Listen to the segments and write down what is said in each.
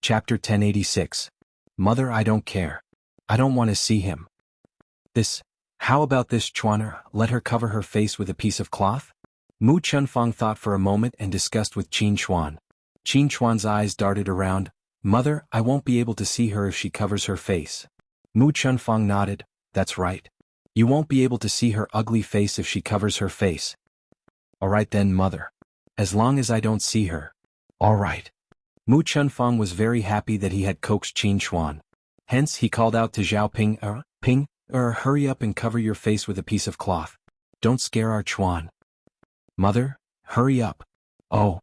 Chapter 1086. Mother, I don't care. I don't want to see him. How about this, Chuaner? Let her cover her face with a piece of cloth? Mu Chunfang thought for a moment and discussed with Qin Chuan. Qin Chuan's eyes darted around. Mother, I won't be able to see her if she covers her face. Mu Chunfang nodded. That's right. You won't be able to see her ugly face if she covers her face. All right then, Mother. As long as I don't see her. All right. Mu Chunfang was very happy that he had coaxed Qin Chuan. Hence he called out to Zhao Ping, hurry up and cover your face with a piece of cloth. Don't scare our Chuan. Mother, hurry up. Oh.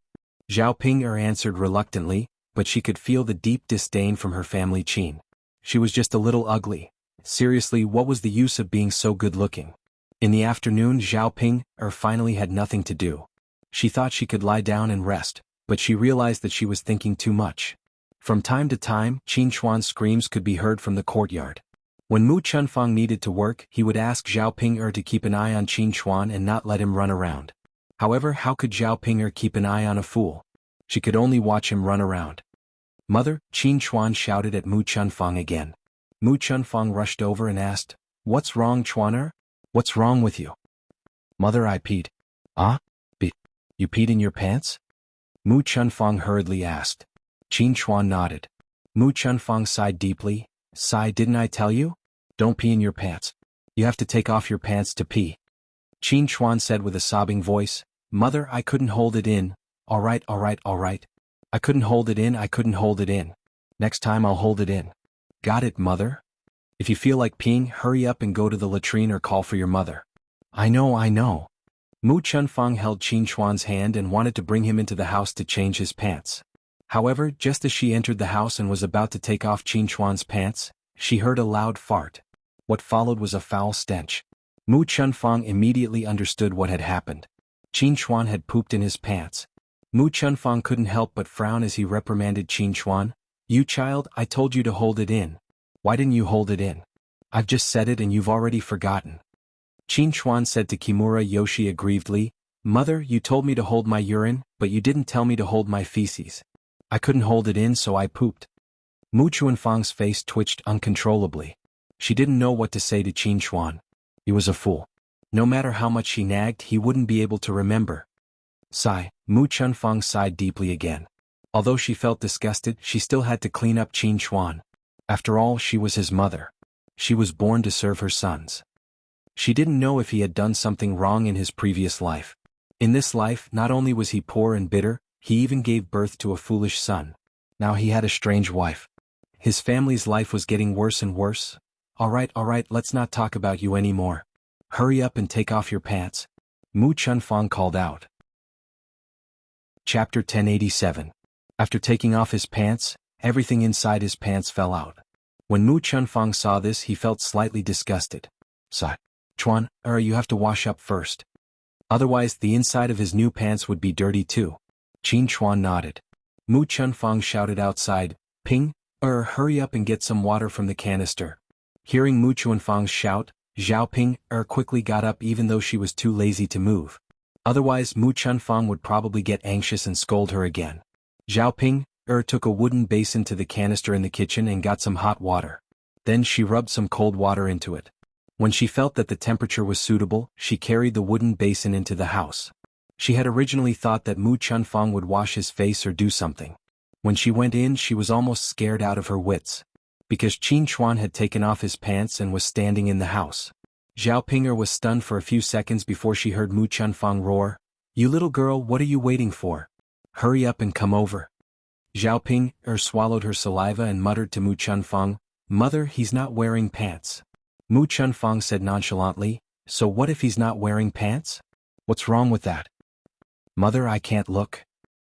Zhao Ping answered reluctantly, but she could feel the deep disdain from her family Qin. She was just a little ugly. Seriously, what was the use of being so good-looking? In the afternoon, Zhao Ping finally had nothing to do. She thought she could lie down and rest, but she realized that she was thinking too much. From time to time, Qin Chuan's screams could be heard from the courtyard. When Mu Chunfang needed to work, he would ask Zhao Ping to keep an eye on Qin Chuan and not let him run around. However, how could Zhao Ping keep an eye on a fool? She could only watch him run around. Mother, Qin Chuan shouted at Mu Chunfang again. Mu Chunfang rushed over and asked, What's wrong, Chuaner? What's wrong with you? Mother, I peed. You peed in your pants? Mu Chunfang hurriedly asked. Qin Chuan nodded. Mu Chunfang sighed deeply. Didn't I tell you? Don't pee in your pants. You have to take off your pants to pee. Qin Chuan said with a sobbing voice, Mother, I couldn't hold it in. All right. I couldn't hold it in. Next time I'll hold it in. Got it, Mother? If you feel like peeing, hurry up and go to the latrine or call for your mother. I know. Mu Chunfang held Qin Chuan's hand and wanted to bring him into the house to change his pants. However, just as she entered the house and was about to take off Qin Chuan's pants, she heard a loud fart. What followed was a foul stench. Mu Chunfang immediately understood what had happened. Qin Chuan had pooped in his pants. Mu Chunfang couldn't help but frown as he reprimanded Qin Chuan. You child, I told you to hold it in. Why didn't you hold it in? I've just said it and you've already forgotten. Qin Chuan said to Kimura Yoshi aggrievedly, Mother, you told me to hold my urine, but you didn't tell me to hold my feces. I couldn't hold it in, so I pooped. Mu Chunfang's face twitched uncontrollably. She didn't know what to say to Qin Chuan. He was a fool. No matter how much she nagged, he wouldn't be able to remember. Mu Chunfang sighed deeply again. Although she felt disgusted, she still had to clean up Qin Chuan. After all, she was his mother. She was born to serve her sons. She didn't know if he had done something wrong in his previous life. In this life, not only was he poor and bitter, he even gave birth to a foolish son. Now he had a strange wife. His family's life was getting worse and worse. All right, let's not talk about you anymore. Hurry up and take off your pants. Mu Chunfang called out. Chapter 1087. After taking off his pants, everything inside his pants fell out. When Mu Chunfang saw this, he felt slightly disgusted. Chuan, you have to wash up first. Otherwise, the inside of his new pants would be dirty too. Qin Chuan nodded. Mu Chunfang shouted outside, Ping, hurry up and get some water from the canister. Hearing Mu Chunfang's shout, Zhao Ping, quickly got up even though she was too lazy to move. Otherwise, Mu Chunfang would probably get anxious and scold her again. Zhao Ping, took a wooden basin to the canister in the kitchen and got some hot water. Then she rubbed some cold water into it. When she felt that the temperature was suitable, she carried the wooden basin into the house. She had originally thought that Mu Chunfang would wash his face or do something. When she went in, she was almost scared out of her wits. Because Qin Chuan had taken off his pants and was standing in the house. Zhao Ping was stunned for a few seconds before she heard Mu Chunfang roar, You little girl, what are you waiting for? Hurry up and come over. Zhao Ping swallowed her saliva and muttered to Mu Chunfang, Mother, he's not wearing pants. Mu Chunfang said nonchalantly, So what if he's not wearing pants? What's wrong with that? Mother, I can't look.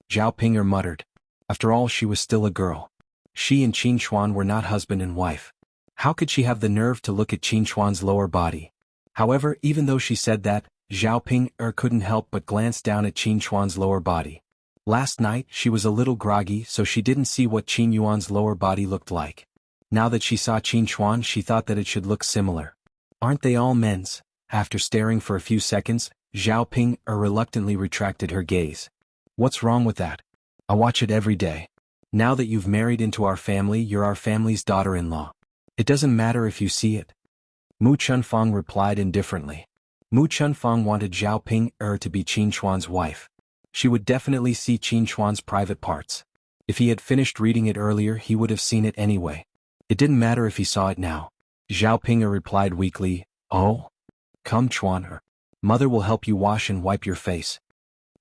Zhao Ping muttered. After all, she was still a girl. She and Qin Chuan were not husband and wife. How could she have the nerve to look at Qin Chuan's lower body? However, even though she said that, Zhao Ping couldn't help but glance down at Qin Chuan's lower body. Last night, she was a little groggy, so she didn't see what Qin Yuan's lower body looked like. Now that she saw Qin Chuan, she thought that it should look similar. Aren't they all men's? After staring for a few seconds, Zhao Ping reluctantly retracted her gaze. What's wrong with that? I watch it every day. Now that you've married into our family, you're our family's daughter-in-law. It doesn't matter if you see it. Mu Chunfang replied indifferently. Mu Chunfang wanted Zhao Ping to be Qin Chuan's wife. She would definitely see Qin Chuan's private parts. If he had finished reading it earlier, he would have seen it anyway. It didn't matter if he saw it now. Zhao Ping replied weakly, "Oh? Come Chuan. Mother will help you wash and wipe your face."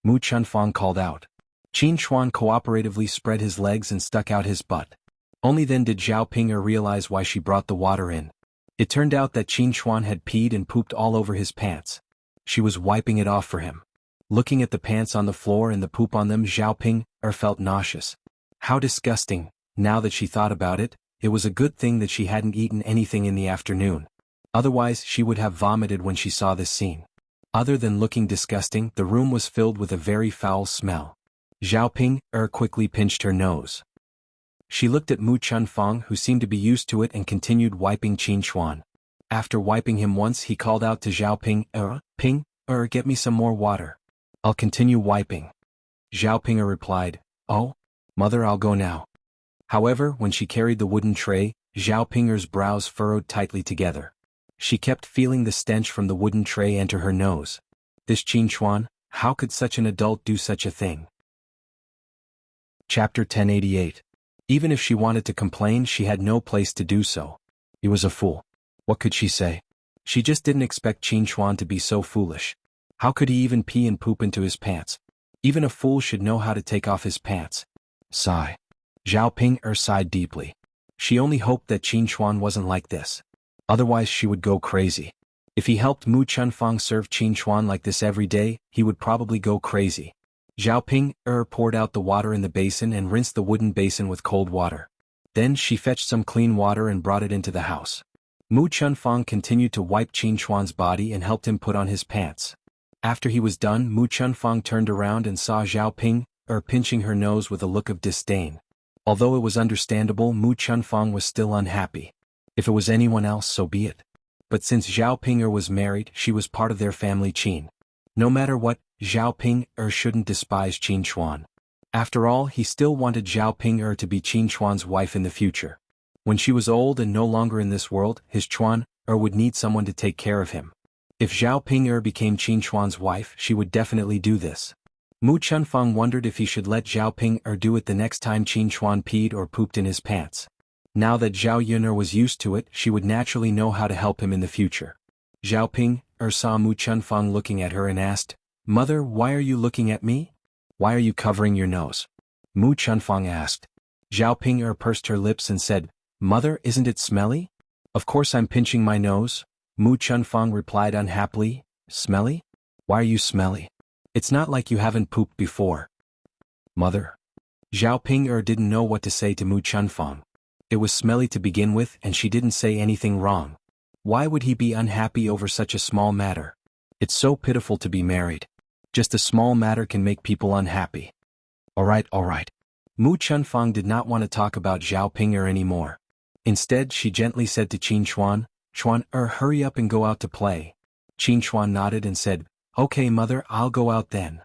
Mu Chunfang called out. Qin Chuan cooperatively spread his legs and stuck out his butt. Only then did Zhao Ping realize why she brought the water in. It turned out that Qin Chuan had peed and pooped all over his pants. She was wiping it off for him. Looking at the pants on the floor and the poop on them, Zhao Ping felt nauseous. How disgusting. Now that she thought about it, it was a good thing that she hadn't eaten anything in the afternoon. Otherwise she would have vomited when she saw this scene. Other than looking disgusting, the room was filled with a very foul smell. Zhao Ping quickly pinched her nose. She looked at Mu Chunfang, who seemed to be used to it, and continued wiping Qin Chuan. After wiping him once, he called out to Zhao Ping, Ping, get me some more water. I'll continue wiping. Zhao Ping replied, "Oh, mother, I'll go now." However, when she carried the wooden tray, Zhao Ping's brows furrowed tightly together. She kept feeling the stench from the wooden tray enter her nose. This Qin Chuan, how could such an adult do such a thing? Chapter 1088. Even if she wanted to complain, she had no place to do so. He was a fool. What could she say? She just didn't expect Qin Chuan to be so foolish. How could he even pee and poop into his pants? Even a fool should know how to take off his pants. Sigh. Zhao Ping sighed deeply. She only hoped that Qin Chuan wasn't like this. Otherwise she would go crazy. If he helped Mu Chunfang serve Qin Chuan like this every day, he would probably go crazy. Zhao Ping poured out the water in the basin and rinsed the wooden basin with cold water. Then she fetched some clean water and brought it into the house. Mu Chunfang continued to wipe Qin Chuan's body and helped him put on his pants. After he was done, Mu Chunfang turned around and saw Zhao Ping pinching her nose with a look of disdain. Although it was understandable, Mu Chunfang was still unhappy. If it was anyone else, so be it. But since Zhao Ping was married, she was part of their family Qin. No matter what, Zhao Ping shouldn't despise Qin Chuan. After all, he still wanted Zhao Ping to be Qin Chuan's wife in the future. When she was old and no longer in this world, his Chuan would need someone to take care of him. If Zhao Ping became Qin Chuan's wife, she would definitely do this. Mu Chunfang wondered if he should let Zhao Ping do it the next time Qin Chuan peed or pooped in his pants. Now that Zhao Yun'er was used to it, she would naturally know how to help him in the future. Zhao Ping saw Mu Chunfang looking at her and asked, "Mother, why are you looking at me? Why are you covering your nose?" Mu Chunfang asked. Zhao Ping pursed her lips and said, "Mother, isn't it smelly?" "Of course I'm pinching my nose," Mu Chunfang replied unhappily. "Smelly? Why are you smelly? It's not like you haven't pooped before." "Mother." Zhao Ping didn't know what to say to Mu Chunfang. It was smelly to begin with, and she didn't say anything wrong. Why would he be unhappy over such a small matter? It's so pitiful to be married. Just a small matter can make people unhappy. All right. Mu Chunfang did not want to talk about Zhao Ping anymore. Instead, she gently said to Qin Chuan, "Chuan, hurry up and go out to play." Qin Chuan nodded and said, "Okay, mother, I'll go out then."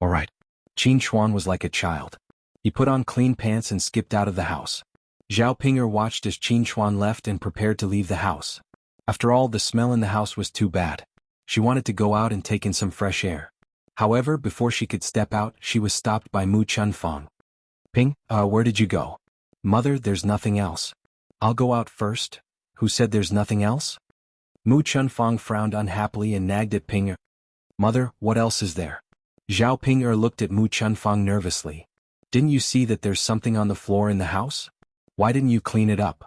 All right. Qin Chuan was like a child. He put on clean pants and skipped out of the house. Zhao Ping watched as Qin Chuan left and prepared to leave the house. After all, the smell in the house was too bad. She wanted to go out and take in some fresh air. However, before she could step out, she was stopped by Mu Chunfang. "Ping, where did you go?" "Mother, there's nothing else." "I'll go out first." "Who said there's nothing else?" Mu Chunfang frowned unhappily and nagged at Ping. "Mother, what else is there?" Zhao Ping looked at Mu Chunfang nervously. "Didn't you see that there's something on the floor in the house? Why didn't you clean it up?"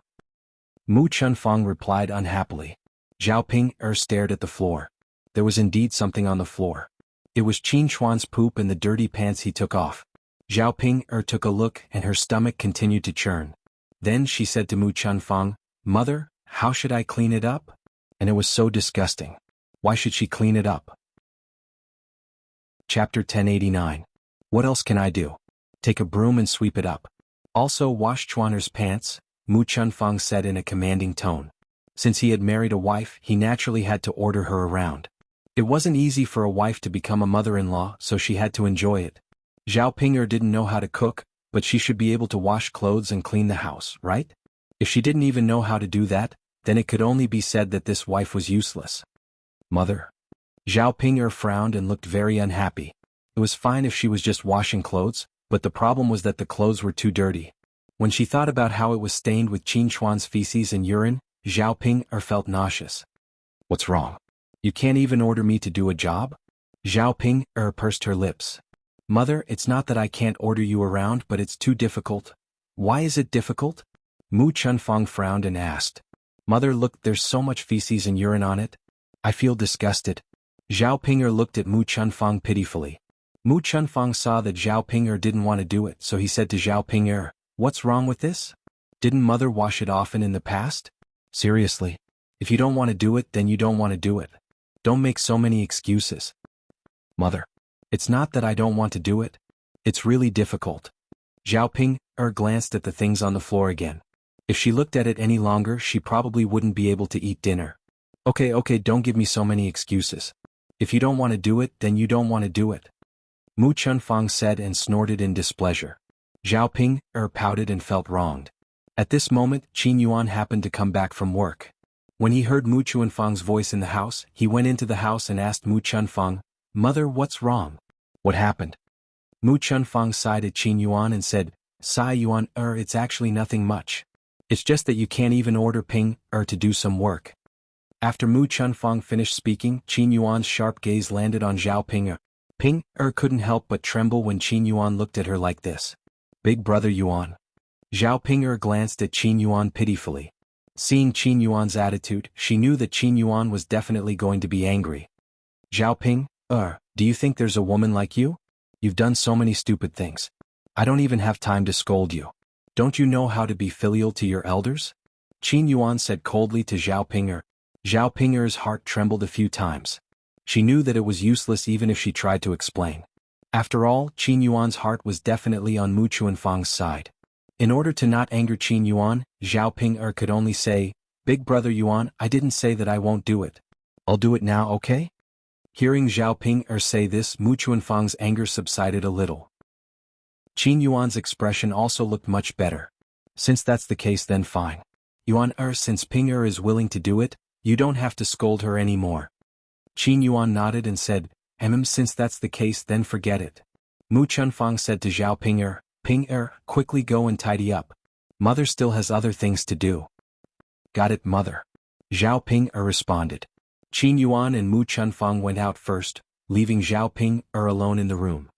Mu Chunfang replied unhappily. Zhao Ping stared at the floor. There was indeed something on the floor. It was Qin Chuan's poop and the dirty pants he took off. Zhao Ping took a look and her stomach continued to churn. Then she said to Mu Chunfang, "Mother, how should I clean it up?" And it was so disgusting. Why should she clean it up? Chapter 1089. What else can I do? Take a broom and sweep it up. Also wash Chuaner's pants, Mu Chunfang said in a commanding tone. Since he had married a wife, he naturally had to order her around. It wasn't easy for a wife to become a mother-in-law, so she had to enjoy it. Zhao Ping didn't know how to cook, but she should be able to wash clothes and clean the house, right? If she didn't even know how to do that, then it could only be said that this wife was useless. Mother. Zhao Ping'er frowned and looked very unhappy. It was fine if she was just washing clothes, but the problem was that the clothes were too dirty. When she thought about how it was stained with Qin Chuan's feces and urine, Zhao Ping'er felt nauseous. What's wrong? You can't even order me to do a job? Zhao Ping'er pursed her lips. Mother, it's not that I can't order you around, but it's too difficult. Why is it difficult? Mu Chunfang frowned and asked. Mother, look, there's so much feces and urine on it. I feel disgusted. Zhao Ping'er looked at Mu Chunfang pitifully. Mu Chunfang saw that Zhao Ping'er didn't want to do it, so he said to Zhao Ping'er, what's wrong with this? Didn't mother wash it often in the past? Seriously. If you don't want to do it, then you don't want to do it. Don't make so many excuses. Mother. It's not that I don't want to do it. It's really difficult. Zhao Ping'er glanced at the things on the floor again. If she looked at it any longer, she probably wouldn't be able to eat dinner. Okay, don't give me so many excuses. If you don't want to do it, then you don't want to do it. Mu Chunfang said and snorted in displeasure. Zhao Ping'er pouted and felt wronged. At this moment, Qin Yuan happened to come back from work. When he heard Mu Chunfang's voice in the house, he went into the house and asked Mu Chunfang, Mother, what's wrong? What happened? Mu Chunfang sighed at Qin Yuan and said, Sigh Yuan, it's actually nothing much. It's just that you can't even order Ping'er to do some work. After Mu Chunfang finished speaking, Qin Yuan's sharp gaze landed on Zhao Ping'er. Ping'er couldn't help but tremble when Qin Yuan looked at her like this. Big brother Yuan. Zhao Ping'er glanced at Qin Yuan pitifully. Seeing Qin Yuan's attitude, she knew that Qin Yuan was definitely going to be angry. Zhao Ping'er, do you think there's a woman like you? You've done so many stupid things. I don't even have time to scold you. Don't you know how to be filial to your elders? Qin Yuan said coldly to Zhao Ping'er. Zhao Ping'er's heart trembled a few times. She knew that it was useless even if she tried to explain. After all, Qin Yuan's heart was definitely on Mu Chunfang's side. In order to not anger Qin Yuan, Zhao Ping'er could only say, Big brother Yuan, I didn't say that I won't do it. I'll do it now, okay? Hearing Zhao Ping'er say this, Mu Chunfang's anger subsided a little. Qin Yuan's expression also looked much better. Since that's the case, then fine. Yuan, since Ping'er is willing to do it, you don't have to scold her anymore. Qin Yuan nodded and said, since that's the case, then forget it. Mu Chunfang said to Zhao Ping'er, Ping'er, quickly go and tidy up. Mother still has other things to do. Got it, mother. Zhao Ping'er responded. Qin Yuan and Mu Chunfang went out first, leaving Zhao Ping'er alone in the room.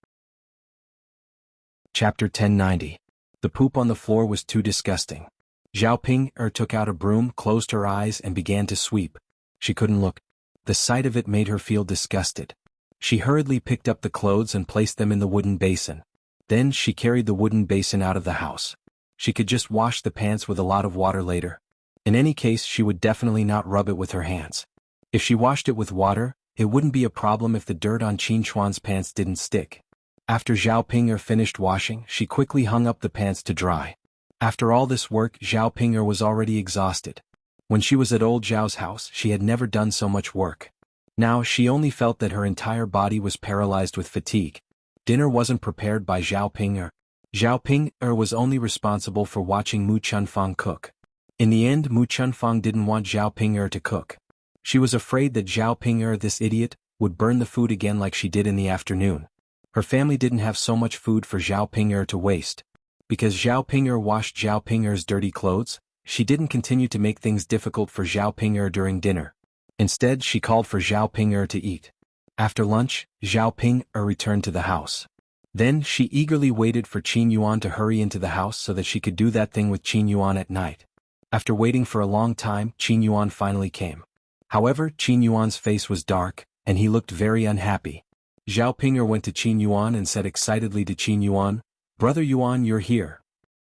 Chapter 1090. The poop on the floor was too disgusting. Zhao Ping'er took out a broom, closed her eyes and began to sweep. She couldn't look. The sight of it made her feel disgusted. She hurriedly picked up the clothes and placed them in the wooden basin. Then she carried the wooden basin out of the house. She could just wash the pants with a lot of water later. In any case, she would definitely not rub it with her hands. If she washed it with water, it wouldn't be a problem if the dirt on Qin Chuan's pants didn't stick. After Zhao Ping'er finished washing, she quickly hung up the pants to dry. After all this work, Zhao Ping'er was already exhausted. When she was at old Zhao's house, she had never done so much work. Now she only felt that her entire body was paralyzed with fatigue. Dinner wasn't prepared by Zhao Ping'er. Zhao Ping'er was only responsible for watching Mu Chunfang cook. In the end, Mu Chunfang didn't want Zhao Ping'er to cook. She was afraid that Zhao Ping'er, this idiot, would burn the food again like she did in the afternoon. Her family didn't have so much food for Zhao Ping'er to waste. Because Zhao Ping'er washed Zhao Ping'er's dirty clothes, she didn't continue to make things difficult for Zhao Ping'er during dinner. Instead, she called for Zhao Ping'er to eat. After lunch, Zhao Ping'er returned to the house. Then she eagerly waited for Qin Yuan to hurry into the house so that she could do that thing with Qin Yuan at night. After waiting for a long time, Qin Yuan finally came. However, Qin Yuan's face was dark, and he looked very unhappy. Zhao Ping'er went to Qin Yuan and said excitedly to Qin Yuan, Brother Yuan, you're here.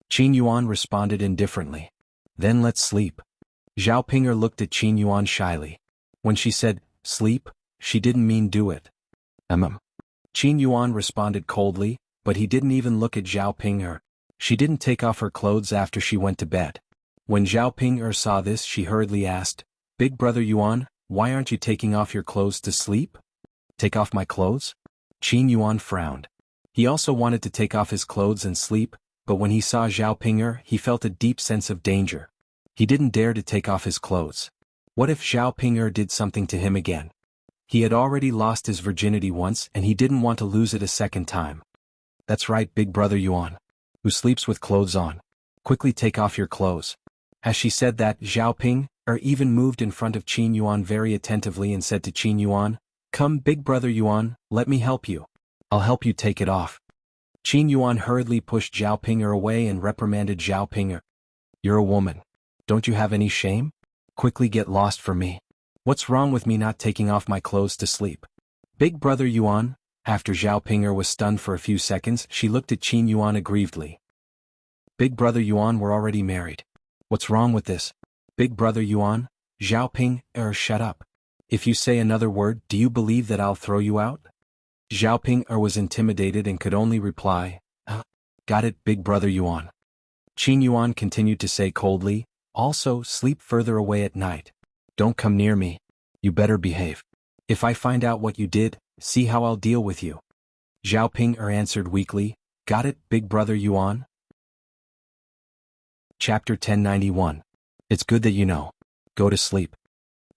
Qin Yuan responded indifferently. Then let's sleep. Zhao Ping'er looked at Qin Yuan shyly. When she said, sleep, she didn't mean do it. Qin Yuan responded coldly, but he didn't even look at Zhao Ping'er. She didn't take off her clothes after she went to bed. When Zhao Ping'er saw this, she hurriedly asked, Big brother Yuan, why aren't you taking off your clothes to sleep? Take off my clothes? Qin Yuan frowned. He also wanted to take off his clothes and sleep, but when he saw Zhao Ping'er, he felt a deep sense of danger. He didn't dare to take off his clothes. What if Zhao Ping'er did something to him again? He had already lost his virginity once and he didn't want to lose it a second time. That's right, big brother Yuan, who sleeps with clothes on. Quickly take off your clothes. As she said that, Zhao Ping'er even moved in front of Qin Yuan very attentively and said to Qin Yuan, "Come, big brother Yuan, let me help you. I'll help you take it off." Qin Yuan hurriedly pushed Zhao Ping'er away and reprimanded Zhao Ping'er. "You're a woman. Don't you have any shame? Quickly get lost for me. What's wrong with me not taking off my clothes to sleep?" Big brother Yuan, after Zhao Ping'er was stunned for a few seconds, she looked at Qin Yuan aggrievedly. "Big brother Yuan, we're already married. What's wrong with this?" "Big brother Yuan, Zhao Ping'er, shut up. If you say another word, do you believe that I'll throw you out?" Zhao Ping'er was intimidated and could only reply, "Got it, big brother Yuan." Qin Yuan continued to say coldly, "Also, sleep further away at night. Don't come near me. You better behave. If I find out what you did, see how I'll deal with you." Zhao Ping'er answered weakly, "Got it, big brother Yuan." Chapter 1091. It's good that you know. Go to sleep.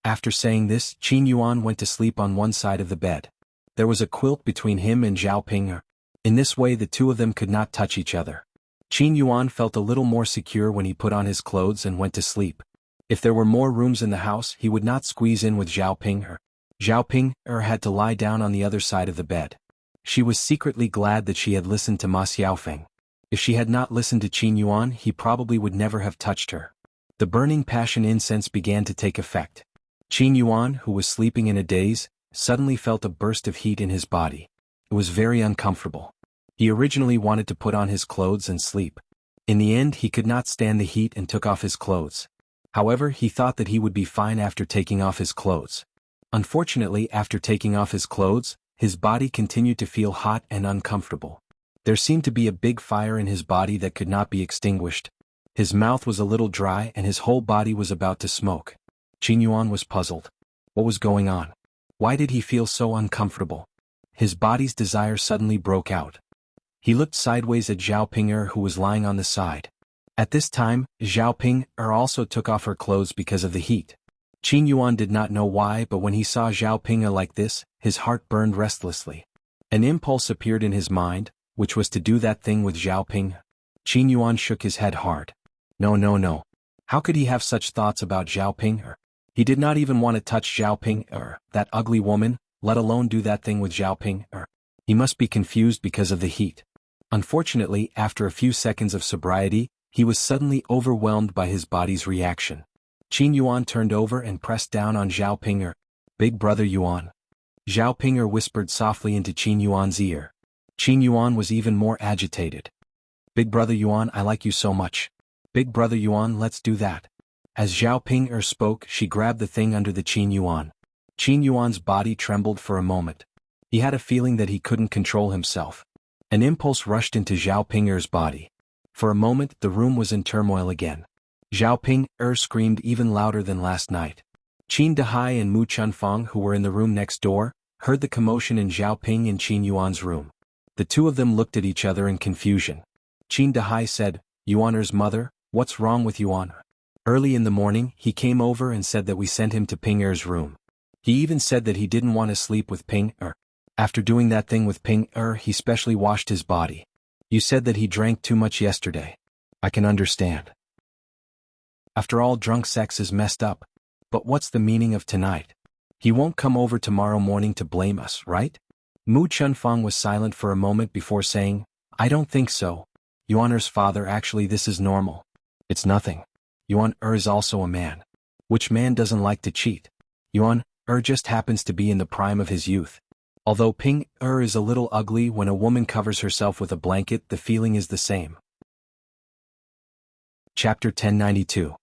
After saying this, Qin Yuan went to sleep on one side of the bed. There was a quilt between him and Zhao Ping'er. In this way the two of them could not touch each other. Qin Yuan felt a little more secure when he put on his clothes and went to sleep. If there were more rooms in the house, he would not squeeze in with Zhao Ping'er. Zhao Ping'er had to lie down on the other side of the bed. She was secretly glad that she had listened to Ma Xiaofeng. If she had not listened to Qin Yuan, he probably would never have touched her. The burning passion incense began to take effect. Qin Yuan, who was sleeping in a daze, suddenly felt a burst of heat in his body. It was very uncomfortable. He originally wanted to put on his clothes and sleep. In the end, he could not stand the heat and took off his clothes. However, he thought that he would be fine after taking off his clothes. Unfortunately, after taking off his clothes, his body continued to feel hot and uncomfortable. There seemed to be a big fire in his body that could not be extinguished. His mouth was a little dry and his whole body was about to smoke. Qin Yuan was puzzled. What was going on? Why did he feel so uncomfortable? His body's desire suddenly broke out. He looked sideways at Zhao Ping'er, who was lying on the side. At this time, Zhao Ping'er also took off her clothes because of the heat. Qin Yuan did not know why, but when he saw Zhao Ping'er like this, his heart burned restlessly. An impulse appeared in his mind, which was to do that thing with Zhao Ping'er. Qin Yuan shook his head hard. No. How could he have such thoughts about Zhao Ping'er? He did not even want to touch Zhao Ping'er, that ugly woman, let alone do that thing with Zhao Ping'er. He must be confused because of the heat. Unfortunately, after a few seconds of sobriety, he was suddenly overwhelmed by his body's reaction. Qin Yuan turned over and pressed down on Zhao Ping'er. "Big brother Yuan." Zhao Ping'er whispered softly into Qin Yuan's ear. Qin Yuan was even more agitated. "Big brother Yuan, I like you so much. Big brother Yuan, let's do that." As Zhao Ping'er spoke, she grabbed the thing under the Qin Yuan. Qin Yuan's body trembled for a moment. He had a feeling that he couldn't control himself. An impulse rushed into Zhao Ping'er's body. For a moment, the room was in turmoil again. Zhao Ping'er screamed even louder than last night. Qin Dahai and Mu Chunfang, who were in the room next door, heard the commotion in Zhao Ping and Qin Yuan's room. The two of them looked at each other in confusion. Qin Dahai said, "Yuaner's mother, what's wrong with Yuaner?" Early in the morning, he came over and said that we sent him to Ping'er's room. He even said that he didn't want to sleep with Ping'er. After doing that thing with Ping'er, he specially washed his body. You said that he drank too much yesterday. I can understand. After all, drunk sex is messed up. But what's the meaning of tonight? He won't come over tomorrow morning to blame us, right? Mu Chunfang was silent for a moment before saying, "I don't think so. Yuaner's father, actually this is normal. It's nothing. Yuaner is also a man. Which man doesn't like to cheat? Yuaner just happens to be in the prime of his youth. Although Ping'er is a little ugly, when a woman covers herself with a blanket, the feeling is the same." Chapter 1092.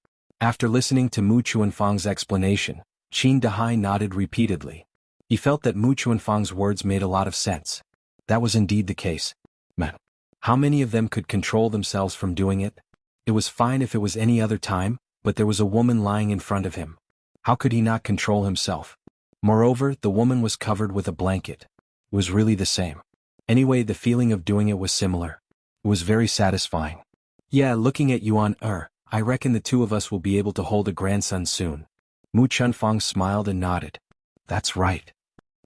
After listening to Mu Chunfang's explanation, Qin Dahai nodded repeatedly. He felt that Mu Chunfang's words made a lot of sense. That was indeed the case. Man, how many of them could control themselves from doing it? It was fine if it was any other time, but there was a woman lying in front of him. How could he not control himself? Moreover, the woman was covered with a blanket. It was really the same. Anyway, the feeling of doing it was similar. It was very satisfying. Yeah, looking at Yuan I reckon the two of us will be able to hold a grandson soon. Mu Chunfang smiled and nodded. That's right.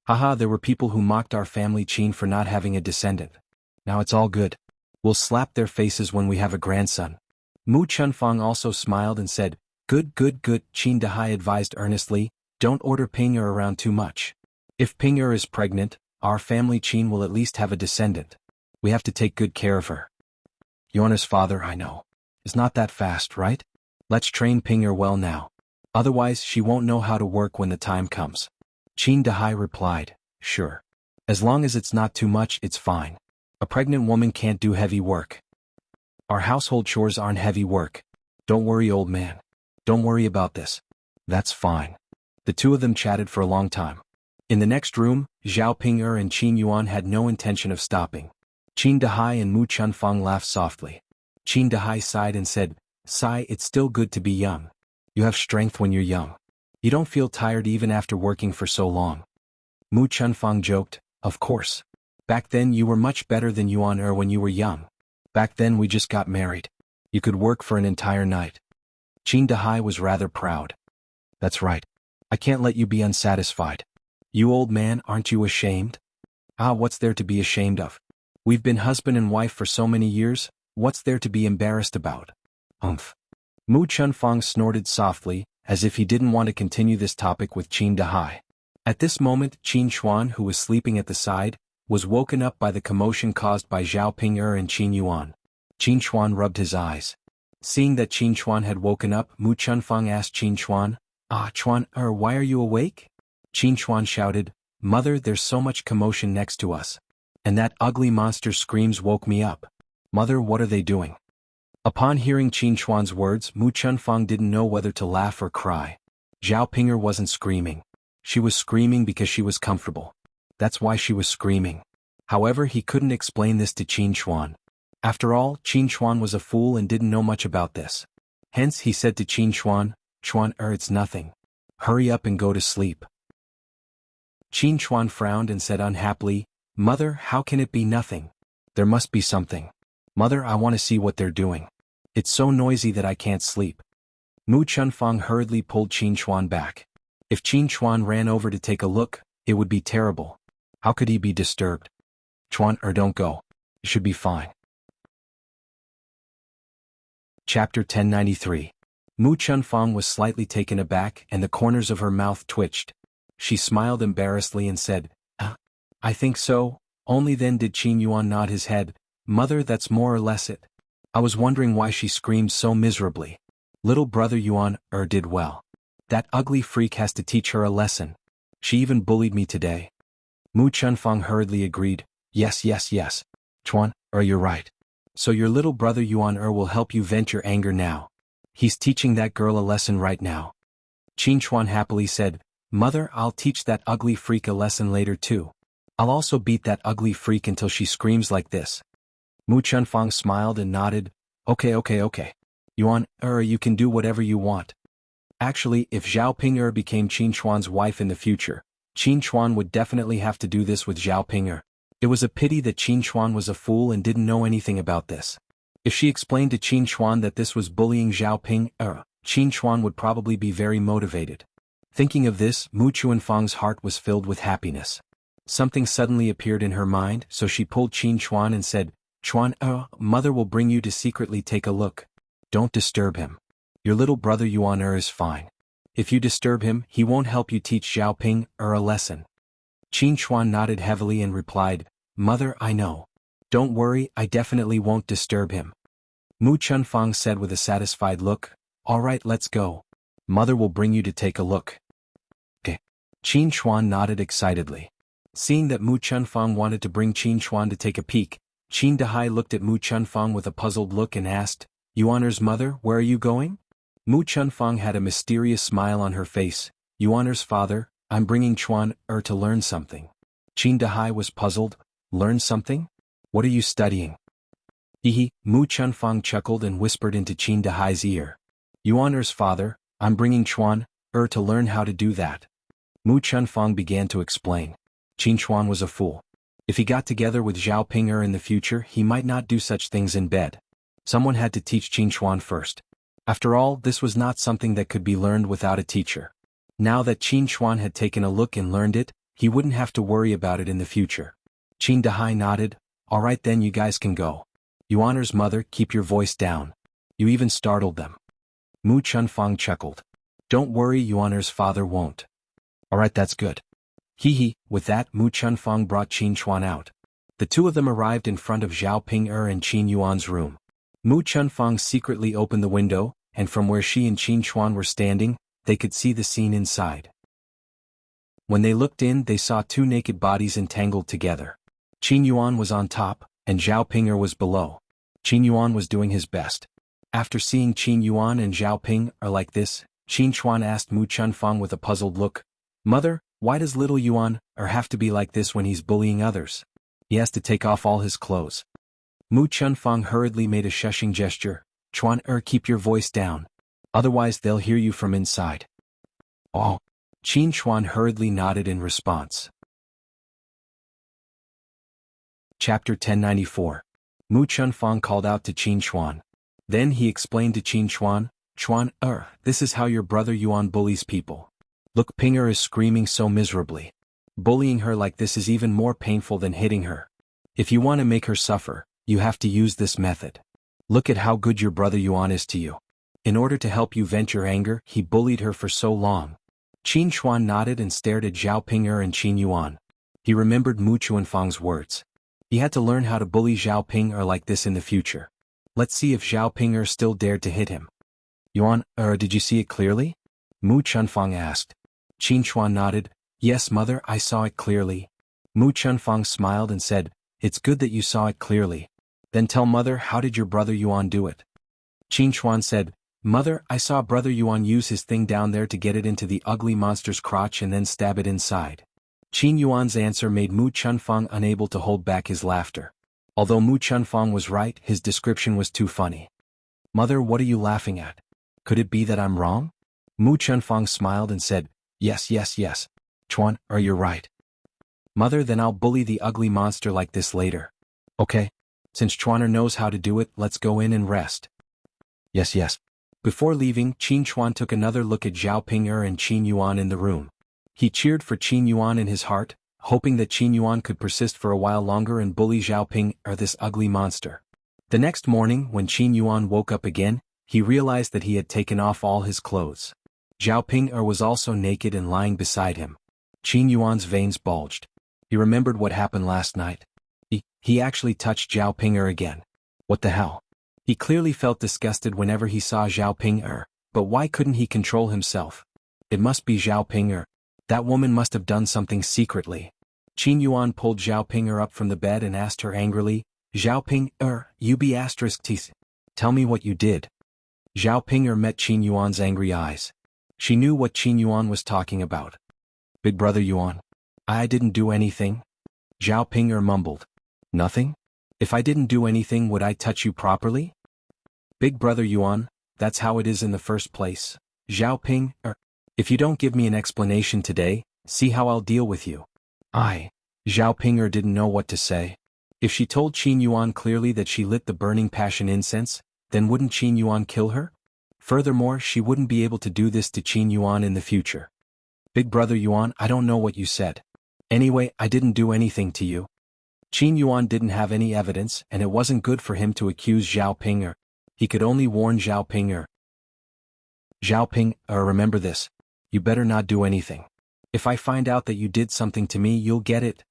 Haha, there were people who mocked our family Qin for not having a descendant. Now it's all good. We'll slap their faces when we have a grandson. Mu Chunfang also smiled and said, Good. Qin Dahai advised earnestly, don't order Ping'er around too much. If Ping'er is pregnant, our family Qin will at least have a descendant. We have to take good care of her. Yuan's father, I know, is not that fast, right? Let's train Ping'er well now. Otherwise she won't know how to work when the time comes. Qin Dahai replied, Sure. As long as it's not too much, it's fine. A pregnant woman can't do heavy work. Our household chores aren't heavy work. Don't worry, old man. Don't worry about this. That's fine. The two of them chatted for a long time. In the next room, Zhao Ping'er and Qin Yuan had no intention of stopping. Qin Dahai and Mu Chunfang laughed softly. Qin Dahai sighed and said, Sigh, it's still good to be young. You have strength when you're young. You don't feel tired even after working for so long. Mu Chunfang joked, Of course. Back then you were much better than Yuan when you were young. Back then we just got married. You could work for an entire night. Qin Dahai was rather proud. That's right. I can't let you be unsatisfied. You old man, aren't you ashamed? What's there to be ashamed of? We've been husband and wife for so many years, what's there to be embarrassed about? Umph. Mu Chunfang snorted softly, as if he didn't want to continue this topic with Qin Dahai. At this moment, Qin Chuan, who was sleeping at the side, was woken up by the commotion caused by Zhao Ping'er and Qin Yuan. Qin Chuan rubbed his eyes. Seeing that Qin Chuan had woken up, Mu Chunfang asked Qin Chuan, Chuan, why are you awake? Qin Chuan shouted, Mother, there's so much commotion next to us. And that ugly monster's screams woke me up. Mother, what are they doing? Upon hearing Qin Chuan's words, Mu Chunfang didn't know whether to laugh or cry. Zhao Ping'er wasn't screaming. She was screaming because she was comfortable. That's why she was screaming. However, he couldn't explain this to Qin Chuan. After all, Qin Chuan was a fool and didn't know much about this. Hence, he said to Qin Chuan, Chuan, it's nothing. Hurry up and go to sleep. Qin Chuan frowned and said unhappily, Mother, how can it be nothing? There must be something. Mother, I want to see what they're doing. It's so noisy that I can't sleep. Mu Chunfang hurriedly pulled Qin Chuan back. If Qin Chuan ran over to take a look, it would be terrible. How could he be disturbed? Chuan, don't go. It should be fine. Chapter 1093. Mu Chunfang was slightly taken aback and the corners of her mouth twitched. She smiled embarrassedly and said, I think so. Only then did Qin Yuan nod his head. Mother, that's more or less it. I was wondering why she screamed so miserably. Little brother Yuan did well. That ugly freak has to teach her a lesson. She even bullied me today. Mu Chunfang hurriedly agreed, Yes. Chuan, you're right. So your little brother Yuan will help you vent your anger now. He's teaching that girl a lesson right now. Qin Chuan happily said, Mother, I'll teach that ugly freak a lesson later too. I'll also beat that ugly freak until she screams like this. Mu Chunfang smiled and nodded, Okay. Yuan, you can do whatever you want. Actually, if Zhao Ping'er became Qin Chuan's wife in the future, Qin Chuan would definitely have to do this with Zhao Ping'er. It was a pity that Qin Chuan was a fool and didn't know anything about this. If she explained to Qin Chuan that this was bullying Zhao Ping'er, Qin Chuan would probably be very motivated. Thinking of this, Mu Chunfang's heart was filled with happiness. Something suddenly appeared in her mind, so she pulled Qin Chuan and said, Chuan, Mother will bring you to secretly take a look. Don't disturb him. Your little brother Yuan is fine. If you disturb him, he won't help you teach Zhao Ping'er a lesson. Qin Chuan nodded heavily and replied, Mother, I know. Don't worry, I definitely won't disturb him. Mu Chunfang said with a satisfied look, All right, let's go. Mother will bring you to take a look. Okay. Qin Chuan nodded excitedly. Seeing that Mu Chunfang wanted to bring Qin Chuan to take a peek, Qin Dahai looked at Mu Chunfang with a puzzled look and asked, Yuan's mother, where are you going? Mu Chunfang had a mysterious smile on her face. Yuan's father, I'm bringing Chuan to learn something. Qin Dahai was puzzled. Learn something? What are you studying? Mu Chunfang chuckled and whispered into Qin Dahai's ear. Yuan's father, I'm bringing Chuan to learn how to do that. Mu Chunfang began to explain. Qin Chuan was a fool. If he got together with Zhao Ping'er in the future, he might not do such things in bed. Someone had to teach Qin Chuan first. After all, this was not something that could be learned without a teacher. Now that Qin Chuan had taken a look and learned it, he wouldn't have to worry about it in the future. Qin Dahai nodded. All right then, you guys can go. Yuan'er's mother, keep your voice down. You even startled them. Mu Chunfang chuckled. Don't worry, Yuan'er's father won't. All right, that's good. Hee. With that, Mu Chunfang brought Qin Chuan out. The two of them arrived in front of Zhao Ping'er and Qin Yuan's room. Mu Chunfang secretly opened the window, and from where she and Qin Chuan were standing, they could see the scene inside. When they looked in, they saw two naked bodies entangled together. Qin Yuan was on top, and Zhao Ping'er was below. Qin Yuan was doing his best. After seeing Qin Yuan and Zhao Ping'er like this, Qin Chuan asked Mu Chunfang with a puzzled look, Mother, why does little Yuan have to be like this when he's bullying others? He has to take off all his clothes. Mu Chunfang hurriedly made a shushing gesture. Chuan, keep your voice down. Otherwise they'll hear you from inside. Oh. Qin Chuan hurriedly nodded in response. Chapter 1094. Mu Chunfang called out to Qin Chuan. Then he explained to Qin Chuan, Chuan, this is how your brother Yuan bullies people. Look, Ping'er is screaming so miserably. Bullying her like this is even more painful than hitting her. If you want to make her suffer, you have to use this method. Look at how good your brother Yuan is to you. In order to help you vent your anger, he bullied her for so long. Qin Chuan nodded and stared at Zhao Ping'er and Qin Yuan. He remembered Mu Chunfang's words. He had to learn how to bully Zhao Ping'er like this in the future. Let's see if Zhao Ping'er still dared to hit him. Yuan, did you see it clearly? Mu Chunfang asked. Qin Chuan nodded. Yes, mother, I saw it clearly. Mu Chunfang smiled and said, It's good that you saw it clearly. Then tell mother, how did your brother Yuan do it? Qin Chuan said, Mother, I saw brother Yuan use his thing down there to get it into the ugly monster's crotch and then stab it inside. Qin Yuan's answer made Mu Chunfang unable to hold back his laughter. Although Mu Chunfang was right, his description was too funny. Mother, what are you laughing at? Could it be that I'm wrong? Mu Chunfang smiled and said, Yes. Chuan, you're right. Mother, then I'll bully the ugly monster like this later. Okay. Since Chuaner knows how to do it, let's go in and rest. Yes. Before leaving, Qin Chuan took another look at Zhao Ping'er and Qin Yuan in the room. He cheered for Qin Yuan in his heart, hoping that Qin Yuan could persist for a while longer and bully Zhao Ping'er, this ugly monster. The next morning, when Qin Yuan woke up again, he realized that he had taken off all his clothes. Zhao Ping'er was also naked and lying beside him. Qin Yuan's veins bulged. He remembered what happened last night. He actually touched Zhao Ping'er again. What the hell? He clearly felt disgusted whenever he saw Zhao Ping'er, but why couldn't he control himself? It must be Zhao Ping'er. That woman must have done something secretly. Qin Yuan pulled Zhao Ping'er up from the bed and asked her angrily, Zhao Ping'er, you be *T. Tell me what you did. Zhao Ping'er met Qin Yuan's angry eyes. She knew what Qin Yuan was talking about. Big brother Yuan. I didn't do anything. Zhao Ping'er mumbled. Nothing? If I didn't do anything, would I touch you properly? Big brother Yuan, that's how it is in the first place. Zhao Ping'er. If you don't give me an explanation today, see how I'll deal with you. Zhao Ping'er didn't know what to say. If she told Qin Yuan clearly that she lit the burning passion incense, then wouldn't Qin Yuan kill her? Furthermore, she wouldn't be able to do this to Qin Yuan in the future. Big brother Yuan, I don't know what you said. Anyway, I didn't do anything to you. Qin Yuan didn't have any evidence, and it wasn't good for him to accuse Zhao Ping'er. He could only warn Zhao Ping'er. Zhao Ping'er, remember this. You better not do anything. If I find out that you did something to me, you'll get it.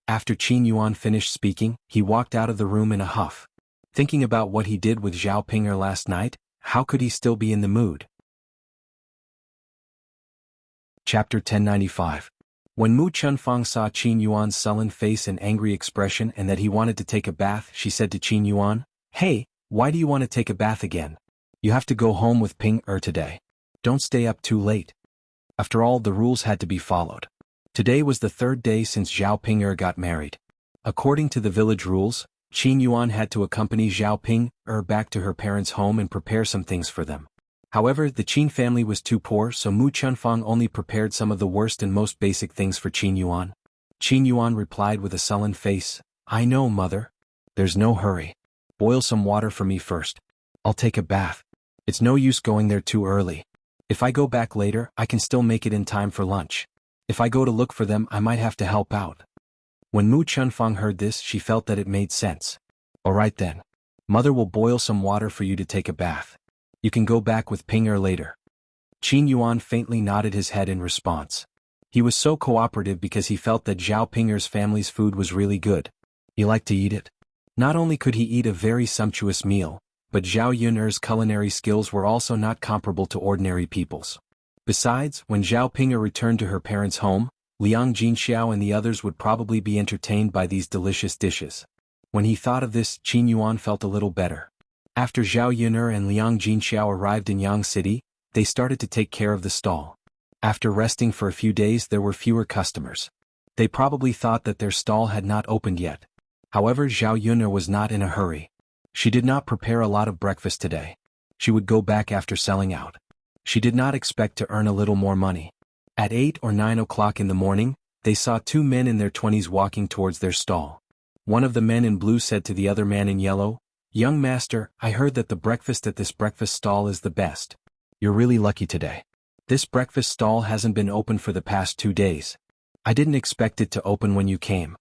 After Qin Yuan finished speaking, he walked out of the room in a huff. Thinking about what he did with Zhao Ping'er last night, how could he still be in the mood? Chapter 1095. When Mu Chunfang saw Qin Yuan's sullen face and angry expression and that he wanted to take a bath, she said to Qin Yuan, Hey, why do you want to take a bath again? You have to go home with Ping'er today. Don't stay up too late. After all, the rules had to be followed. Today was the third day since Zhao Ping'er got married. According to the village rules, Qin Yuan had to accompany Zhao Ping'er back to her parents' home and prepare some things for them. However, the Qin family was too poor, so Mu Chunfang only prepared some of the worst and most basic things for Qin Yuan. Qin Yuan replied with a sullen face, I know, mother. There's no hurry. Boil some water for me first. I'll take a bath. It's no use going there too early. If I go back later, I can still make it in time for lunch. If I go to look for them, I might have to help out. When Mu Chunfang heard this, she felt that it made sense. All right then. Mother will boil some water for you to take a bath. You can go back with Pinger later. Qin Yuan faintly nodded his head in response. He was so cooperative because he felt that Zhao Pinger's family's food was really good. He liked to eat it. Not only could he eat a very sumptuous meal, but Zhao Yun'er's culinary skills were also not comparable to ordinary people's. Besides, when Zhao Pinger returned to her parents' home, Liang Jinxiao and the others would probably be entertained by these delicious dishes. When he thought of this, Qin Yuan felt a little better. After Zhao Yun'er and Liang Jinxiao arrived in Yang City, they started to take care of the stall. After resting for a few days, there were fewer customers. They probably thought that their stall had not opened yet. However, Zhao Yun'er was not in a hurry. She did not prepare a lot of breakfast today. She would go back after selling out. She did not expect to earn a little more money. At 8 or 9 o'clock in the morning, they saw two men in their 20s walking towards their stall. One of the men in blue said to the other man in yellow, Young master, I heard that the breakfast at this breakfast stall is the best. You're really lucky today. This breakfast stall hasn't been open for the past 2 days. I didn't expect it to open when you came.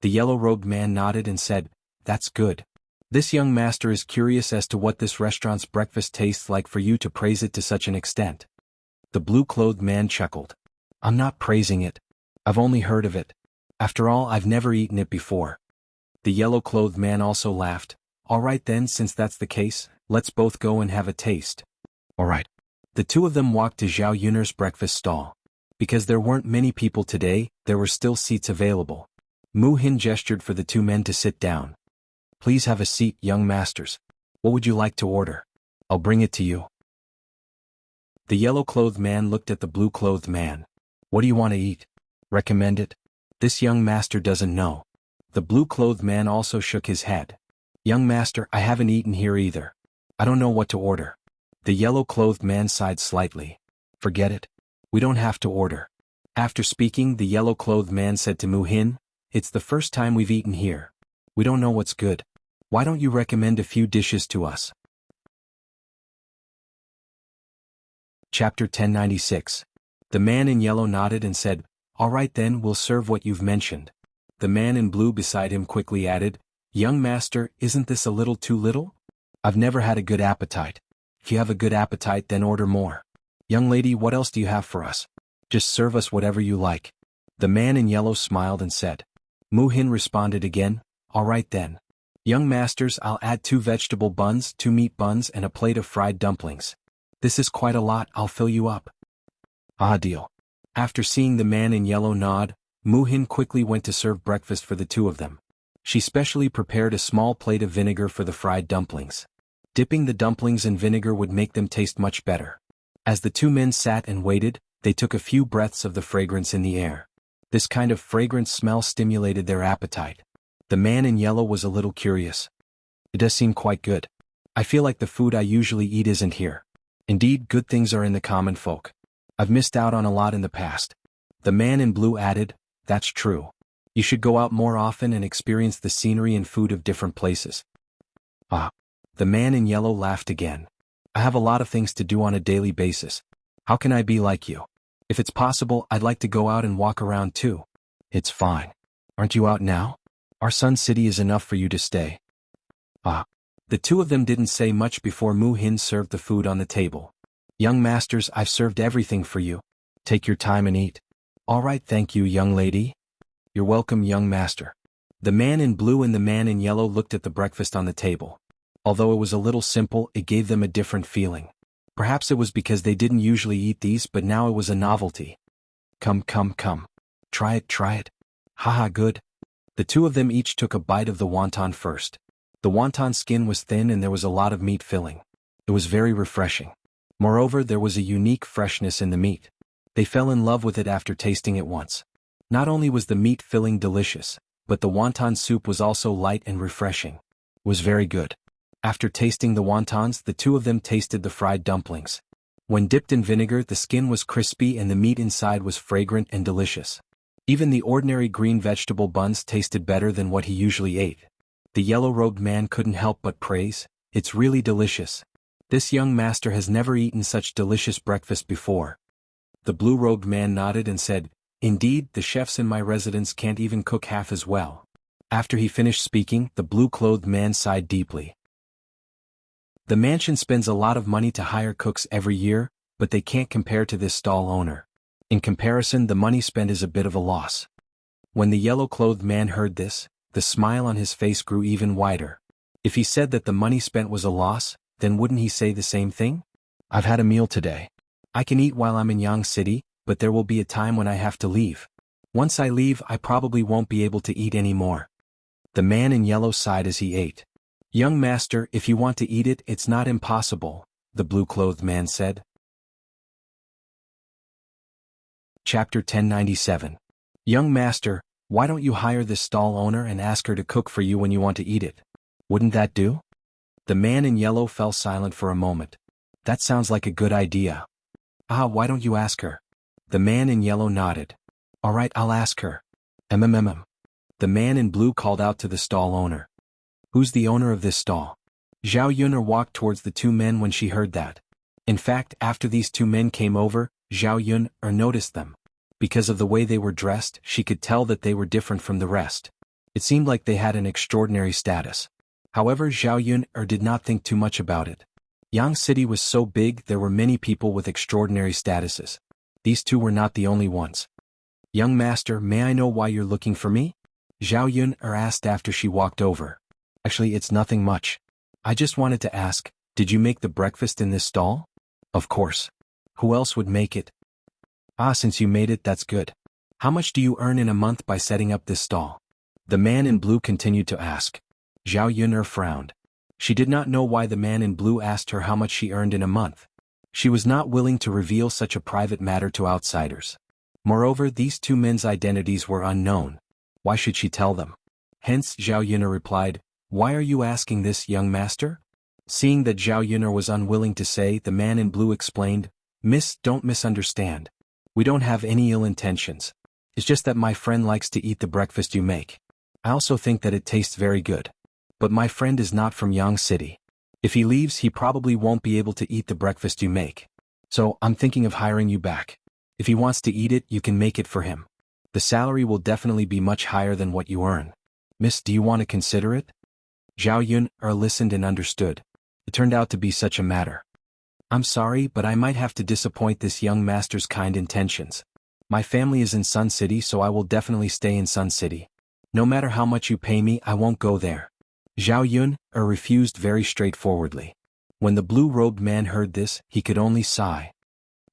The yellow-robed man nodded and said, That's good. This young master is curious as to what this restaurant's breakfast tastes like for you to praise it to such an extent. The blue-clothed man chuckled. I'm not praising it. I've only heard of it. After all, I've never eaten it before. The yellow-clothed man also laughed. All right then, since that's the case, let's both go and have a taste. All right. The two of them walked to Zhao Yun'er's breakfast stall. Because there weren't many people today, there were still seats available. Mu Hin gestured for the two men to sit down. Please have a seat, young masters. What would you like to order? I'll bring it to you. The yellow-clothed man looked at the blue-clothed man. What do you want to eat? Recommend it? This young master doesn't know. The blue-clothed man also shook his head. Young master, I haven't eaten here either. I don't know what to order. The yellow-clothed man sighed slightly. Forget it. We don't have to order. After speaking, the yellow-clothed man said to Mu Hin, It's the first time we've eaten here. We don't know what's good. Why don't you recommend a few dishes to us? Chapter 1096. The man in yellow nodded and said, All right then, we'll serve what you've mentioned. The man in blue beside him quickly added, Young master, isn't this a little too little? I've never had a good appetite. If you have a good appetite, then order more. Young lady, what else do you have for us? Just serve us whatever you like. The man in yellow smiled and said. Mu Hin responded again, All right then. Young masters, I'll add 2 vegetable buns, 2 meat buns and a plate of fried dumplings. This is quite a lot, I'll fill you up. Ah, deal. After seeing the man in yellow nod, Mu Hin quickly went to serve breakfast for the two of them. She specially prepared a small plate of vinegar for the fried dumplings. Dipping the dumplings in vinegar would make them taste much better. As the two men sat and waited, they took a few breaths of the fragrance in the air. This kind of fragrant smell stimulated their appetite. The man in yellow was a little curious. It does seem quite good. I feel like the food I usually eat isn't here. Indeed, good things are in the common folk. I've missed out on a lot in the past. The man in blue added, That's true. You should go out more often and experience the scenery and food of different places. Ah. The man in yellow laughed again. I have a lot of things to do on a daily basis. How can I be like you? If it's possible, I'd like to go out and walk around too. It's fine. Aren't you out now? Our Sun City is enough for you to stay. Ah. The two of them didn't say much before Mu Hin served the food on the table. Young masters, I've served everything for you. Take your time and eat. All right, thank you, young lady. You're welcome, young master. The man in blue and the man in yellow looked at the breakfast on the table. Although it was a little simple, it gave them a different feeling. Perhaps it was because they didn't usually eat these, but now it was a novelty. Come. Try it. Haha, good. The two of them each took a bite of the wonton first. The wonton skin was thin and there was a lot of meat filling. It was very refreshing. Moreover, there was a unique freshness in the meat. They fell in love with it after tasting it once. Not only was the meat filling delicious, but the wonton soup was also light and refreshing. It was very good. After tasting the wontons, the two of them tasted the fried dumplings. When dipped in vinegar, the skin was crispy and the meat inside was fragrant and delicious. Even the ordinary green vegetable buns tasted better than what he usually ate. The yellow-robed man couldn't help but praise, "It's really delicious. This young master has never eaten such delicious breakfast before." The blue-robed man nodded and said, "Indeed, the chefs in my residence can't even cook half as well." After he finished speaking, the blue-clothed man sighed deeply. The mansion spends a lot of money to hire cooks every year, but they can't compare to this stall owner. In comparison, the money spent is a bit of a loss. When the yellow-clothed man heard this, the smile on his face grew even wider. If he said that the money spent was a loss, then wouldn't he say the same thing? "I've had a meal today. I can eat while I'm in Yang City, but there will be a time when I have to leave. Once I leave, I probably won't be able to eat anymore." The man in yellow sighed as he ate. "Young master, if you want to eat it, it's not impossible," the blue-clothed man said. Chapter 1097. "Young master, why don't you hire this stall owner and ask her to cook for you when you want to eat it? Wouldn't that do?" The man in yellow fell silent for a moment. "That sounds like a good idea." Why don't you ask her?" The man in yellow nodded. "All right, I'll ask her." The man in blue called out to the stall owner. "Who's the owner of this stall?" Zhao Yun'er walked towards the two men when she heard that. In fact, after these two men came over, Zhao Yun'er noticed them. Because of the way they were dressed, she could tell that they were different from the rest. It seemed like they had an extraordinary status. However, Zhao Yun'er did not think too much about it. Yang City was so big, there were many people with extraordinary statuses. These two were not the only ones. "Young master, may I know why you're looking for me?" Zhao Yun'er asked after she walked over. "Actually, it's nothing much. I just wanted to ask, did you make the breakfast in this stall?" "Of course. Who else would make it?" Since you made it, that's good. How much do you earn in a month by setting up this stall?" The man in blue continued to ask. Zhao Yun'er frowned. She did not know why the man in blue asked her how much she earned in a month. She was not willing to reveal such a private matter to outsiders. Moreover, these two men's identities were unknown. Why should she tell them? Hence, Zhao Yun'er replied, "Why are you asking this, young master?" Seeing that Zhao Yun'er was unwilling to say, the man in blue explained, "Miss, don't misunderstand. We don't have any ill intentions. It's just that my friend likes to eat the breakfast you make. I also think that it tastes very good. But my friend is not from Yang City. If he leaves, he probably won't be able to eat the breakfast you make. So, I'm thinking of hiring you back. If he wants to eat it, you can make it for him. The salary will definitely be much higher than what you earn. Miss, do you want to consider it?" Zhao Yun'er listened and understood. It turned out to be such a matter. "I'm sorry, but I might have to disappoint this young master's kind intentions. My family is in Sun City, so I will definitely stay in Sun City. No matter how much you pay me, I won't go there." Zhao Yun'er refused very straightforwardly. When the blue-robed man heard this, he could only sigh.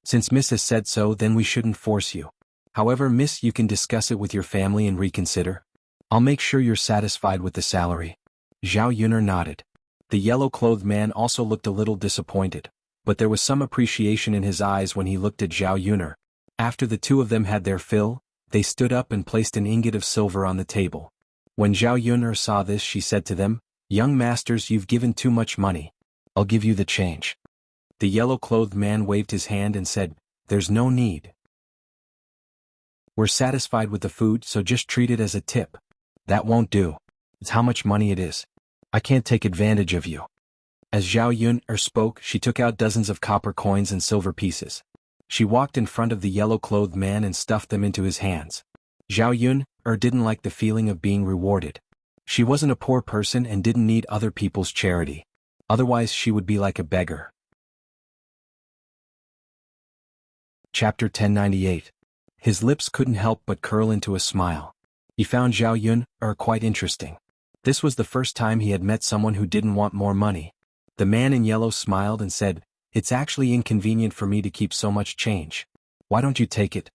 "Since Miss has said so, then we shouldn't force you. However, Miss, you can discuss it with your family and reconsider. I'll make sure you're satisfied with the salary." Zhao Yun'er nodded. The yellow-clothed man also looked a little disappointed, but there was some appreciation in his eyes when he looked at Zhao Yun'er. After the two of them had their fill, they stood up and placed an ingot of silver on the table. When Zhao Yun'er saw this, she said to them, "Young masters, you've given too much money. I'll give you the change." The yellow-clothed man waved his hand and said, "There's no need. We're satisfied with the food, so just treat it as a tip." "That won't do. It's how much money it is. I can't take advantage of you." As Zhao Yun'er spoke, she took out dozens of copper coins and silver pieces. She walked in front of the yellow-clothed man and stuffed them into his hands. Zhao Yun'er didn't like the feeling of being rewarded. She wasn't a poor person and didn't need other people's charity. Otherwise, she would be like a beggar. Chapter 1098. His lips couldn't help but curl into a smile. He found Zhao Yun'er quite interesting. This was the first time he had met someone who didn't want more money. The man in yellow smiled and said, "It's actually inconvenient for me to keep so much change. Why don't you take it?"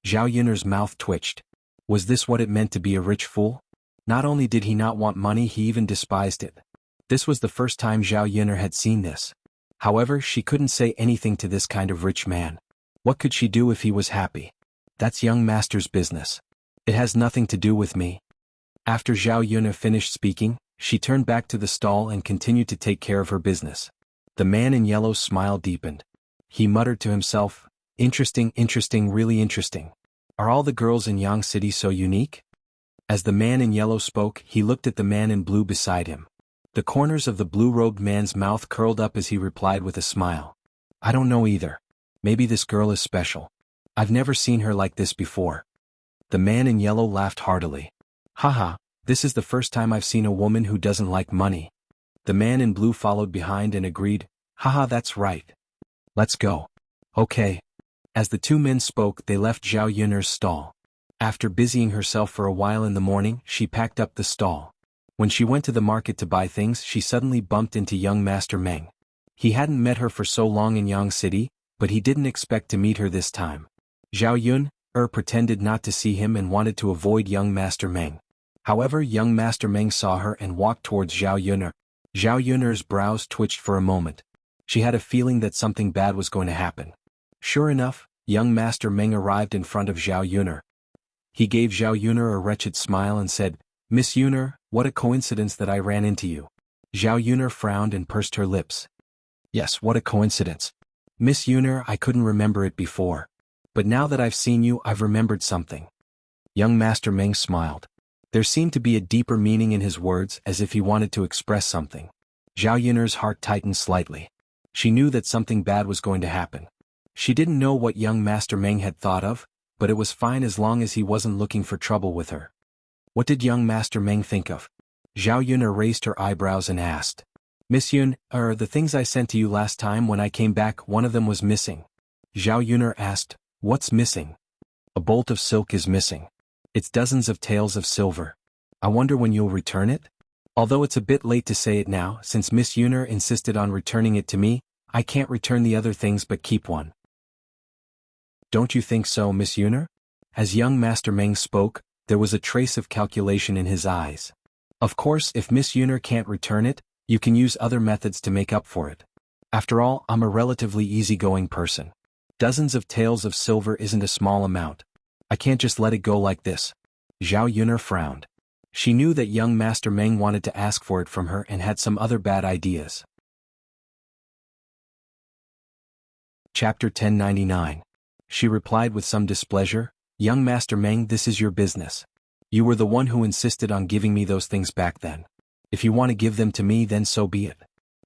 Zhao Yun'er's mouth twitched. Was this what it meant to be a rich fool? Not only did he not want money, he even despised it. This was the first time Zhao Yun'er had seen this. However, she couldn't say anything to this kind of rich man. What could she do if he was happy? That's young master's business. It has nothing to do with me. After Zhao Yun'er finished speaking, she turned back to the stall and continued to take care of her business. The man in yellow's smile deepened. He muttered to himself, "Interesting, interesting, really interesting. Are all the girls in Yang City so unique? As the man in yellow spoke, he looked at the man in blue beside him. The corners of the blue-robed man's mouth curled up as he replied with a smile. I don't know either. Maybe this girl is special. I've never seen her like this before. The man in yellow laughed heartily. Haha, this is the first time I've seen a woman who doesn't like money. The man in blue followed behind and agreed, haha, that's right. Let's go. Okay. As the two men spoke, they left Zhao Yun'er's stall. After busying herself for a while in the morning, she packed up the stall. When she went to the market to buy things, she suddenly bumped into young Master Meng. He hadn't met her for so long in Yang City, but he didn't expect to meet her this time. Zhao Yun'er pretended not to see him and wanted to avoid young Master Meng. However, young Master Meng saw her and walked towards Zhao Yun'er. Zhao Yun'er's brows twitched for a moment. She had a feeling that something bad was going to happen. Sure enough, young Master Meng arrived in front of Zhao Yun'er. He gave Zhao Yun'er a wretched smile and said, Miss Yun'er, what a coincidence that I ran into you. Zhao Yun'er frowned and pursed her lips. Yes, what a coincidence. Miss Yun'er, I couldn't remember it before. But now that I've seen you, I've remembered something. Young Master Meng smiled. There seemed to be a deeper meaning in his words, as if he wanted to express something. Zhao Yun'er's heart tightened slightly. She knew that something bad was going to happen. She didn't know what young Master Meng had thought of, but it was fine as long as he wasn't looking for trouble with her. What did young Master Meng think of? Zhao Yun'er raised her eyebrows and asked. Miss Yun'er, the things I sent to you last time when I came back, one of them was missing. Zhao Yun'er asked, What's missing? A bolt of silk is missing. It's dozens of taels of silver. I wonder when you'll return it? Although it's a bit late to say it now, since Miss Yun'er insisted on returning it to me, I can't return the other things but keep one. Don't you think so, Miss Yun'er? As young Master Meng spoke, there was a trace of calculation in his eyes. Of course, if Miss Yun'er can't return it, you can use other methods to make up for it. After all, I'm a relatively easygoing person. Dozens of taels of silver isn't a small amount. I can't just let it go like this. Zhao Yun'er frowned. She knew that young Master Meng wanted to ask for it from her and had some other bad ideas. Chapter 1099. She replied with some displeasure, Young Master Meng, this is your business. You were the one who insisted on giving me those things back then. If you want to give them to me, then so be it.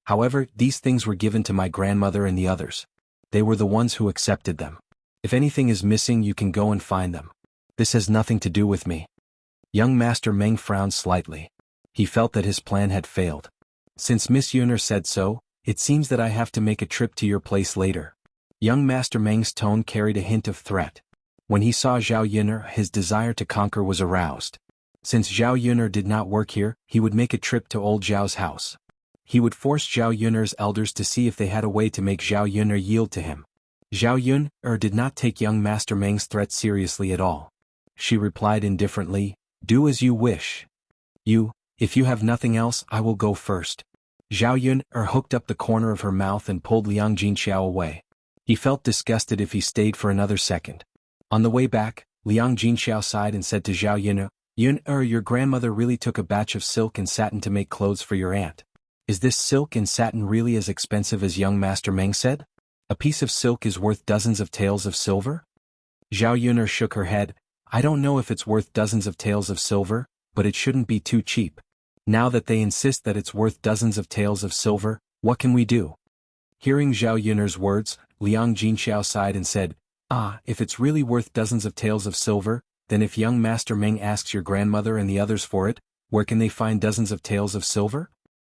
However, these things were given to my grandmother and the others. They were the ones who accepted them. If anything is missing, you can go and find them. This has nothing to do with me. Young Master Meng frowned slightly. He felt that his plan had failed. Since Miss Yun'er said so, it seems that I have to make a trip to your place later. Young Master Meng's tone carried a hint of threat. When he saw Zhao Yun'er, his desire to conquer was aroused. Since Zhao Yun'er did not work here, he would make a trip to old Zhao's house. He would force Zhao Yun'er's elders to see if they had a way to make Zhao Yun'er yield to him. Zhao Yun'er did not take young Master Meng's threat seriously at all. She replied indifferently, Do as you wish. If you have nothing else, I will go first. Zhao Yun'er hooked up the corner of her mouth and pulled Liang Jinxiao away. He felt disgusted if he stayed for another second. On the way back, Liang Jinxiao sighed and said to Zhao Yun'er, Yun'er, your grandmother really took a batch of silk and satin to make clothes for your aunt. Is this silk and satin really as expensive as young Master Meng said? A piece of silk is worth dozens of taels of silver? Zhao Yun'er shook her head. I don't know if it's worth dozens of taels of silver, but it shouldn't be too cheap. Now that they insist that it's worth dozens of taels of silver, what can we do? Hearing Zhao Yun'er's words, Liang Jinxiao sighed and said, if it's really worth dozens of taels of silver, then if young Master Meng asks your grandmother and the others for it, where can they find dozens of taels of silver?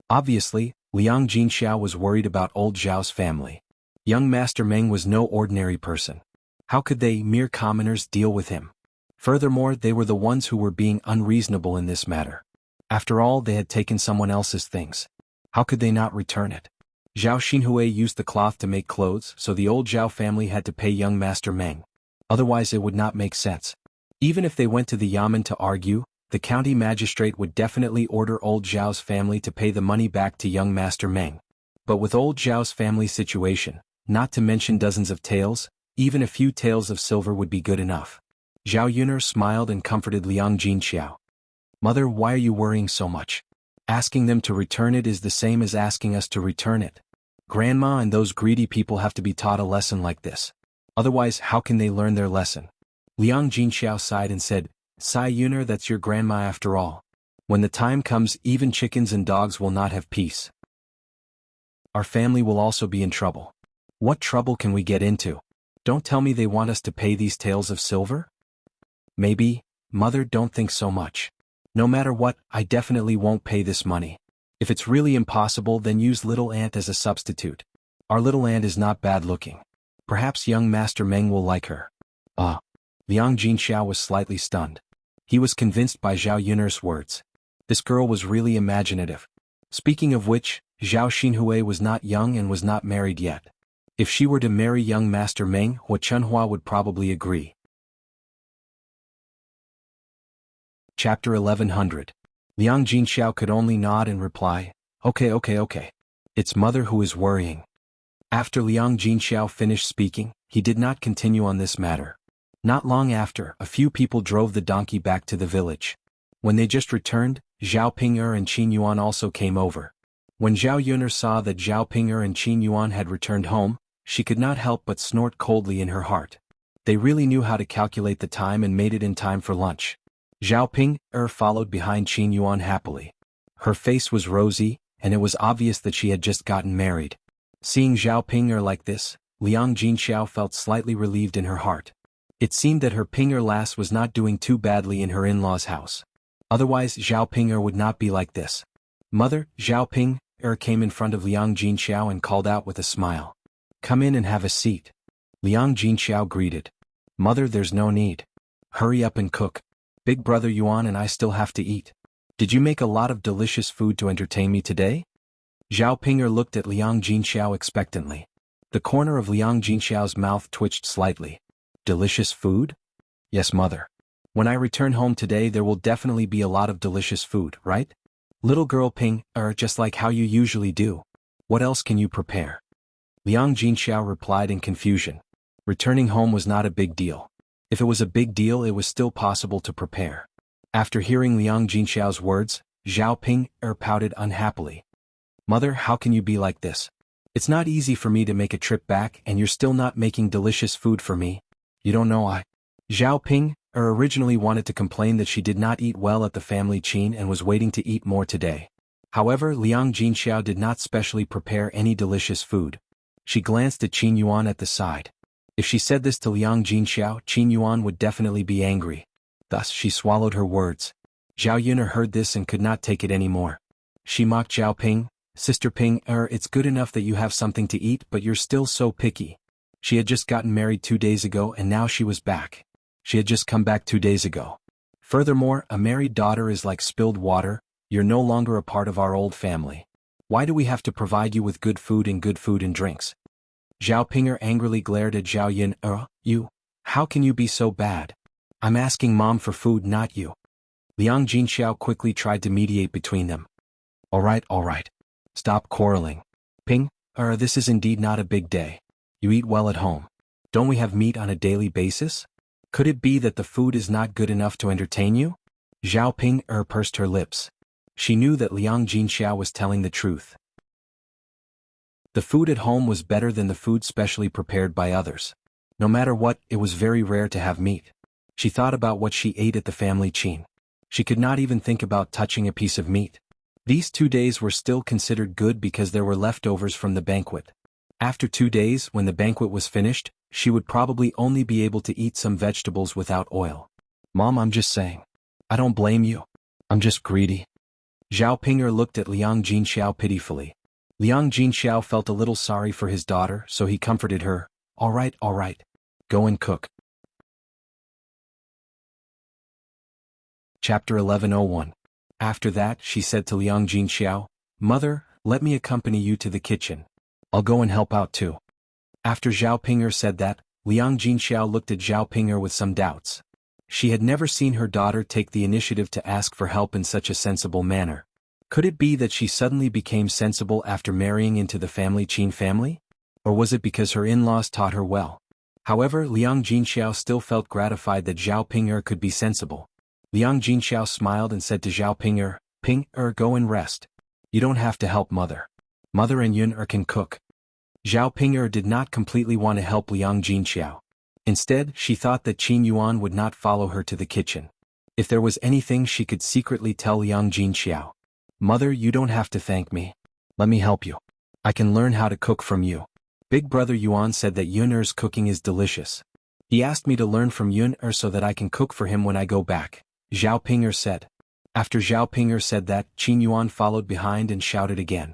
Obviously, Liang Jinxiao was worried about old Zhao's family. Young Master Meng was no ordinary person. How could they, mere commoners, deal with him? Furthermore, they were the ones who were being unreasonable in this matter. After all, they had taken someone else's things. How could they not return it? Zhao Xinhui used the cloth to make clothes, so the old Zhao family had to pay young Master Meng. Otherwise it would not make sense. Even if they went to the Yamen to argue, the county magistrate would definitely order old Zhao's family to pay the money back to young Master Meng. But with old Zhao's family situation, not to mention dozens of taels, even a few taels of silver would be good enough. Zhao Yun'er smiled and comforted Liang Jinxiao. Mother, why are you worrying so much? Asking them to return it is the same as asking us to return it. Grandma and those greedy people have to be taught a lesson like this. Otherwise, how can they learn their lesson? Liang Jinxiao sighed and said, Sai Yuner, that's your grandma after all. When the time comes, even chickens and dogs will not have peace. Our family will also be in trouble. What trouble can we get into? Don't tell me they want us to pay these taels of silver? Maybe, mother, don't think so much. No matter what, I definitely won't pay this money. If it's really impossible, then use little aunt as a substitute. Our little aunt is not bad looking. Perhaps young Master Meng will like her. Liang Jinxiao was slightly stunned. He was convinced by Zhao Yun'er's words. This girl was really imaginative. Speaking of which, Zhao Xinhui was not young and was not married yet. If she were to marry young Master Meng, Hua Chunhua would probably agree. Chapter 1100. Liang Jinxiao could only nod and reply, Okay. It's mother who is worrying. After Liang Jinxiao finished speaking, he did not continue on this matter. Not long after, a few people drove the donkey back to the village. When they just returned, Zhao Ping'er and Qin Yuan also came over. When Zhao Yun'er saw that Zhao Ping'er and Qin Yuan had returned home, she could not help but snort coldly in her heart. They really knew how to calculate the time and made it in time for lunch. Zhao Ping'er followed behind Qin Yuan happily. Her face was rosy, and it was obvious that she had just gotten married. Seeing Zhao Ping'er like this, Liang Jinxiao felt slightly relieved in her heart. It seemed that her Ping'er lass was not doing too badly in her in-laws' house. Otherwise Zhao Ping'er would not be like this. Mother, Zhao Ping'er came in front of Liang Jinxiao and called out with a smile. Come in and have a seat. Liang Jinxiao greeted. Mother, there's no need. Hurry up and cook. Big brother Yuan and I still have to eat. Did you make a lot of delicious food to entertain me today? Zhao Ping'er looked at Liang Jinxiao expectantly. The corner of Liang Jinxiao's mouth twitched slightly. Delicious food? Yes, mother. When I return home today, there will definitely be a lot of delicious food, right? Little girl Ping'er, just like how you usually do. What else can you prepare? Liang Jinxiao replied in confusion. Returning home was not a big deal. If it was a big deal, it was still possible to prepare. After hearing Liang Jinxiao's words, Zhao Ping'er pouted unhappily. Mother, how can you be like this? It's not easy for me to make a trip back and you're still not making delicious food for me. You don't know Zhao Ping'er originally wanted to complain that she did not eat well at the family Qin and was waiting to eat more today. However, Liang Jinxiao did not specially prepare any delicious food. She glanced at Qin Yuan at the side. If she said this to Liang Jinxiao, Qin Yuan would definitely be angry. Thus she swallowed her words. Zhao Yun'er heard this and could not take it anymore. She mocked Zhao Ping. Sister Ping'er, it's good enough that you have something to eat, but you're still so picky. She had just gotten married 2 days ago and now she was back. She had just come back 2 days ago. Furthermore, a married daughter is like spilled water. You're no longer a part of our old family. Why do we have to provide you with good food and drinks? Zhao Ping'er angrily glared at Zhao Yun'er. You? How can you be so bad? I'm asking mom for food, not you. Liang Jinxiao quickly tried to mediate between them. All right. Stop quarreling. Ping'er, this is indeed not a big day. You eat well at home. Don't we have meat on a daily basis? Could it be that the food is not good enough to entertain you? Zhao Ping'er pursed her lips. She knew that Liang Jinxiao was telling the truth. The food at home was better than the food specially prepared by others. No matter what, it was very rare to have meat. She thought about what she ate at the family Qin. She could not even think about touching a piece of meat. These 2 days were still considered good because there were leftovers from the banquet. After 2 days, when the banquet was finished, she would probably only be able to eat some vegetables without oil. Mom, I'm just saying. I don't blame you. I'm just greedy. Zhao Ping'er looked at Liang Jinxiao pitifully. Liang Jinxiao felt a little sorry for his daughter, so he comforted her. All right. Go and cook. Chapter 1101. After that, she said to Liang Jinxiao, Mother, let me accompany you to the kitchen. I'll go and help out too. After Zhao Ping'er said that, Liang Jinxiao looked at Zhao Ping'er with some doubts. She had never seen her daughter take the initiative to ask for help in such a sensible manner. Could it be that she suddenly became sensible after marrying into the family Qin family? Or was it because her in-laws taught her well? However, Liang Jinxiao still felt gratified that Zhao Ping'er could be sensible. Liang Jinxiao smiled and said to Zhao Ping'er, Ping'er, go and rest. You don't have to help mother. Mother and Yun'er can cook. Zhao Ping'er did not completely want to help Liang Jinxiao. Instead, she thought that Qin Yuan would not follow her to the kitchen. If there was anything she could secretly tell Liang Jinxiao. Mother, you don't have to thank me. Let me help you. I can learn how to cook from you. Big brother Yuan said that Yun-er's cooking is delicious. He asked me to learn from Yun-er so that I can cook for him when I go back, Zhao Ping'er said. After Zhao Ping'er said that, Qin Yuan followed behind and shouted again.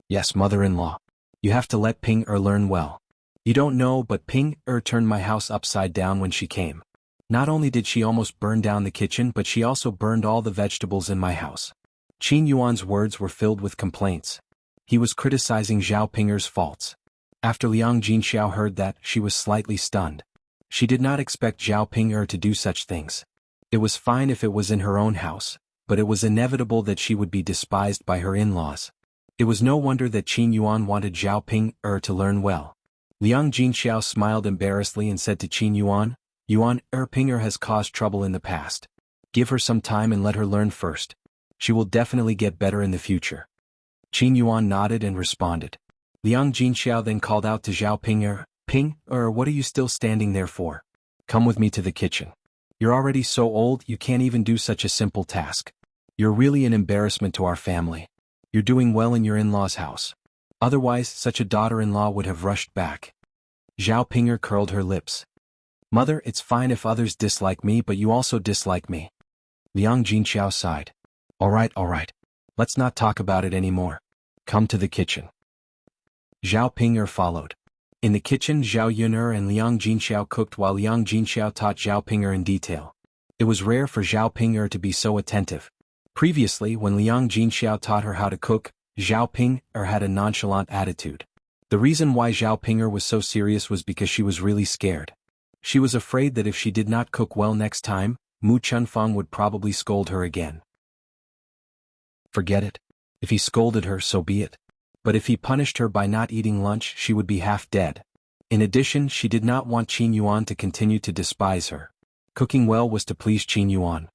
Yes, mother-in-law. You have to let Ping'er learn well. You don't know, but Ping'er turned my house upside down when she came. Not only did she almost burn down the kitchen, but she also burned all the vegetables in my house. Qin Yuan's words were filled with complaints. He was criticizing Zhao Ping'er's faults. After Liang Jinxiao heard that, she was slightly stunned. She did not expect Zhao Ping'er to do such things. It was fine if it was in her own house, but it was inevitable that she would be despised by her in-laws. It was no wonder that Qin Yuan wanted Zhao Ping'er to learn well. Liang Jinxiao smiled embarrassedly and said to Qin Yuan, Ping'er has caused trouble in the past. Give her some time and let her learn first. She will definitely get better in the future. Qin Yuan nodded and responded. Liang Jinxiao then called out to Zhao Ping'er, Ping'er, what are you still standing there for? Come with me to the kitchen. You're already so old you can't even do such a simple task. You're really an embarrassment to our family. You're doing well in your in-law's house. Otherwise, such a daughter-in-law would have rushed back. Zhao Ping'er curled her lips. Mother, it's fine if others dislike me, but you also dislike me. Liang Jinxiao sighed. All right. Let's not talk about it anymore. Come to the kitchen. Zhao Ping'er followed. In the kitchen, Zhao Yun'er and Liang Jinxiao cooked while Liang Jinxiao taught Zhao Ping'er in detail. It was rare for Zhao Ping'er to be so attentive. Previously, when Liang Jinxiao taught her how to cook, Zhao Ping'er had a nonchalant attitude. The reason why Zhao Ping'er was so serious was because she was really scared. She was afraid that if she did not cook well next time, Mu Chunfeng would probably scold her again. Forget it. If he scolded her, so be it. But if he punished her by not eating lunch, she would be half dead. In addition, she did not want Qin Yuan to continue to despise her. Cooking well was to please Qin Yuan.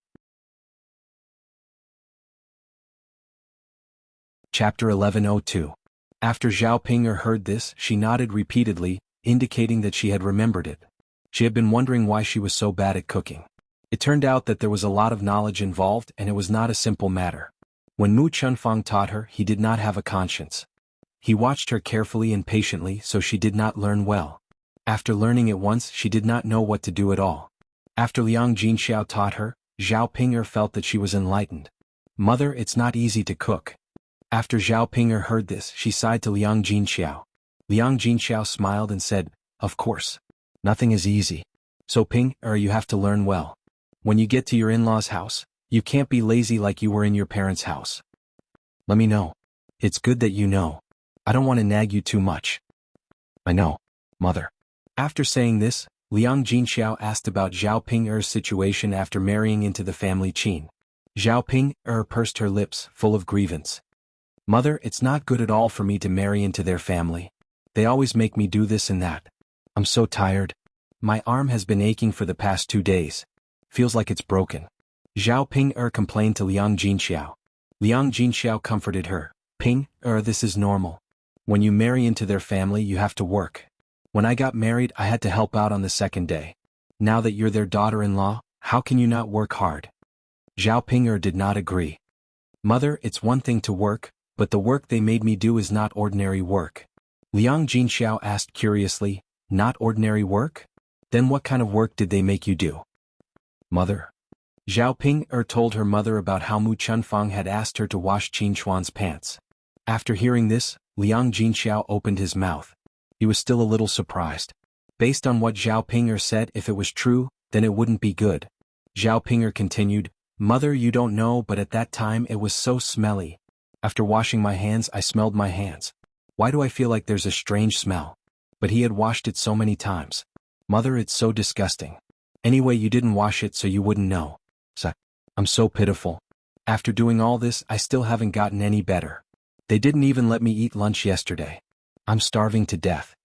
Chapter 1102. After Zhao Ping'er heard this, she nodded repeatedly, indicating that she had remembered it. She had been wondering why she was so bad at cooking. It turned out that there was a lot of knowledge involved and it was not a simple matter. When Mu Chunfeng taught her, he did not have a conscience. He watched her carefully and patiently, so she did not learn well. After learning it once, she did not know what to do at all. After Liang Jinxiao taught her, Zhao Ping'er felt that she was enlightened. Mother, it's not easy to cook. After Zhao Ping'er heard this, she sighed to Liang Jinxiao. Liang Jinxiao smiled and said, Of course. Nothing is easy. So Ping'er, you have to learn well. When you get to your in-law's house, you can't be lazy like you were in your parents' house. Let me know. It's good that you know. I don't want to nag you too much. I know, Mother. After saying this, Liang Jinxiao asked about Zhao Ping'er's situation after marrying into the family Qin. Zhao Ping'er pursed her lips, full of grievance. Mother, it's not good at all for me to marry into their family. They always make me do this and that. I'm so tired. My arm has been aching for the past 2 days. Feels like it's broken. Zhao Ping'er complained to Liang Jinxiao. Liang Jinxiao comforted her. Ping'er, this is normal. When you marry into their family, you have to work. When I got married, I had to help out on the second day. Now that you're their daughter-in-law, how can you not work hard? Zhao Ping'er did not agree. Mother, it's one thing to work, but the work they made me do is not ordinary work. Liang Jinxiao asked curiously, Not ordinary work? Then what kind of work did they make you do? Mother. Zhao Ping'er told her mother about how Mu Chunfeng had asked her to wash Qin Chuan's pants. After hearing this, Liang Jinxiao opened his mouth. He was still a little surprised. Based on what Zhao Ping'er said, if it was true, then it wouldn't be good. Zhao Ping'er continued, Mother, you don't know, but at that time it was so smelly. After washing my hands, I smelled my hands. Why do I feel like there's a strange smell? But he had washed it so many times. Mother, it's so disgusting. Anyway, you didn't wash it so you wouldn't know. I'm so pitiful. After doing all this, I still haven't gotten any better. They didn't even let me eat lunch yesterday. I'm starving to death.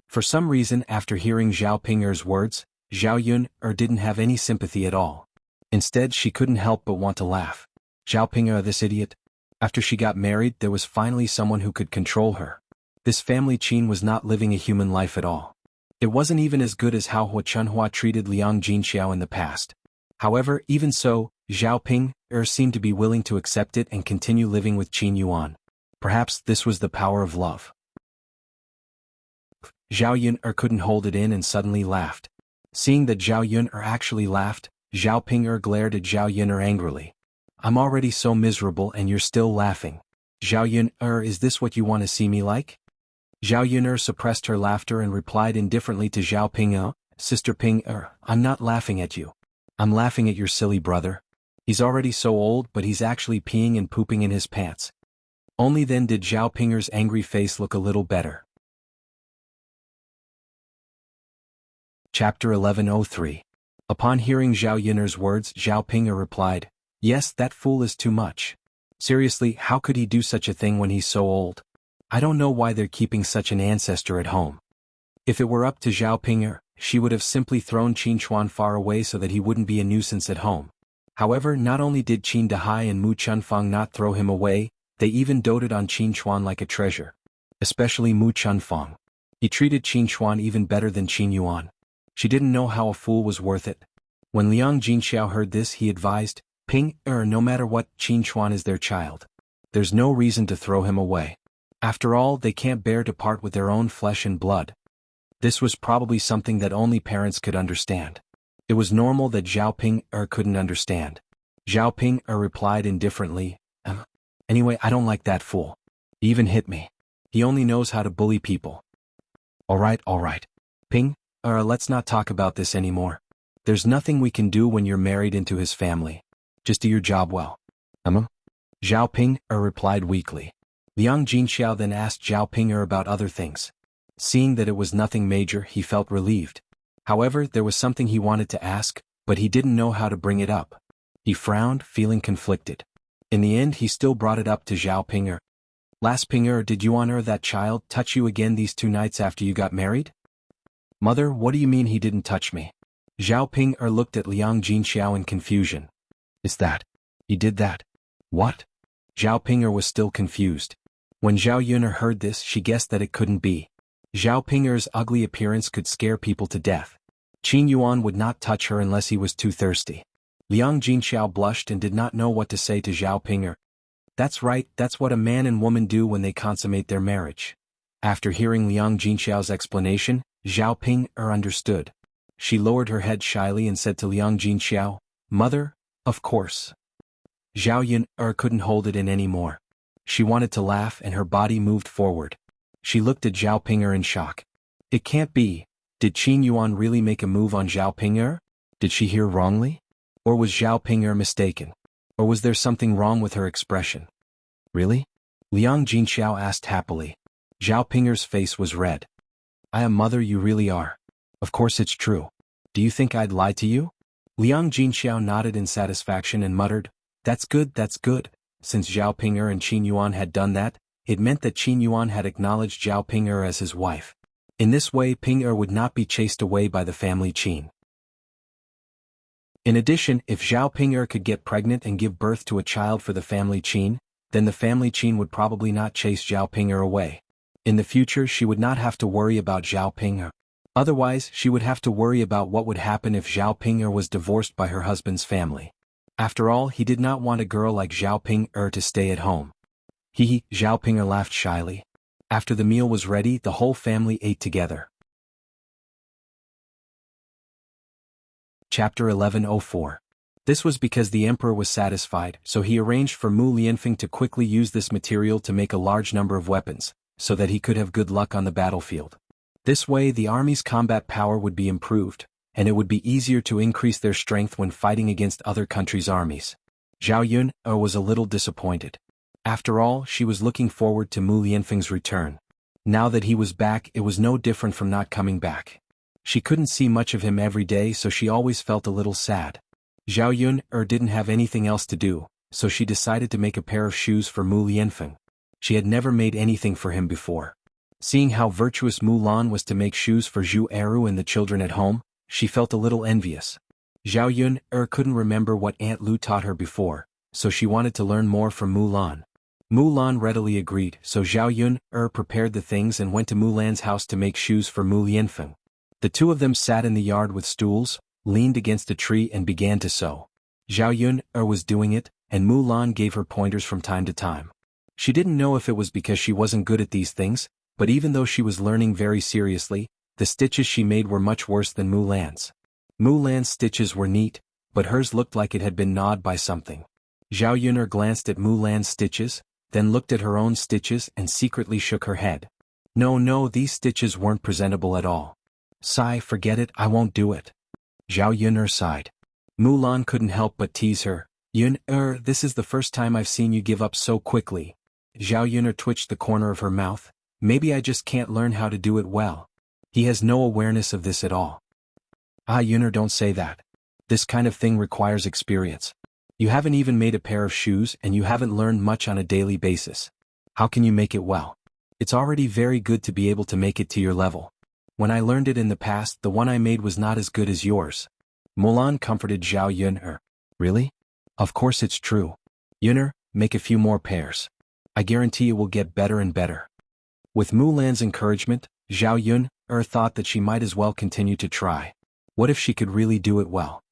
For some reason, after hearing Zhao Ping'er's words, Zhao Yun'er didn't have any sympathy at all. Instead, she couldn't help but want to laugh. Zhao Ping'er, this idiot. After she got married, there was finally someone who could control her. This family Qin was not living a human life at all. It wasn't even as good as how Hua Chunhua treated Liang Jinxiao in the past. However, even so, Zhao Ping seemed to be willing to accept it and continue living with Qin Yuan. Perhaps this was the power of love. Zhao Yun couldn't hold it in and suddenly laughed. Seeing that Zhao Yun actually laughed, Zhao Ping glared at Zhao Yun angrily. I'm already so miserable and you're still laughing. Zhao Yun is this what you want to see me like? Zhao Yun suppressed her laughter and replied indifferently to Zhao Ping, Sister Ping I'm not laughing at you. I'm laughing at your silly brother. He's already so old but he's actually peeing and pooping in his pants. Only then did Zhao Ping's angry face look a little better. Chapter 1103. Upon hearing Zhao Yun's words, Zhao Ping replied, Yes, that fool is too much. Seriously, how could he do such a thing when he's so old? I don't know why they're keeping such an ancestor at home. If it were up to Zhao Ping, she would have simply thrown Qin Chuan far away so that he wouldn't be a nuisance at home. However, not only did Qin Dahai and Mu Chunfang not throw him away, they even doted on Qin Chuan like a treasure. Especially Mu Chunfang. He treated Qin Chuan even better than Qin Yuan. She didn't know how a fool was worth it. When Liang Jinxiao heard this, he advised, Ping, no matter what, Qin Chuan is their child. There's no reason to throw him away. After all, they can't bear to part with their own flesh and blood. This was probably something that only parents could understand. It was normal that Zhao Ping couldn't understand. Zhao Ping replied indifferently, Anyway, I don't like that fool. He even hit me. He only knows how to bully people. All right. Ping, let's not talk about this anymore. There's nothing we can do when you're married into his family. Just do your job well. Zhao Ping replied weakly. Liang Jinxiao then asked Zhao Ping about other things. Seeing that it was nothing major, he felt relieved. However, there was something he wanted to ask, but he didn't know how to bring it up. He frowned, feeling conflicted. In the end, he still brought it up to Zhao Ping. Last Ping, did you honor that child touch you again these 2 nights after you got married? Mother, what do you mean he didn't touch me? Zhao Ping looked at Liang Jinxiao in confusion. Is that? He did that? What? Zhao Ping was still confused. When Zhao Yun heard this, she guessed that it couldn't be. Zhao Ping's ugly appearance could scare people to death. Qin Yuan would not touch her unless he was too thirsty. Liang Jinxiao blushed and did not know what to say to Zhao Ping. That's right, that's what a man and woman do when they consummate their marriage. After hearing Liang Jinxiao's explanation, Zhao Ping understood. She lowered her head shyly and said to Liang Jinxiao, Mother, of course. Zhao Yun couldn't hold it in anymore. She wanted to laugh and her body moved forward. She looked at Zhao Ping in shock. It can't be. Did Qin Yuan really make a move on Zhao Ping? Did she hear wrongly? Or was Zhao Ping mistaken? Or was there something wrong with her expression? Really? Liang Jinxiao asked happily. Zhao Ping's face was red. I am mother, you really are. Of course it's true. Do you think I'd lie to you? Liang Jinxiao nodded in satisfaction and muttered, That's good. Since Zhao Ping and Qin Yuan had done that, it meant that Qin Yuan had acknowledged Zhao Ping as his wife. In this way, Ping would not be chased away by the family Qin. In addition, if Zhao Ping could get pregnant and give birth to a child for the family Qin, then the family Qin would probably not chase Zhao Ping away. In the future, she would not have to worry about Zhao Ping. Otherwise, she would have to worry about what would happen if Zhao Ping was divorced by her husband's family. After all, he did not want a girl like Zhao Ping to stay at home. Zhao Ping laughed shyly. After the meal was ready, the whole family ate together. Chapter 1104. This was because the emperor was satisfied, so he arranged for Mu Lianfeng to quickly use this material to make a large number of weapons, so that he could have good luck on the battlefield. This way, the army's combat power would be improved, and it would be easier to increase their strength when fighting against other countries' armies. Zhao Yun was a little disappointed. After all, she was looking forward to Mu Lianfeng's return. Now that he was back, it was no different from not coming back. She couldn't see much of him every day, so she always felt a little sad. Zhao Yun didn't have anything else to do, so she decided to make a pair of shoes for Mu Lianfeng. She had never made anything for him before. Seeing how virtuous Mulan was to make shoes for Zhu Eru and the children at home, she felt a little envious. Zhao Yun couldn't remember what Aunt Lu taught her before, so she wanted to learn more from Mulan. Mulan readily agreed, so Zhao Yun prepared the things and went to Mulan's house to make shoes for Mu Lianfeng. The two of them sat in the yard with stools, leaned against a tree and began to sew. Zhao Yun-er was doing it, and Mulan gave her pointers from time to time. She didn't know if it was because she wasn't good at these things, but even though she was learning very seriously, the stitches she made were much worse than Mulan's. Mulan's stitches were neat, but hers looked like it had been gnawed by something. Zhao Yun-er glanced at Mulan's stitches, then looked at her own stitches and secretly shook her head. No, these stitches weren't presentable at all. Sigh, forget it, I won't do it. Zhao Yun-er sighed. Mulan couldn't help but tease her. Yun-er, this is the first time I've seen you give up so quickly. Zhao Yun-er twitched the corner of her mouth. Maybe I just can't learn how to do it well. He has no awareness of this at all. Ah, Yun-er, don't say that. This kind of thing requires experience. You haven't even made a pair of shoes and you haven't learned much on a daily basis. How can you make it well? It's already very good to be able to make it to your level. When I learned it in the past, the one I made was not as good as yours. Mulan comforted Zhao Yun-er. Really? Of course it's true. Yun-er, make a few more pairs. I guarantee it will get better and better. With Mulan's encouragement, Zhao Yun-er thought that she might as well continue to try. What if she could really do it well?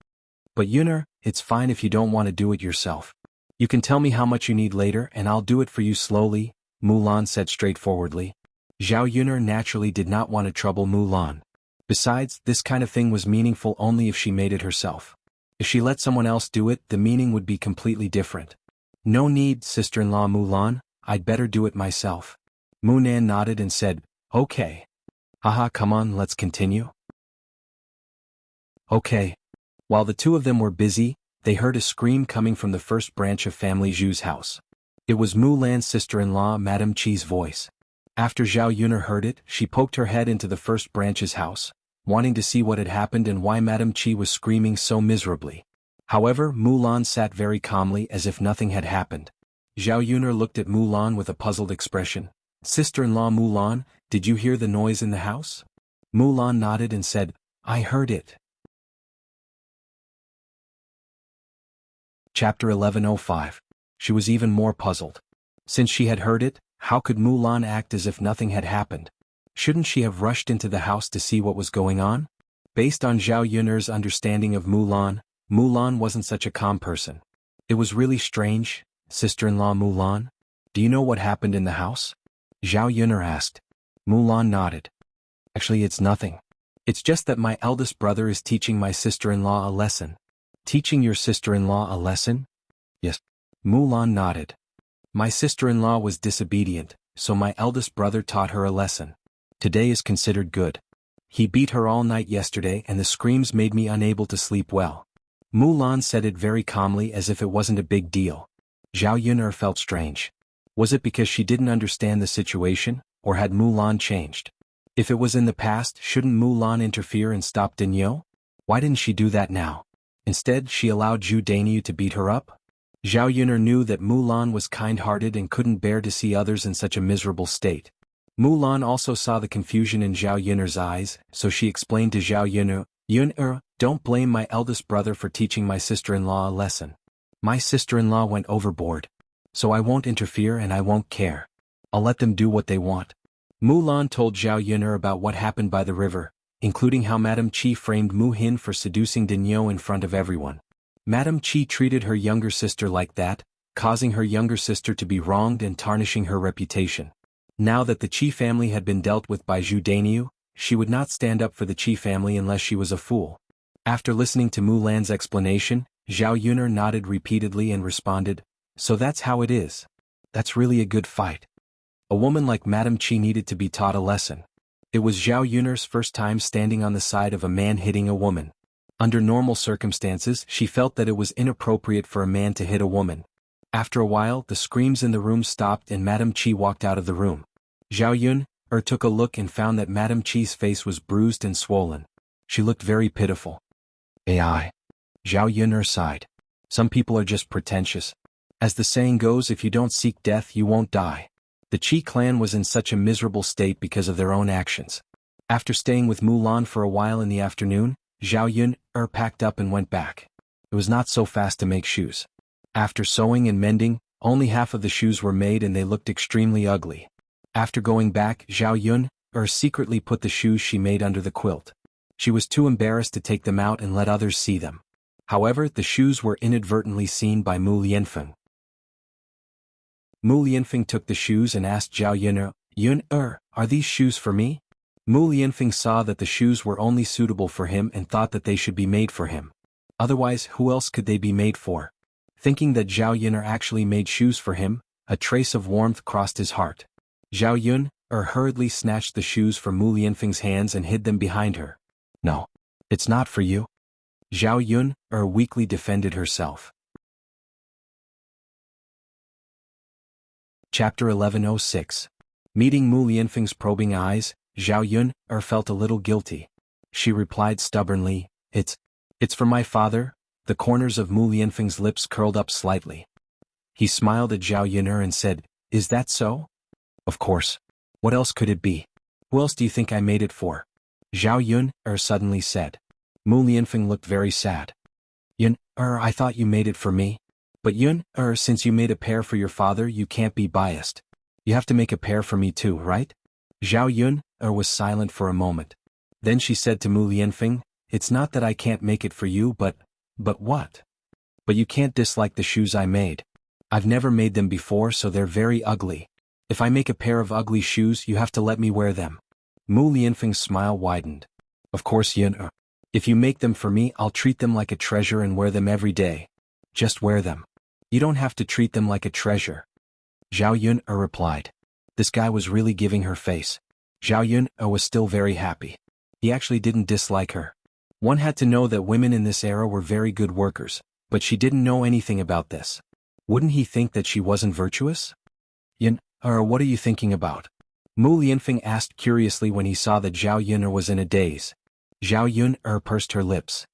But Yun-er, it's fine if you don't want to do it yourself. You can tell me how much you need later and I'll do it for you slowly, Mulan said straightforwardly. Zhao Yun-er naturally did not want to trouble Mulan. Besides, this kind of thing was meaningful only if she made it herself. If she let someone else do it, the meaning would be completely different. No need, sister-in-law Mulan, I'd better do it myself. Munan nodded and said, okay. Haha, come on, let's continue. Okay. While the two of them were busy, they heard a scream coming from the first branch of family Zhu's house. It was Mulan's sister-in-law Madame Qi's voice. After Zhao Yun-er heard it, she poked her head into the first branch's house, wanting to see what had happened and why Madame Qi was screaming so miserably. However, Mulan sat very calmly as if nothing had happened. Zhao Yun-er looked at Mulan with a puzzled expression. Sister-in-law Mulan, did you hear the noise in the house? Mulan nodded and said, I heard it. Chapter 1105. She was even more puzzled. Since she had heard it, how could Mulan act as if nothing had happened? Shouldn't she have rushed into the house to see what was going on? Based on Zhao Yun-er's understanding of Mulan, Mulan wasn't such a calm person. It was really strange, sister-in-law Mulan. Do you know what happened in the house? Zhao Yun-er asked. Mulan nodded. Actually, it's nothing. It's just that my eldest brother is teaching my sister-in-law a lesson. Teaching your sister-in-law a lesson? Yes. Mulan nodded. My sister-in-law was disobedient, so my eldest brother taught her a lesson. Today is considered good. He beat her all night yesterday and the screams made me unable to sleep well. Mulan said it very calmly as if it wasn't a big deal. Zhao Yun-er felt strange. Was it because she didn't understand the situation, or had Mulan changed? If it was in the past, shouldn't Mulan interfere and stop Dinyo? Why didn't she do that now? Instead, she allowed Zhu Dainyu to beat her up? Zhao Yun-er knew that Mulan was kind-hearted and couldn't bear to see others in such a miserable state. Mulan also saw the confusion in Zhao Yun-er's eyes, so she explained to Zhao Yun-er, Yun-er, don't blame my eldest brother for teaching my sister-in-law a lesson. My sister-in-law went overboard. So I won't interfere and I won't care. I'll let them do what they want. Mulan told Zhao Yun-er about what happened by the river, including how Madame Qi framed Mu Hin for seducing Dinyo in front of everyone. Madame Qi treated her younger sister like that, causing her younger sister to be wronged and tarnishing her reputation. Now that the Qi family had been dealt with by Zhu Dainyu, she would not stand up for the Qi family unless she was a fool. After listening to Mulan's explanation, Zhao Yun-er nodded repeatedly and responded, so that's how it is. That's really a good fight. A woman like Madame Qi needed to be taught a lesson. It was Zhao Yun-er's first time standing on the side of a man hitting a woman. Under normal circumstances, she felt that it was inappropriate for a man to hit a woman. After a while, the screams in the room stopped and Madame Qi walked out of the room. Zhao Yun-er took a look and found that Madame Qi's face was bruised and swollen. She looked very pitiful. AI. Zhao Yun-er sighed. Some people are just pretentious. As the saying goes, if you don't seek death, you won't die. The Qi clan was in such a miserable state because of their own actions. After staying with Mulan for a while in the afternoon, Zhao Yun-er packed up and went back. It was not so fast to make shoes. After sewing and mending, only half of the shoes were made and they looked extremely ugly. After going back, Zhao Yun-er secretly put the shoes she made under the quilt. She was too embarrassed to take them out and let others see them. However, the shoes were inadvertently seen by Mu Lianfeng. Mu Lianfeng took the shoes and asked Zhao Yun, are these shoes for me? Mu Lianfeng saw that the shoes were only suitable for him and thought that they should be made for him. Otherwise, who else could they be made for? Thinking that Zhao Yun actually made shoes for him, a trace of warmth crossed his heart. Zhao Yun hurriedly snatched the shoes from Mu Lianfeng's hands and hid them behind her. No, it's not for you. Zhao Yun weakly defended herself. Chapter 1106. Meeting Mu Lianfeng's probing eyes, Zhao Yun felt a little guilty. She replied stubbornly, It's for my father." The corners of Mu Lianfeng's lips curled up slightly. He smiled at Zhao Yun and said, "Is that so?" "Of course. What else could it be? Who else do you think I made it for?" Zhao Yun suddenly said. Mu Lianfeng looked very sad. "Yun, I thought you made it for me. But Yun, since you made a pair for your father, you can't be biased. You have to make a pair for me too, right?" Zhao Yun was silent for a moment. Then she said to Mu Lianfeng, "It's not that I can't make it for you, but what? But you can't dislike the shoes I made. I've never made them before, so they're very ugly. If I make a pair of ugly shoes, you have to let me wear them." Mu Lianfeng's smile widened. "Of course, Yun. If you make them for me, I'll treat them like a treasure and wear them every day. Just wear them. You don't have to treat them like a treasure." Zhao Yun replied. This guy was really giving her face. Zhao Yun was still very happy. He actually didn't dislike her. One had to know that women in this era were very good workers, but she didn't know anything about this. Wouldn't he think that she wasn't virtuous? "Yun, what are you thinking about?" Mu Lianfeng asked curiously when he saw that Zhao Yun was in a daze. Zhao Yun pursed her lips.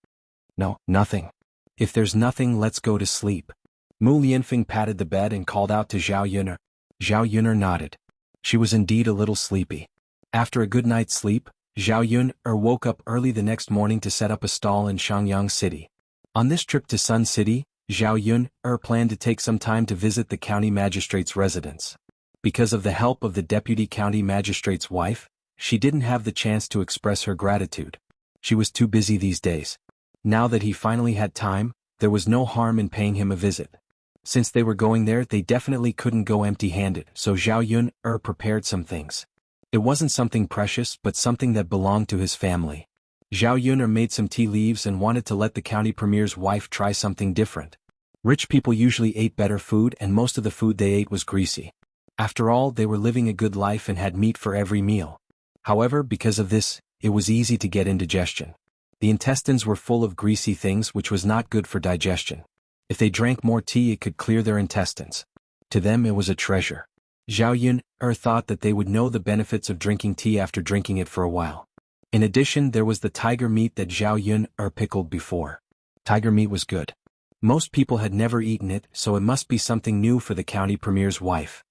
"No, nothing. If there's nothing, let's go to sleep." Mu Lianfeng patted the bed and called out to Zhao Yun. Zhao Yun nodded. She was indeed a little sleepy. After a good night's sleep, Zhao Yun woke up early the next morning to set up a stall in Shangyang City. On this trip to Sun City, Zhao Yun planned to take some time to visit the county magistrate's residence. Because of the help of the deputy county magistrate's wife, she didn't have the chance to express her gratitude. She was too busy these days. Now that he finally had time, there was no harm in paying him a visit. Since they were going there, they definitely couldn't go empty-handed, so Zhao Yun prepared some things. It wasn't something precious, but something that belonged to his family. Zhao Yun made some tea leaves and wanted to let the county premier's wife try something different. Rich people usually ate better food, and most of the food they ate was greasy. After all, they were living a good life and had meat for every meal. However, because of this, it was easy to get indigestion. The intestines were full of greasy things, which was not good for digestion. If they drank more tea, it could clear their intestines. To them, it was a treasure. Zhao Yun thought that they would know the benefits of drinking tea after drinking it for a while. In addition, there was the tiger meat that Zhao Yun pickled before. Tiger meat was good. Most people had never eaten it, so it must be something new for the county premier's wife.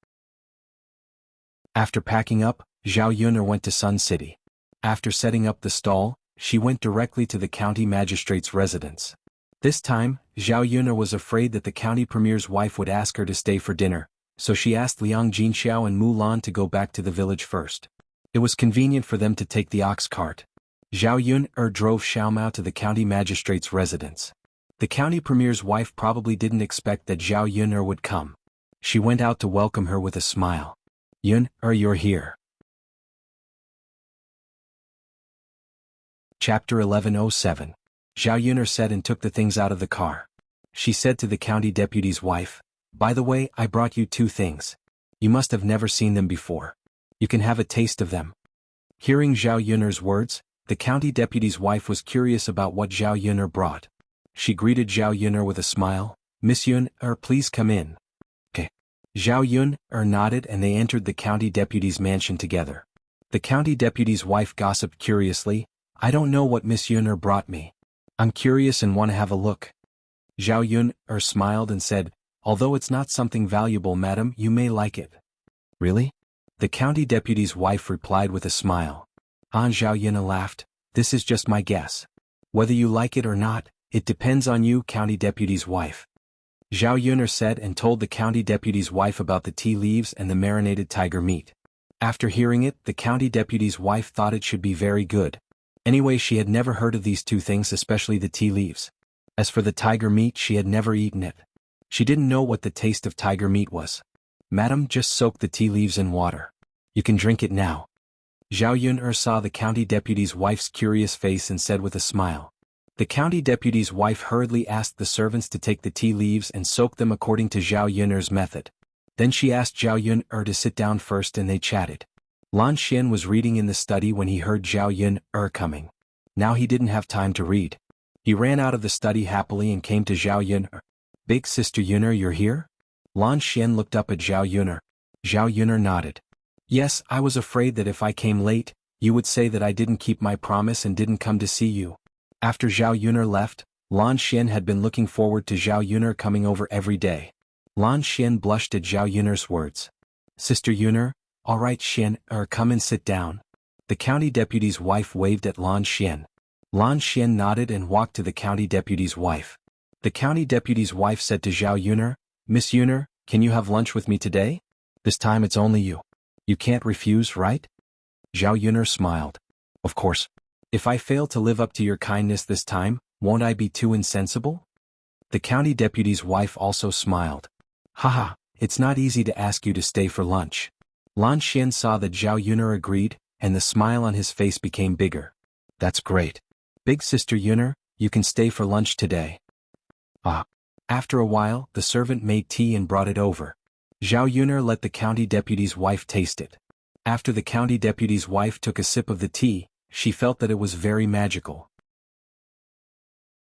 After packing up, Zhao Yun went to Sun City. After setting up the stall, she went directly to the county magistrate's residence. This time, Zhao Yun was afraid that the county premier's wife would ask her to stay for dinner, so she asked Liang Jinxiao and Mulan to go back to the village first. It was convenient for them to take the ox cart. Zhao Yun drove Xiaomao to the county magistrate's residence. The county premier's wife probably didn't expect that Zhao Yun would come. She went out to welcome her with a smile. "Yun, you're here." Chapter 1107. Zhao Yun said and took the things out of the car. She said to the county deputy's wife, "By the way, I brought you 2 things. You must have never seen them before. You can have a taste of them." Hearing Zhao Yun's words, the county deputy's wife was curious about what Zhao Yun brought. She greeted Zhao Yun with a smile. "Miss Yun, please come in." "Okay." Zhao Yun nodded and they entered the county deputy's mansion together. The county deputy's wife gossiped curiously, "I don't know what Miss Yun brought me. I'm curious and want to have a look." Zhao Yun smiled and said, "Although it's not something valuable, madam, you may like it." "Really?" The county deputy's wife replied with a smile. Zhao Yun laughed, "This is just my guess. Whether you like it or not, it depends on you, county deputy's wife." Zhao Yun said and told the county deputy's wife about the tea leaves and the marinated tiger meat. After hearing it, the county deputy's wife thought it should be very good. Anyway, she had never heard of these two things, especially the tea leaves. As for the tiger meat, she had never eaten it. She didn't know what the taste of tiger meat was. Madam, just soak the tea leaves in water. You can drink it now. Zhao Yun'er saw the county deputy's wife's curious face and said with a smile. The county deputy's wife hurriedly asked the servants to take the tea leaves and soak them according to Zhao Yun'er's method. Then she asked Zhao Yun'er to sit down first and they chatted. Lan Xian was reading in the study when he heard Zhao Yun'er coming. Now he didn't have time to read. He ran out of the study happily and came to Zhao Yun'er. Big Sister Yun'er, you're here? Lan Xian looked up at Zhao Yun'er. Zhao Yun'er nodded. Yes, I was afraid that if I came late, you would say that I didn't keep my promise and didn't come to see you. After Zhao Yun'er left, Lan Xian had been looking forward to Zhao Yun'er coming over every day. Lan Xian blushed at Zhao Yun'er's words. Sister Yun'er, all right Xian, come and sit down. The county deputy's wife waved at Lan Xian. Lan Xian nodded and walked to the county deputy's wife. The county deputy's wife said to Zhao Yun'er, Miss Yun'er, can you have lunch with me today? This time it's only you. You can't refuse, right? Zhao Yun'er smiled. Of course. If I fail to live up to your kindness this time, won't I be too insensible? The county deputy's wife also smiled. Haha, it's not easy to ask you to stay for lunch. Lan Xian saw that Zhao Yun'er agreed, and the smile on his face became bigger. That's great. Big Sister Yun'er, you can stay for lunch today. After a while, the servant made tea and brought it over. Zhao Yun'er let the county deputy's wife taste it. After the county deputy's wife took a sip of the tea, she felt that it was very magical.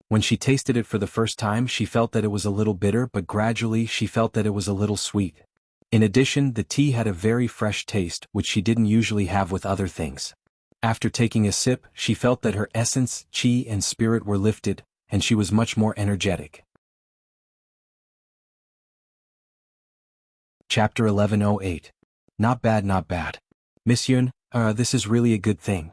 When she tasted it for the first time, she felt that it was a little bitter, but gradually she felt that it was a little sweet. In addition, the tea had a very fresh taste, which she didn't usually have with other things. After taking a sip, she felt that her essence, qi and spirit were lifted, and she was much more energetic. Chapter 1108. Not bad, not bad. Miss Yun, this is really a good thing.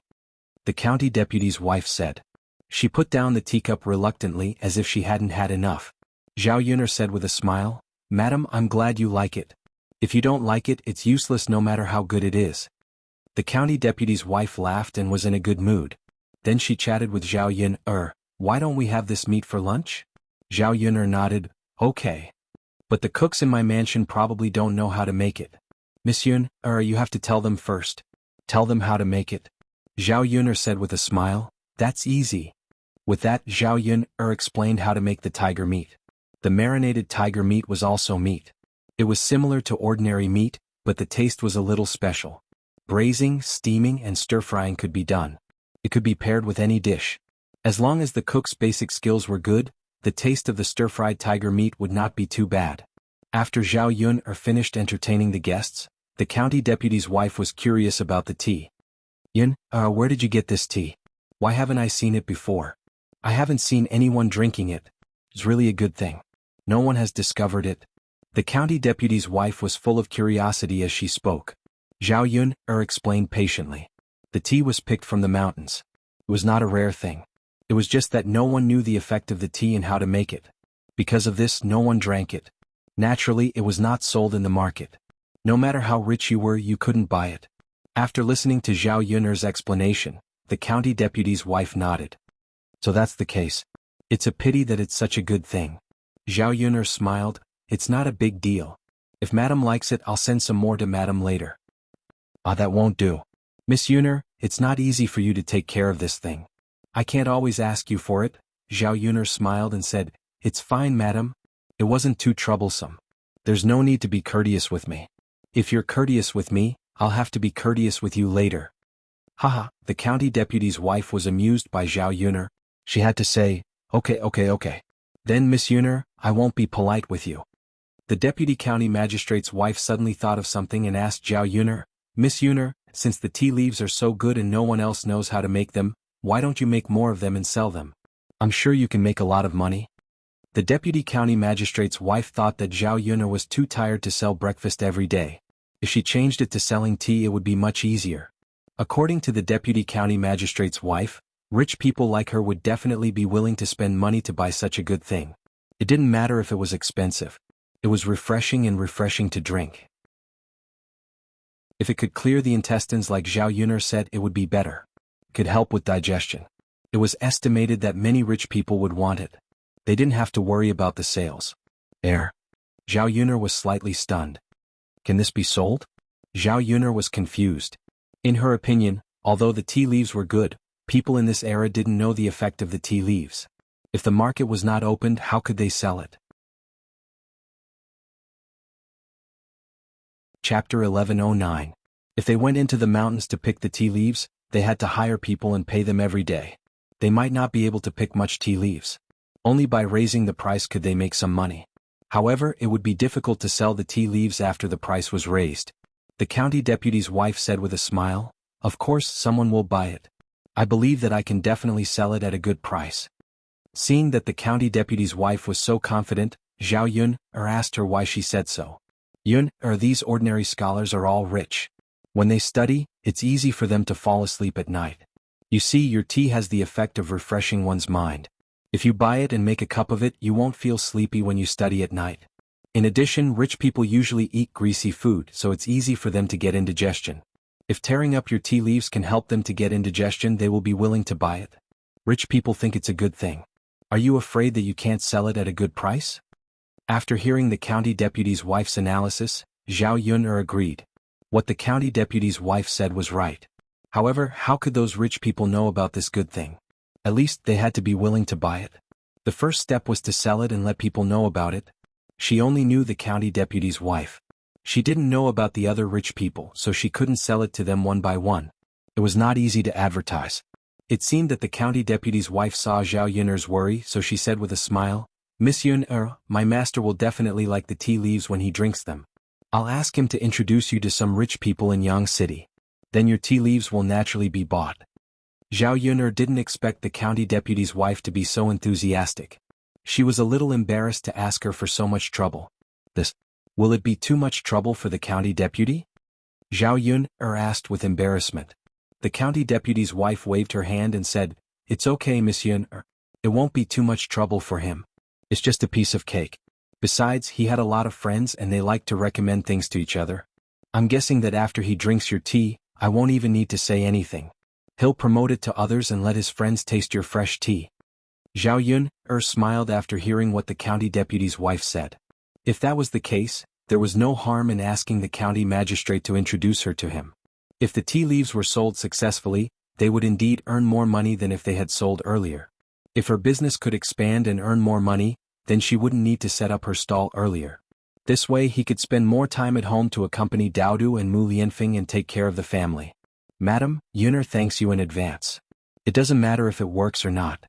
The county deputy's wife said. She put down the teacup reluctantly as if she hadn't had enough. Zhao Yun'er said with a smile, Madam, I'm glad you like it. If you don't like it, it's useless no matter how good it is. The county deputy's wife laughed and was in a good mood. Then she chatted with Zhao Yun'er. Why don't we have this meat for lunch? Zhao Yun'er nodded. Okay. But the cooks in my mansion probably don't know how to make it. Miss Yun, you have to tell them first. Tell them how to make it. Zhao Yun'er said with a smile. That's easy. With that, Zhao Yun'er explained how to make the tiger meat. The marinated tiger meat was also meat. It was similar to ordinary meat, but the taste was a little special. Braising, steaming, and stir-frying could be done. It could be paired with any dish. As long as the cook's basic skills were good, the taste of the stir-fried tiger meat would not be too bad. After Zhao Yun'er finished entertaining the guests, the county deputy's wife was curious about the tea. Yun, where did you get this tea? Why haven't I seen it before? I haven't seen anyone drinking it. It's really a good thing. No one has discovered it. The county deputy's wife was full of curiosity as she spoke. Zhao Yun'er explained patiently. The tea was picked from the mountains. It was not a rare thing. It was just that no one knew the effect of the tea and how to make it. Because of this, no one drank it. Naturally, it was not sold in the market. No matter how rich you were, you couldn't buy it. After listening to Zhao Yun'er's explanation, the county deputy's wife nodded. So that's the case. It's a pity that it's such a good thing. Zhao Yun'er smiled. It's not a big deal. If Madam likes it, I'll send some more to Madam later. That won't do. Miss Yun'er, it's not easy for you to take care of this thing. I can't always ask you for it. Zhao Yun'er smiled and said, It's fine, Madam. It wasn't too troublesome. There's no need to be courteous with me. If you're courteous with me, I'll have to be courteous with you later. Haha, the county deputy's wife was amused by Zhao Yun'er. She had to say, Okay. Then Miss Yun'er, I won't be polite with you. The deputy county magistrate's wife suddenly thought of something and asked Zhao Yun'er, Miss Yun'er, since the tea leaves are so good and no one else knows how to make them, why don't you make more of them and sell them? I'm sure you can make a lot of money. The deputy county magistrate's wife thought that Zhao Yun'er was too tired to sell breakfast every day. If she changed it to selling tea, it would be much easier. According to the deputy county magistrate's wife, rich people like her would definitely be willing to spend money to buy such a good thing. It didn't matter if it was expensive. It was refreshing to drink. If it could clear the intestines like Zhao Yun'er said, it would be better. could help with digestion. It was estimated that many rich people would want it. They didn't have to worry about the sales. Zhao Yuner was slightly stunned. Can this be sold? Zhao Yuner was confused. In her opinion, although the tea leaves were good, people in this era didn't know the effect of the tea leaves. If the market was not opened, how could they sell it? Chapter 1109. If they went into the mountains to pick the tea leaves, they had to hire people and pay them every day. They might not be able to pick much tea leaves. Only by raising the price could they make some money. However, it would be difficult to sell the tea leaves after the price was raised. The county deputy's wife said with a smile, "Of course someone will buy it. I believe that I can definitely sell it at a good price." Seeing that the county deputy's wife was so confident, Zhao Yun asked her why she said so. Yun, these ordinary scholars are all rich. When they study, it's easy for them to fall asleep at night. You see, your tea has the effect of refreshing one's mind. If you buy it and make a cup of it, you won't feel sleepy when you study at night. In addition, rich people usually eat greasy food, so it's easy for them to get indigestion. If tearing up your tea leaves can help them to get indigestion, they will be willing to buy it. Rich people think it's a good thing. Are you afraid that you can't sell it at a good price? After hearing the county deputy's wife's analysis, Zhao Yun agreed. What the county deputy's wife said was right. However, how could those rich people know about this good thing? At least they had to be willing to buy it. The first step was to sell it and let people know about it. She only knew the county deputy's wife. She didn't know about the other rich people, so she couldn't sell it to them one by one. It was not easy to advertise. It seemed that the county deputy's wife saw Zhao Yun's worry, so she said with a smile, "Miss Yun, my master will definitely like the tea leaves when he drinks them. I'll ask him to introduce you to some rich people in Yang City. Then your tea leaves will naturally be bought." Zhao Yun didn't expect the county deputy's wife to be so enthusiastic. She was a little embarrassed to ask her for so much trouble. Will it be too much trouble for the county deputy? Zhao Yun asked with embarrassment. The county deputy's wife waved her hand and said, "It's okay, Miss Yun. It won't be too much trouble for him. It's just a piece of cake. Besides, he had a lot of friends and they like to recommend things to each other. I'm guessing that after he drinks your tea, I won't even need to say anything. He'll promote it to others and let his friends taste your fresh tea." Zhao Yun smiled after hearing what the county deputy's wife said. If that was the case, there was no harm in asking the county magistrate to introduce her to him. If the tea leaves were sold successfully, they would indeed earn more money than if they had sold earlier. If her business could expand and earn more money, then she wouldn't need to set up her stall earlier. This way he could spend more time at home to accompany Daodu and Mu Lianfeng and take care of the family. "Madam, Yuner thanks you in advance. It doesn't matter if it works or not."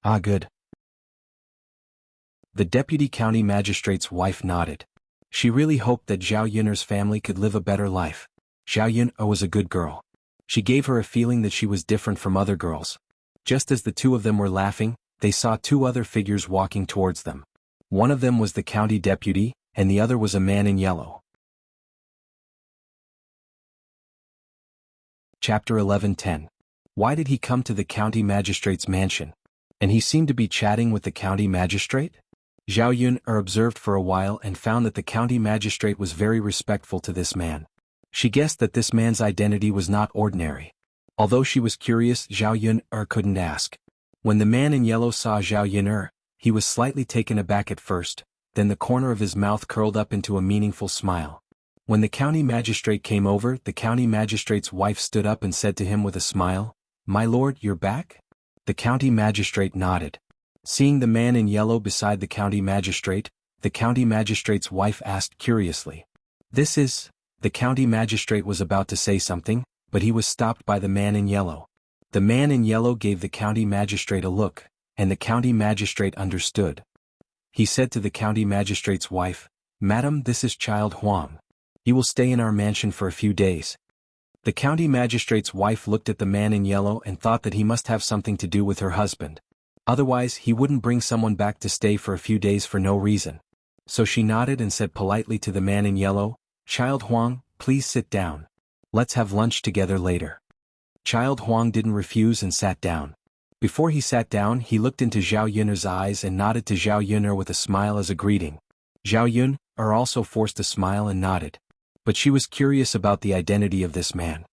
"Ah, good." The deputy county magistrate's wife nodded. She really hoped that Zhao Yuner's family could live a better life. Zhao Yun was a good girl. She gave her a feeling that she was different from other girls. Just as the two of them were laughing, they saw two other figures walking towards them. One of them was the county deputy, and the other was a man in yellow. Chapter 1110. Why did he come to the county magistrate's mansion? And he seemed to be chatting with the county magistrate? Zhao Yun observed for a while and found that the county magistrate was very respectful to this man. She guessed that this man's identity was not ordinary. Although she was curious, Zhao Yun couldn't ask. When the man in yellow saw Zhao Yun he was slightly taken aback at first, then the corner of his mouth curled up into a meaningful smile. When the county magistrate came over, the county magistrate's wife stood up and said to him with a smile, "My lord, you're back?" The county magistrate nodded. Seeing the man in yellow beside the county magistrate's wife asked curiously, "This is..." The county magistrate was about to say something, but he was stopped by the man in yellow. The man in yellow gave the county magistrate a look, and the county magistrate understood. He said to the county magistrate's wife, "Madam, this is Child Huang. He will stay in our mansion for a few days." The county magistrate's wife looked at the man in yellow and thought that he must have something to do with her husband. Otherwise, he wouldn't bring someone back to stay for a few days for no reason. So she nodded and said politely to the man in yellow, "Child Huang, please sit down. Let's have lunch together later." Child Huang didn't refuse and sat down. Before he sat down, he looked into Zhao Yun's eyes and nodded to Zhao Yun with a smile as a greeting. Zhao Yun also forced a smile and nodded. But she was curious about the identity of this man.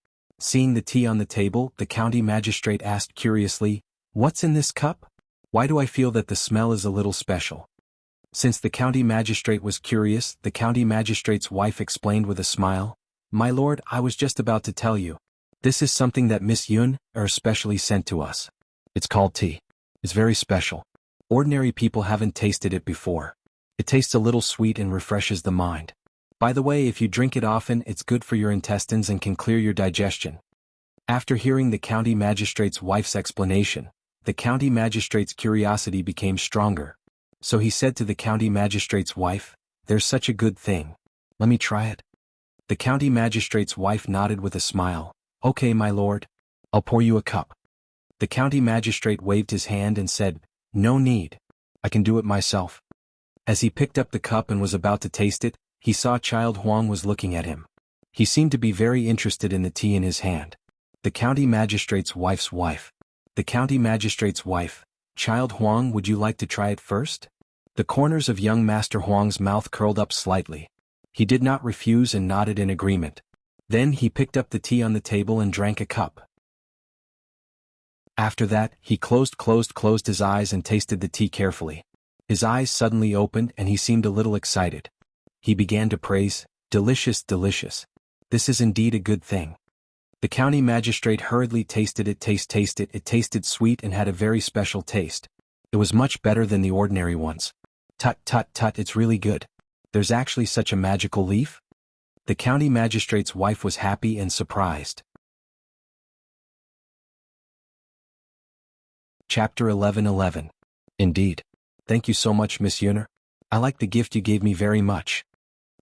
Seeing the tea on the table, the county magistrate asked curiously, "What's in this cup? Why do I feel that the smell is a little special?" Since the county magistrate was curious, the county magistrate's wife explained with a smile, "My lord, I was just about to tell you. This is something that Miss Yun specially sent to us. It's called tea. It's very special. Ordinary people haven't tasted it before. It tastes a little sweet and refreshes the mind. By the way, if you drink it often, it's good for your intestines and can clear your digestion." After hearing the county magistrate's wife's explanation, the county magistrate's curiosity became stronger. So he said to the county magistrate's wife, "There's such a good thing. Let me try it." The county magistrate's wife nodded with a smile. "Okay, my lord. I'll pour you a cup." The county magistrate waved his hand and said, "No need. I can do it myself." As he picked up the cup and was about to taste it, he saw Child Huang was looking at him. He seemed to be very interested in the tea in his hand. The county magistrate's wife's wife. The county magistrate's wife, "Child Huang, would you like to try it first?" The corners of young Master Huang's mouth curled up slightly. He did not refuse and nodded in agreement. Then he picked up the tea on the table and drank a cup. After that, he closed his eyes and tasted the tea carefully. His eyes suddenly opened and he seemed a little excited. He began to praise, "Delicious, delicious. This is indeed a good thing." The county magistrate hurriedly tasted it. It tasted sweet and had a very special taste. It was much better than the ordinary ones. "Tut, tut, tut, it's really good. There's actually such a magical leaf?" The county magistrate's wife was happy and surprised. Chapter 11:11. Indeed. Thank you so much, Miss Yuner. I like the gift you gave me very much.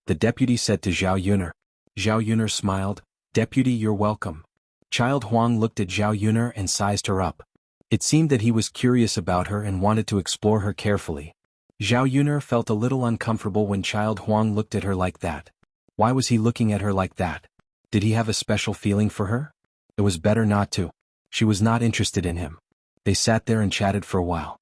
The deputy said to Zhao Yuner. Zhao Yuner smiled. "Deputy, you're welcome." Child Huang looked at Zhao Yuner and sized her up. It seemed that he was curious about her and wanted to explore her carefully. Zhao Yuner felt a little uncomfortable when Child Huang looked at her like that. Why was he looking at her like that? Did he have a special feeling for her? It was better not to. She was not interested in him. They sat there and chatted for a while.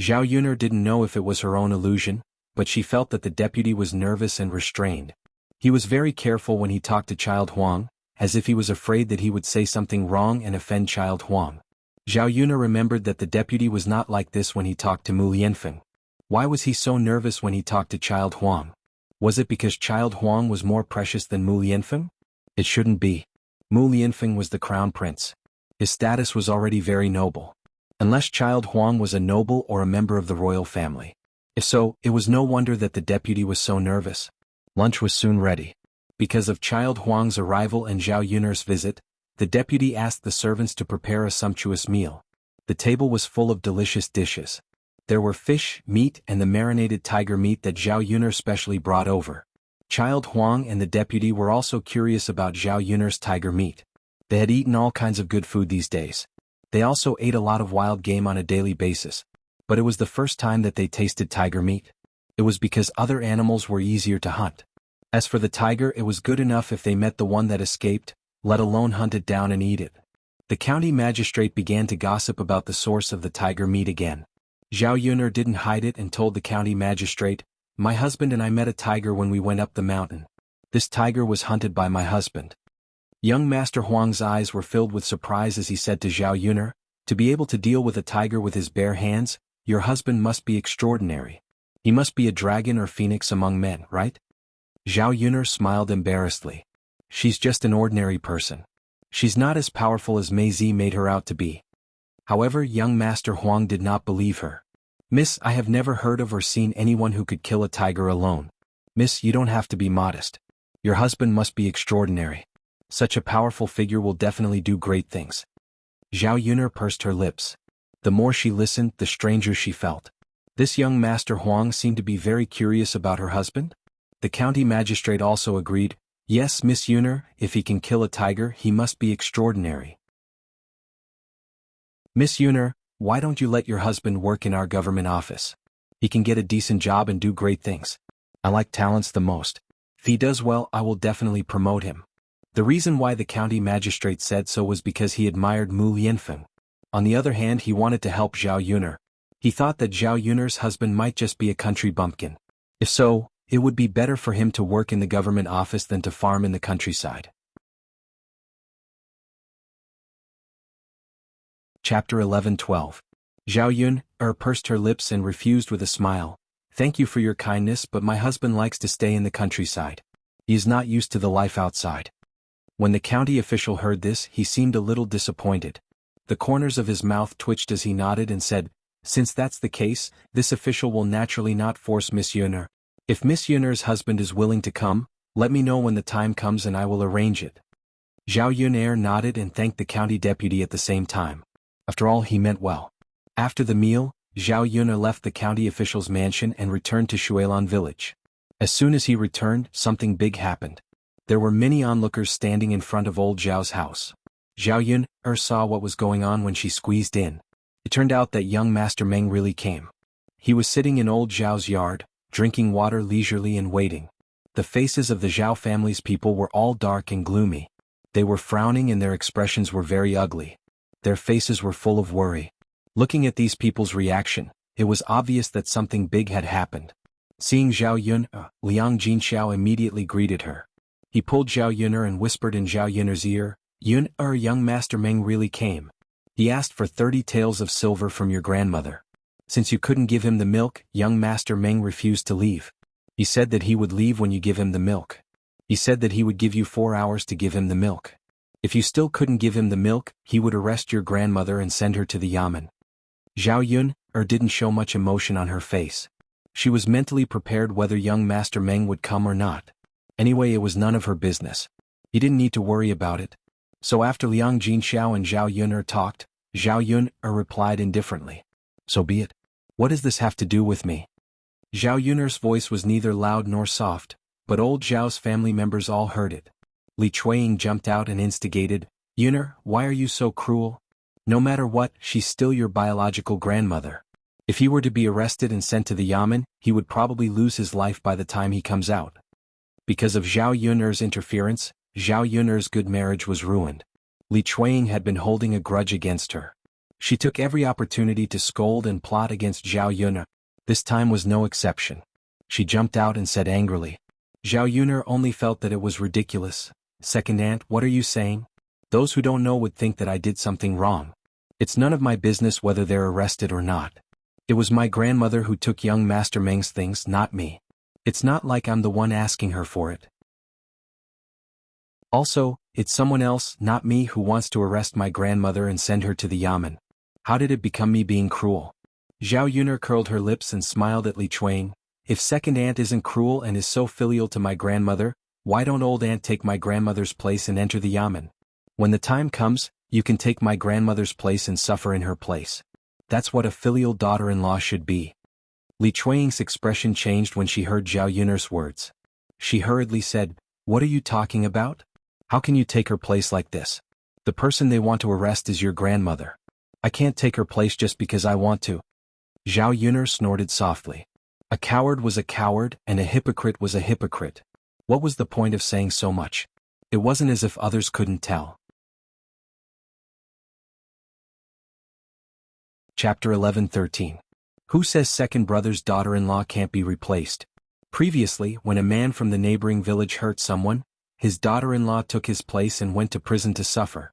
Zhao Yuner didn't know if it was her own illusion, but she felt that the deputy was nervous and restrained. He was very careful when he talked to Child Huang, as if he was afraid that he would say something wrong and offend Child Huang. Zhao Yuner remembered that the deputy was not like this when he talked to Mu Lianfeng. Why was he so nervous when he talked to Child Huang? Was it because Child Huang was more precious than Mu Lianfeng? It shouldn't be. Mu Lianfeng was the crown prince. His status was already very noble. Unless Child Huang was a noble or a member of the royal family. If so, it was no wonder that the deputy was so nervous. Lunch was soon ready. Because of Child Huang's arrival and Zhao Yuner's visit, the deputy asked the servants to prepare a sumptuous meal. The table was full of delicious dishes. There were fish, meat and the marinated tiger meat that Zhao Yuner specially brought over. Child Huang and the deputy were also curious about Zhao Yuner's tiger meat. They had eaten all kinds of good food these days. They also ate a lot of wild game on a daily basis. But it was the first time that they tasted tiger meat. It was because other animals were easier to hunt. As for the tiger, it was good enough if they met the one that escaped, let alone hunt it down and eat it. The county magistrate began to gossip about the source of the tiger meat again. Zhao Yuner didn't hide it and told the county magistrate, "My husband and I met a tiger when we went up the mountain. This tiger was hunted by my husband." Young Master Huang's eyes were filled with surprise as he said to Zhao Yuner, "To be able to deal with a tiger with his bare hands, your husband must be extraordinary. He must be a dragon or phoenix among men, right?" Zhao Yuner smiled embarrassedly. "She's just an ordinary person. She's not as powerful as Mei Zi made her out to be." However, young Master Huang did not believe her. "Miss, I have never heard of or seen anyone who could kill a tiger alone. Miss, you don't have to be modest. Your husband must be extraordinary. Such a powerful figure will definitely do great things." Zhao Yuner pursed her lips. The more she listened, the stranger she felt. This young Master Huang seemed to be very curious about her husband. The county magistrate also agreed, "Yes, Miss Yuner, if he can kill a tiger, he must be extraordinary." "Miss Yuner, why don't you let your husband work in our government office? He can get a decent job and do great things. I like talents the most. If he does well, I will definitely promote him." The reason why the county magistrate said so was because he admired Mu Lianfeng. On the other hand, he wanted to help Zhao Yuner. He thought that Zhao Yuner's husband might just be a country bumpkin. If so, it would be better for him to work in the government office than to farm in the countryside. Chapter 11-12. Zhao Yun pursed her lips and refused with a smile. Thank you for your kindness, but my husband likes to stay in the countryside. He is not used to the life outside. When the county official heard this, he seemed a little disappointed. The corners of his mouth twitched as he nodded and said, since that's the case, this official will naturally not force Miss Yun'er. If Miss Yun'er's husband is willing to come, let me know when the time comes and I will arrange it. Zhao Yun nodded and thanked the county deputy at the same time. After all, he meant well. After the meal, Zhao Yun left the county official's mansion and returned to Shuilan village. As soon as he returned, something big happened. There were many onlookers standing in front of old Zhao's house. Zhao Yun saw what was going on when she squeezed in. It turned out that young Master Meng really came. He was sitting in old Zhao's yard, drinking water leisurely and waiting. The faces of the Zhao family's people were all dark and gloomy. They were frowning and their expressions were very ugly. Their faces were full of worry. Looking at these people's reaction, it was obvious that something big had happened. Seeing Zhao Yun, Liang Jinxiao immediately greeted her. He pulled Zhao Yun and whispered in Zhao Yun's ear, Yun, young Master Meng really came. He asked for 30 taels of silver from your grandmother. Since you couldn't give him the milk, young Master Meng refused to leave. He said that he would leave when you give him the milk. He said that he would give you 4 hours to give him the milk. If you still couldn't give him the milk, he would arrest your grandmother and send her to the yamen. Zhao Yun didn't show much emotion on her face. She was mentally prepared whether young Master Meng would come or not. Anyway, it was none of her business. He didn't need to worry about it. So after Liang Jinxiao and Zhao Yun talked, Zhao Yun replied indifferently. So be it. What does this have to do with me? Zhao Yun's voice was neither loud nor soft, but old Zhao's family members all heard it. Li Chuiying jumped out and instigated, Yun, why are you so cruel? No matter what, she's still your biological grandmother. If he were to be arrested and sent to the yamen, he would probably lose his life by the time he comes out. Because of Zhao Yun's interference, Zhao Yun's good marriage was ruined. Li Chuiying had been holding a grudge against her. She took every opportunity to scold and plot against Zhao Yun. This time was no exception. She jumped out and said angrily. Zhao Yun only felt that it was ridiculous. Second aunt, what are you saying? Those who don't know would think that I did something wrong. It's none of my business whether they're arrested or not. It was my grandmother who took young Master Meng's things, not me. It's not like I'm the one asking her for it. Also, it's someone else, not me, who wants to arrest my grandmother and send her to the yamen. How did it become me being cruel? Zhao Yun curled her lips and smiled at Li Chuiying. If second aunt isn't cruel and is so filial to my grandmother, why don't old aunt take my grandmother's place and enter the yamen? When the time comes, you can take my grandmother's place and suffer in her place. That's what a filial daughter-in-law should be. Li Chuiying's expression changed when she heard Zhao Yun's words. She hurriedly said, what are you talking about? How can you take her place like this? The person they want to arrest is your grandmother. I can't take her place just because I want to. Zhao Yun snorted softly. A coward was a coward and a hypocrite was a hypocrite. What was the point of saying so much? It wasn't as if others couldn't tell. Chapter 11-13. Who says second brother's daughter-in-law can't be replaced? Previously, when a man from the neighboring village hurt someone, his daughter-in-law took his place and went to prison to suffer.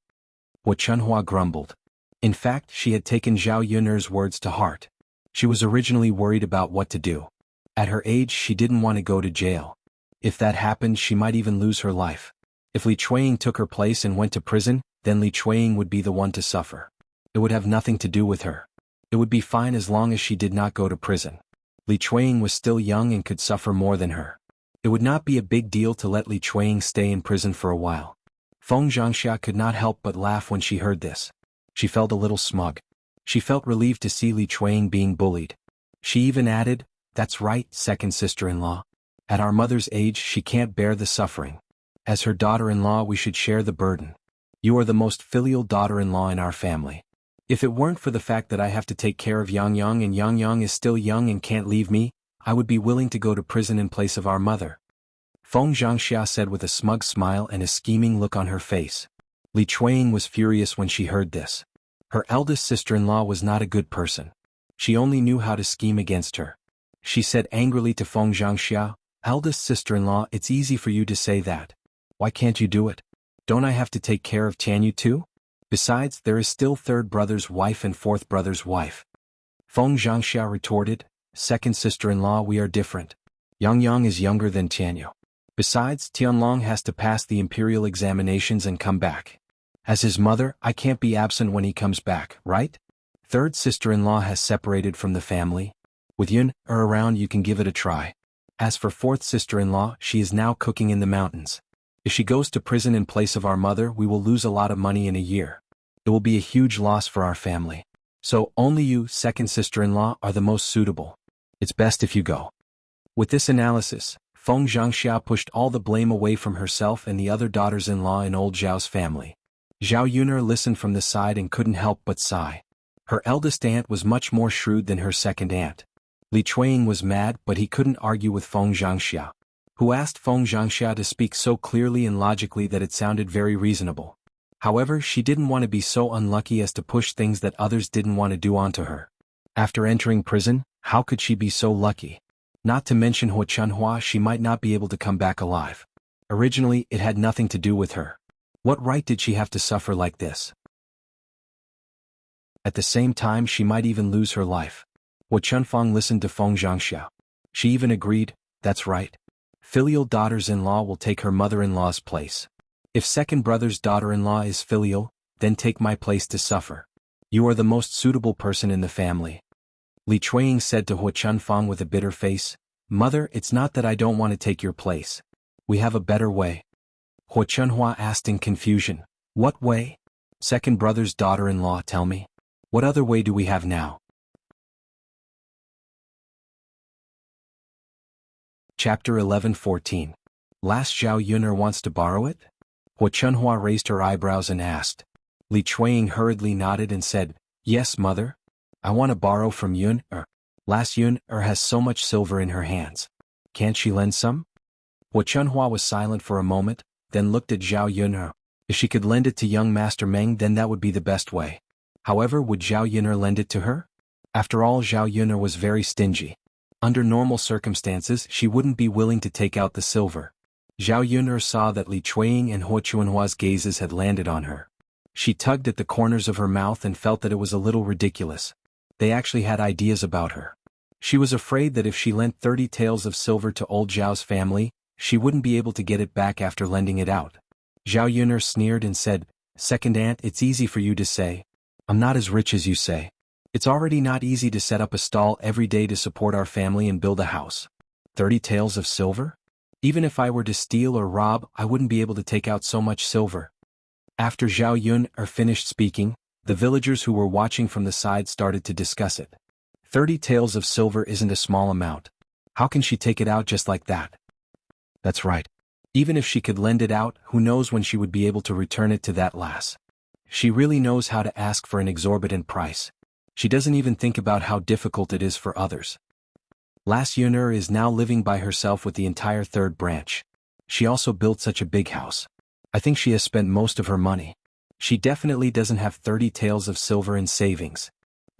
Wu Chunhua grumbled. In fact, she had taken Zhao Yun's words to heart. She was originally worried about what to do. At her age, she didn't want to go to jail. If that happened, she might even lose her life. If Li Chuiying took her place and went to prison, then Li Chuiying would be the one to suffer. It would have nothing to do with her. It would be fine as long as she did not go to prison. Li Chuiying was still young and could suffer more than her. It would not be a big deal to let Li Chuiying stay in prison for a while. Feng Zhangxia could not help but laugh when she heard this. She felt a little smug. She felt relieved to see Li Chuiying being bullied. She even added, that's right, second sister-in-law. At our mother's age, she can't bear the suffering. As her daughter-in-law, we should share the burden. You are the most filial daughter-in-law in our family. If it weren't for the fact that I have to take care of Yang Yang and Yang Yang is still young and can't leave me, I would be willing to go to prison in place of our mother. Feng Zhangxia said with a smug smile and a scheming look on her face. Li Chuiying was furious when she heard this. Her eldest sister-in-law was not a good person. She only knew how to scheme against her. She said angrily to Feng Zhangxia, eldest sister-in-law, it's easy for you to say that. Why can't you do it? Don't I have to take care of Tianyu too? Besides, there is still third brother's wife and fourth brother's wife. Feng Zhangxia retorted, second sister-in-law, we are different. Yang Yang is younger than Tianyu. Besides, Tianlong has to pass the imperial examinations and come back. As his mother, I can't be absent when he comes back, right? Third sister-in-law has separated from the family. With Yun around, you can give it a try. As for fourth sister-in-law, she is now cooking in the mountains. If she goes to prison in place of our mother, we will lose a lot of money in a year. It will be a huge loss for our family. So, only you, second sister-in-law, are the most suitable. It's best if you go. With this analysis, Feng Zhangxia pushed all the blame away from herself and the other daughters-in-law in old Zhao's family. Zhao Yuner listened from the side and couldn't help but sigh. Her eldest aunt was much more shrewd than her second aunt. Li Chuanying was mad, but he couldn't argue with Feng Zhangxia, who asked Feng Zhangxia to speak so clearly and logically that it sounded very reasonable. However, she didn't want to be so unlucky as to push things that others didn't want to do onto her. After entering prison, how could she be so lucky? Not to mention Huo Chunhua, she might not be able to come back alive. Originally, it had nothing to do with her. What right did she have to suffer like this? At the same time, she might even lose her life. Huo Chunfang listened to Feng Zhangxia. She even agreed, that's right. Filial daughters-in-law will take her mother-in-law's place. If second brother's daughter-in-law is filial, then take my place to suffer. You are the most suitable person in the family. Li Chuanying said to Huo Chunfang with a bitter face, Mother, it's not that I don't want to take your place. We have a better way. Huo Chunhua asked in confusion, what way? Second brother's daughter-in-law, tell me. What other way do we have now? Chapter 11:14. Last Zhao Yuner wants to borrow it? Huo Chunhua raised her eyebrows and asked. Li Chuanying hurriedly nodded and said, yes, mother. I want to borrow from Yun. Last Yun has so much silver in her hands. Can't she lend some? Huo Chunhua was silent for a moment, then looked at Zhao Yuner. If she could lend it to young Master Meng, then that would be the best way. However, would Zhao Yuner lend it to her? After all, Zhao Yuner was very stingy. Under normal circumstances, she wouldn't be willing to take out the silver. Zhao Yuner saw that Li Chuanying and Huo Chunhua's gazes had landed on her. She tugged at the corners of her mouth and felt that it was a little ridiculous. They actually had ideas about her. She was afraid that if she lent 30 taels of silver to old Zhao's family, she wouldn't be able to get it back after lending it out. Zhao Yuner sneered and said, Second aunt, it's easy for you to say. I'm not as rich as you say. It's already not easy to set up a stall every day to support our family and build a house. 30 taels of silver? Even if I were to steal or rob, I wouldn't be able to take out so much silver. After Zhao Yuner finished speaking, the villagers who were watching from the side started to discuss it. 30 taels of silver isn't a small amount. How can she take it out just like that? That's right. Even if she could lend it out, who knows when she would be able to return it to that lass. She really knows how to ask for an exorbitant price. She doesn't even think about how difficult it is for others. Lass Yuner is now living by herself with the entire third branch. She also built such a big house. I think she has spent most of her money. She definitely doesn't have 30 taels of silver in savings.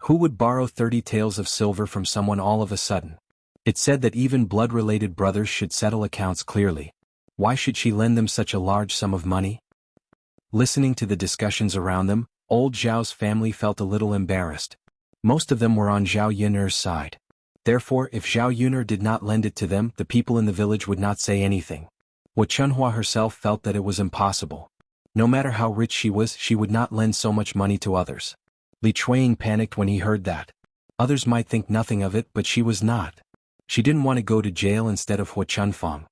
Who would borrow 30 taels of silver from someone all of a sudden? It said that even blood-related brothers should settle accounts clearly. Why should she lend them such a large sum of money? Listening to the discussions around them, old Zhao's family felt a little embarrassed. Most of them were on Zhao Yuner's side. Therefore, if Zhao Yuner did not lend it to them, the people in the village would not say anything. Huo Chunhua herself felt that it was impossible. No matter how rich she was, she would not lend so much money to others. Li Chuanying panicked when he heard that. Others might think nothing of it, but she was not. She didn't want to go to jail instead of Huo Chunfang.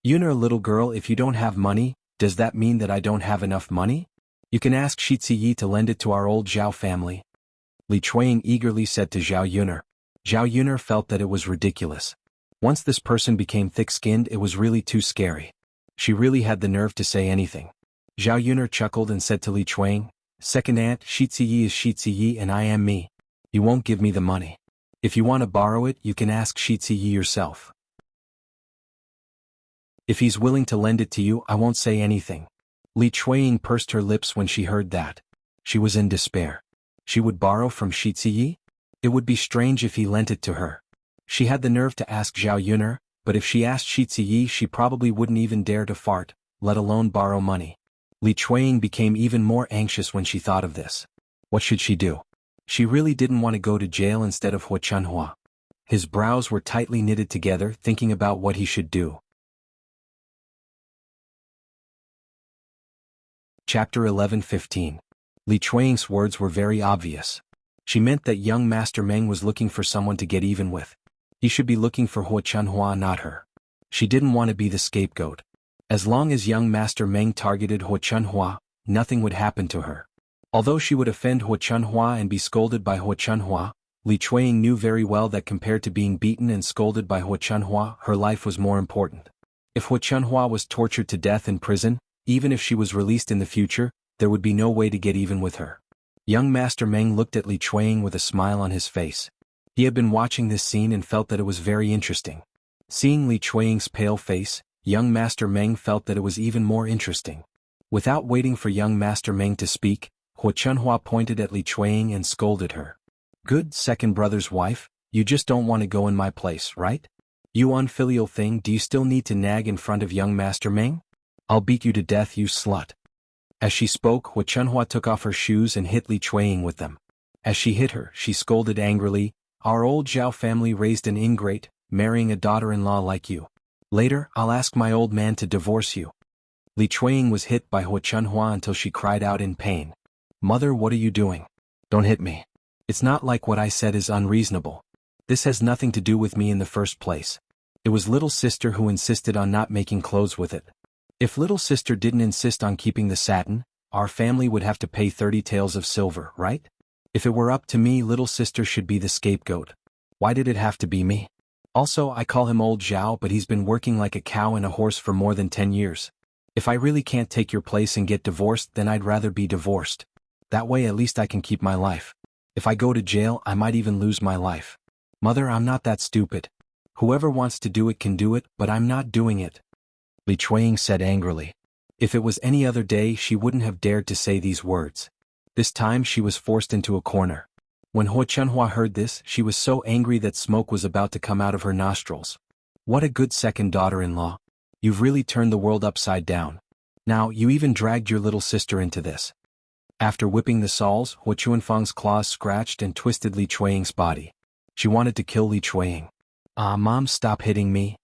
Yuner, little girl, if you don't have money, does that mean that I don't have enough money? You can ask Shi Ziyi to lend it to our old Zhao family. Li Chuanying eagerly said to Zhao Yuner. Zhao Yuner felt that it was ridiculous. Once this person became thick-skinned, it was really too scary. She really had the nerve to say anything. Zhao Yuner chuckled and said to Li Chuanying, Second aunt, Shi Ziyi is Shi Ziyi and I am me. You won't give me the money. If you want to borrow it, you can ask Shi Ziyi yourself. If he's willing to lend it to you, I won't say anything. Li Chuanying pursed her lips when she heard that. She was in despair. She would borrow from Shi Ziyi? It would be strange if he lent it to her. She had the nerve to ask Zhao Yuner, but if she asked Shi Ziyi, she probably wouldn't even dare to fart, let alone borrow money. Li Chuanying became even more anxious when she thought of this. What should she do? She really didn't want to go to jail instead of Hua Chunhua. His brows were tightly knitted together, thinking about what he should do. Chapter 11:15. Li Chuanying's words were very obvious. She meant that young Master Meng was looking for someone to get even with. He should be looking for Hua Chunhua, not her. She didn't want to be the scapegoat. As long as young Master Meng targeted Hua Chunhua, nothing would happen to her. Although she would offend Hua Chunhua and be scolded by Hua Chunhua, Li Chuanying knew very well that compared to being beaten and scolded by Hua Chunhua, her life was more important. If Hua Chunhua was tortured to death in prison, even if she was released in the future, there would be no way to get even with her. Young Master Meng looked at Li Chuanying with a smile on his face. He had been watching this scene and felt that it was very interesting. Seeing Li Chuanying's pale face, young Master Meng felt that it was even more interesting. Without waiting for young Master Meng to speak, Hua Chunhua pointed at Li Chuanying and scolded her. "Good second brother's wife, you just don't want to go in my place, right? You unfilial thing, do you still need to nag in front of young Master Meng? I'll beat you to death, you slut." As she spoke, Hua Chunhua took off her shoes and hit Li Chuanying with them. As she hit her, she scolded angrily, "Our old Zhao family raised an ingrate, marrying a daughter-in-law like you. Later, I'll ask my old man to divorce you." Li Chuanying was hit by Hua Chunhua until she cried out in pain. "Mother, what are you doing? Don't hit me. It's not like what I said is unreasonable. This has nothing to do with me in the first place. It was little sister who insisted on not making clothes with it. If little sister didn't insist on keeping the satin, our family would have to pay 30 taels of silver, right? If it were up to me, little sister should be the scapegoat. Why did it have to be me? Also, I call him old Zhao, but he's been working like a cow and a horse for more than 10 years. If I really can't take your place and get divorced, then I'd rather be divorced. That way at least I can keep my life. If I go to jail, I might even lose my life. Mother, I'm not that stupid. Whoever wants to do it can do it, but I'm not doing it," Li Chuanying said angrily. If it was any other day, she wouldn't have dared to say these words. This time she was forced into a corner. When Hua Chunhua heard this, she was so angry that smoke was about to come out of her nostrils. "What a good second daughter-in-law. You've really turned the world upside down. Now, you even dragged your little sister into this." After whipping the soles, Hua Chuanfang's claws scratched and twisted Li Chuanying's body. She wanted to kill Li Chuanying. "Ah, Mom, stop hitting me,"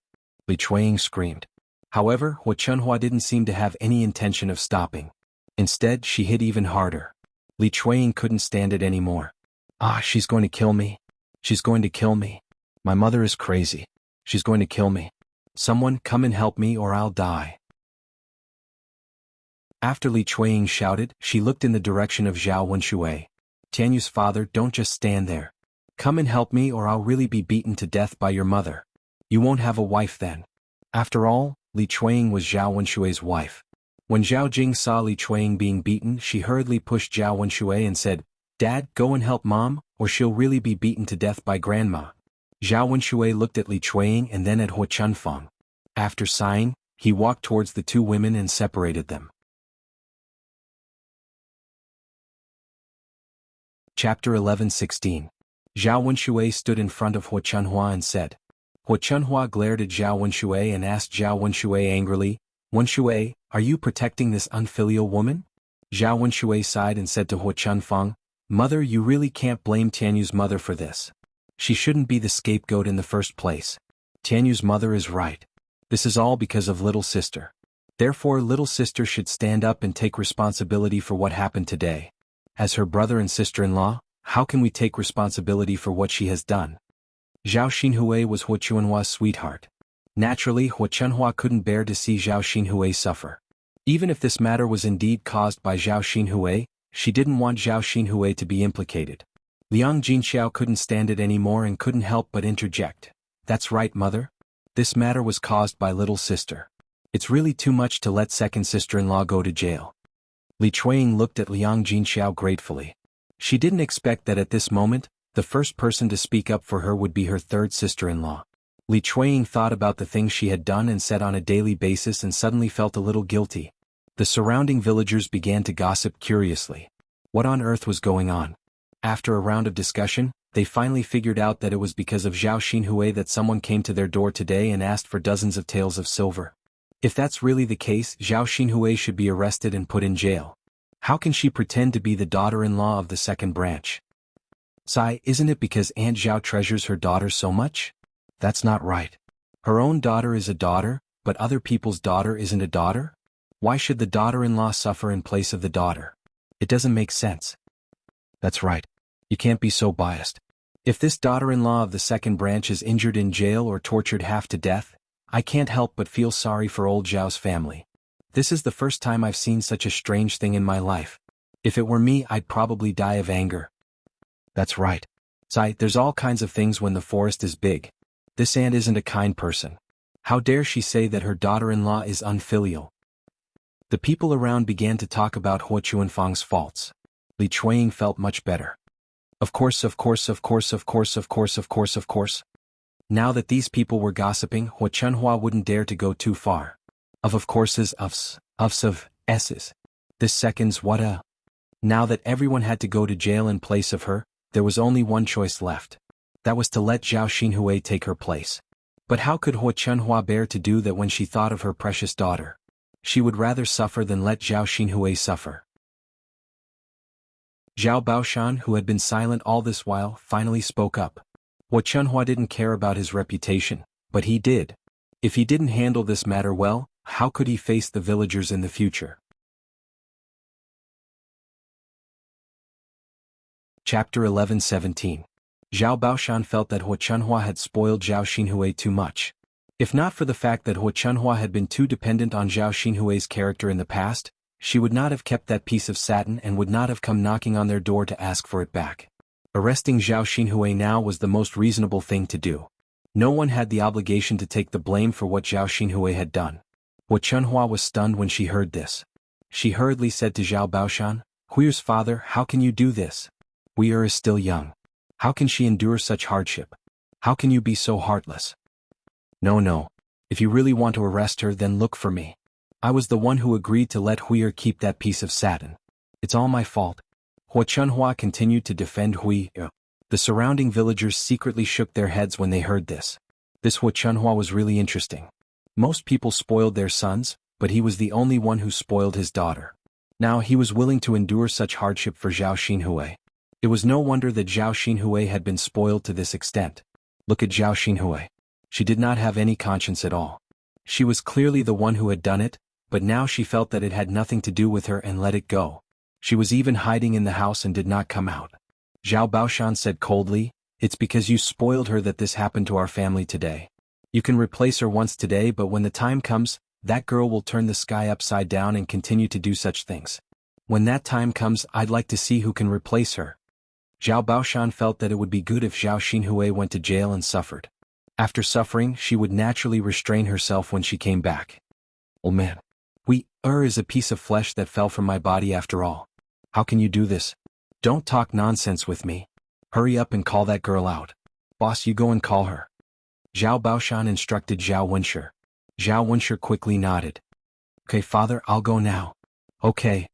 Li Chuanying screamed. However, Hua Chunhua didn't seem to have any intention of stopping. Instead, she hit even harder. Li Chuanying couldn't stand it anymore. "Ah, she's going to kill me. She's going to kill me. My mother is crazy. She's going to kill me. Someone come and help me or I'll die." After Li Chuanying shouted, she looked in the direction of Zhao Wenshui. "Tianyu's father, don't just stand there. Come and help me or I'll really be beaten to death by your mother. You won't have a wife then." After all, Li Chuanying was Zhao Wenshui's wife. When Zhao Jing saw Li Chuanying being beaten, she hurriedly pushed Zhao Wenshui and said, "Dad, go and help Mom, or she'll really be beaten to death by Grandma." Zhao Wenshui looked at Li Chuanying and then at Hua Chunfang. After sighing, he walked towards the two women and separated them. Chapter 11:16. Zhao Wenshui stood in front of Hua Chunhua and said. Hua Chunhua glared at Zhao Wenshui and asked Zhao Wenshui angrily, "Wenshui, are you protecting this unfilial woman?" Zhao Wenshui sighed and said to Hua Chunfang, "Mother, you really can't blame Tianyu's mother for this. She shouldn't be the scapegoat in the first place. Tianyu's mother is right. This is all because of little sister. Therefore little sister should stand up and take responsibility for what happened today. As her brother and sister-in-law, how can we take responsibility for what she has done?" Zhao Xinhui was Hua Chunhua's sweetheart. Naturally, Hua Chunhua couldn't bear to see Zhao Xinhui suffer. Even if this matter was indeed caused by Zhao Xinhui, she didn't want Zhao Xinhui to be implicated. Liang Jinxiao couldn't stand it anymore and couldn't help but interject. "That's right, mother. This matter was caused by little sister. It's really too much to let second sister-in-law go to jail." Li Chuanying looked at Liang Jinxiao gratefully. She didn't expect that at this moment, the first person to speak up for her would be her third sister-in-law. Li Chuanying thought about the things she had done and said on a daily basis and suddenly felt a little guilty. The surrounding villagers began to gossip curiously. What on earth was going on? After a round of discussion, they finally figured out that it was because of Zhao Xinhui that someone came to their door today and asked for dozens of taels of silver. If that's really the case, Zhao Xinhui should be arrested and put in jail. How can she pretend to be the daughter-in-law of the second branch? Sai, isn't it because Aunt Zhao treasures her daughter so much? That's not right. Her own daughter is a daughter, but other people's daughter isn't a daughter? Why should the daughter-in-law suffer in place of the daughter? It doesn't make sense. That's right. You can't be so biased. If this daughter-in-law of the second branch is injured in jail or tortured half to death, I can't help but feel sorry for old Zhao's family. This is the first time I've seen such a strange thing in my life. If it were me, I'd probably die of anger. That's right. Sai, there's all kinds of things when the forest is big. This aunt isn't a kind person. How dare she say that her daughter-in-law is unfilial? The people around began to talk about Huo Chuanfang's faults. Li Chuanying felt much better. Of course. Now that these people were gossiping, Huo Chunhua wouldn't dare to go too far. Of courses, ofs, of s's. This second's what a. Now that everyone had to go to jail in place of her, there was only one choice left. That was to let Zhao Xinhui take her place. But how could Huo Chunhua bear to do that when she thought of her precious daughter? She would rather suffer than let Zhao Xinhui suffer. Zhao Baoshan, who had been silent all this while, finally spoke up. Huo Chunhua didn't care about his reputation, but he did. If he didn't handle this matter well, how could he face the villagers in the future? Chapter 11:17. Zhao Baoshan felt that Huo Chunhua had spoiled Zhao Xinhui too much. If not for the fact that Huo Chunhua had been too dependent on Zhao Xinhui's character in the past, she would not have kept that piece of satin and would not have come knocking on their door to ask for it back. Arresting Zhao Xinhui now was the most reasonable thing to do. No one had the obligation to take the blame for what Zhao Xinhui had done. Huo Chunhua was stunned when she heard this. She hurriedly said to Zhao Baoshan, "Hui's father, how can you do this? Hui is still young. How can she endure such hardship? How can you be so heartless?" No. If you really want to arrest her, then look for me. I was the one who agreed to let Hui keep that piece of satin. It's all my fault. Huo Chunhua continued to defend Hui. The surrounding villagers secretly shook their heads when they heard this. This Huo Chunhua was really interesting. Most people spoiled their sons, but he was the only one who spoiled his daughter. Now he was willing to endure such hardship for Zhao Xinhui. It was no wonder that Zhao Xinhui had been spoiled to this extent. Look at Zhao Xinhui. She did not have any conscience at all. She was clearly the one who had done it, but now she felt that it had nothing to do with her and let it go. She was even hiding in the house and did not come out. Zhao Baoshan said coldly, "It's because you spoiled her that this happened to our family today. You can replace her once today, but when the time comes, that girl will turn the sky upside down and continue to do such things. When that time comes, I'd like to see who can replace her." Zhao Baoshan felt that it would be good if Zhao Xinhui went to jail and suffered. After suffering, she would naturally restrain herself when she came back. "Oh man. Hui is a piece of flesh that fell from my body after all. How can you do this? Don't talk nonsense with me. Hurry up and call that girl out. Boss, you go and call her." Zhao Baoshan instructed Zhao Wenshi. Zhao Wenshi quickly nodded. "Okay, father, I'll go now." "Okay."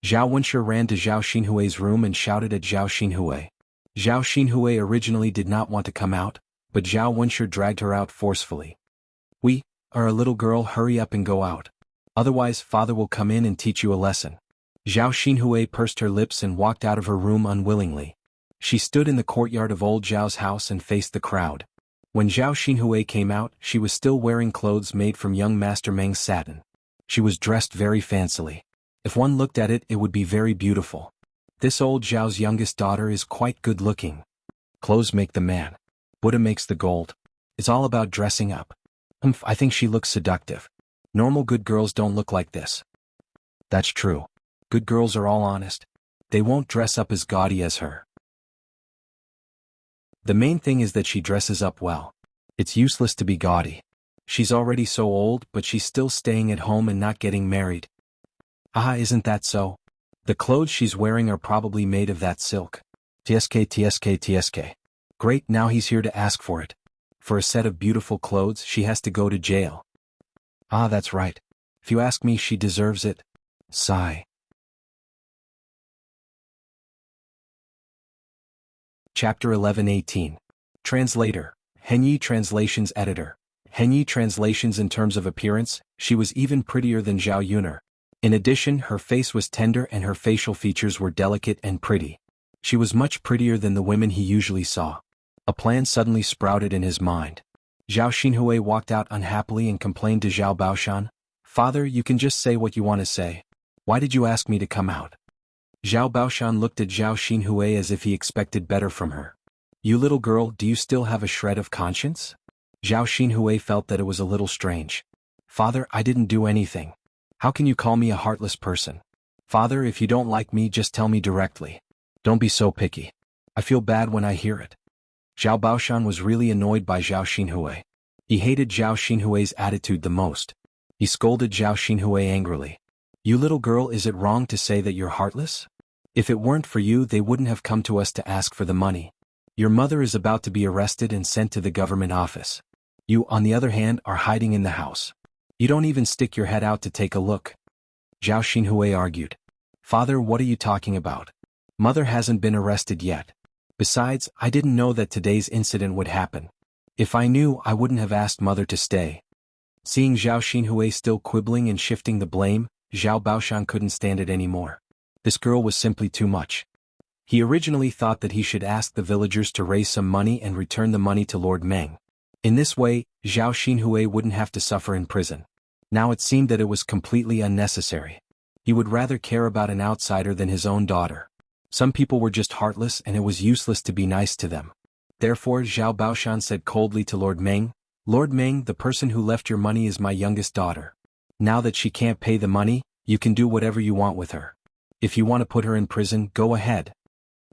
Zhao Wenshi ran to Zhao Xinhui's room and shouted at Zhao Xinhui. Zhao Xinhui originally did not want to come out, but Zhao Wenshi dragged her out forcefully. "We are a little girl, hurry up and go out. Otherwise, father will come in and teach you a lesson." Zhao Xinhui pursed her lips and walked out of her room unwillingly. She stood in the courtyard of old Zhao's house and faced the crowd. When Zhao Xinhui came out, she was still wearing clothes made from young Master Meng's satin. She was dressed very fancily. If one looked at it, it would be very beautiful. This old Zhao's youngest daughter is quite good-looking. Clothes make the man. Buddha makes the gold. It's all about dressing up. I think she looks seductive. Normal good girls don't look like this. That's true. Good girls are all honest. They won't dress up as gaudy as her. The main thing is that she dresses up well. It's useless to be gaudy. She's already so old, but she's still staying at home and not getting married. Ah, isn't that so? The clothes she's wearing are probably made of that silk. TSK. Great, now he's here to ask for it. For a set of beautiful clothes, she has to go to jail. Ah, that's right. If you ask me, she deserves it. Sigh. Chapter 11:18. Translator, Henyi Translations Editor. Henyi translations in terms of appearance, she was even prettier than Zhao Yuner. In addition, her face was tender and her facial features were delicate and pretty. She was much prettier than the women he usually saw. A plan suddenly sprouted in his mind. Zhao Xinhui walked out unhappily and complained to Zhao Baoshan, "Father, you can just say what you want to say. Why did you ask me to come out?" Zhao Baoshan looked at Zhao Xinhui as if he expected better from her. "You little girl, do you still have a shred of conscience?" Zhao Xinhui felt that it was a little strange. "Father, I didn't do anything. How can you call me a heartless person? Father, if you don't like me, just tell me directly. Don't be so picky. I feel bad when I hear it." Zhao Baoshan was really annoyed by Zhao Xinhui. He hated Zhao Xinhui's attitude the most. He scolded Zhao Xinhui angrily. "You little girl, is it wrong to say that you're heartless? If it weren't for you, they wouldn't have come to us to ask for the money. Your mother is about to be arrested and sent to the government office. You, on the other hand, are hiding in the house. You don't even stick your head out to take a look." Zhao Xinhui argued. "Father, what are you talking about? Mother hasn't been arrested yet. Besides, I didn't know that today's incident would happen. If I knew, I wouldn't have asked Mother to stay." Seeing Zhao Xinhui still quibbling and shifting the blame, Zhao Baoshan couldn't stand it anymore. This girl was simply too much. He originally thought that he should ask the villagers to raise some money and return the money to Lord Meng. In this way, Zhao Xinhui wouldn't have to suffer in prison. Now it seemed that it was completely unnecessary. He would rather care about an outsider than his own daughter. Some people were just heartless and it was useless to be nice to them. Therefore, Zhao Baoshan said coldly to Lord Meng, "Lord Meng, the person who left your money is my youngest daughter. Now that she can't pay the money, you can do whatever you want with her. If you want to put her in prison, go ahead."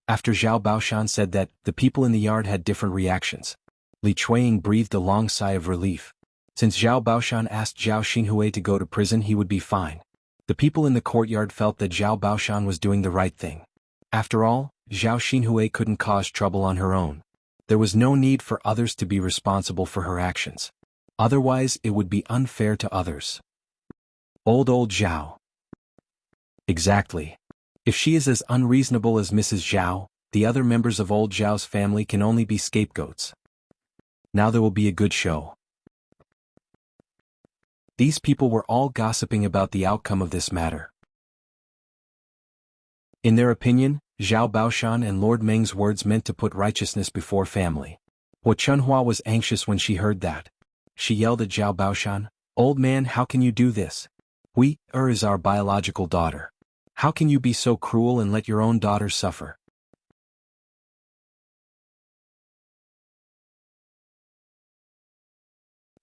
After Zhao Baoshan said that, the people in the yard had different reactions. Li Chuiying breathed a long sigh of relief. Since Zhao Baoshan asked Zhao Xinhui to go to prison, he would be fine. The people in the courtyard felt that Zhao Baoshan was doing the right thing. After all, Zhao Xinhui couldn't cause trouble on her own. There was no need for others to be responsible for her actions. Otherwise, it would be unfair to others. Old Zhao. Exactly. If she is as unreasonable as Mrs. Zhao, the other members of old Zhao's family can only be scapegoats. Now there will be a good show. These people were all gossiping about the outcome of this matter. In their opinion, Zhao Baoshan and Lord Meng's words meant to put righteousness before family. Hua Chunhua was anxious when she heard that. She yelled at Zhao Baoshan, "Old man, how can you do this? Hui is our biological daughter. How can you be so cruel and let your own daughter suffer?"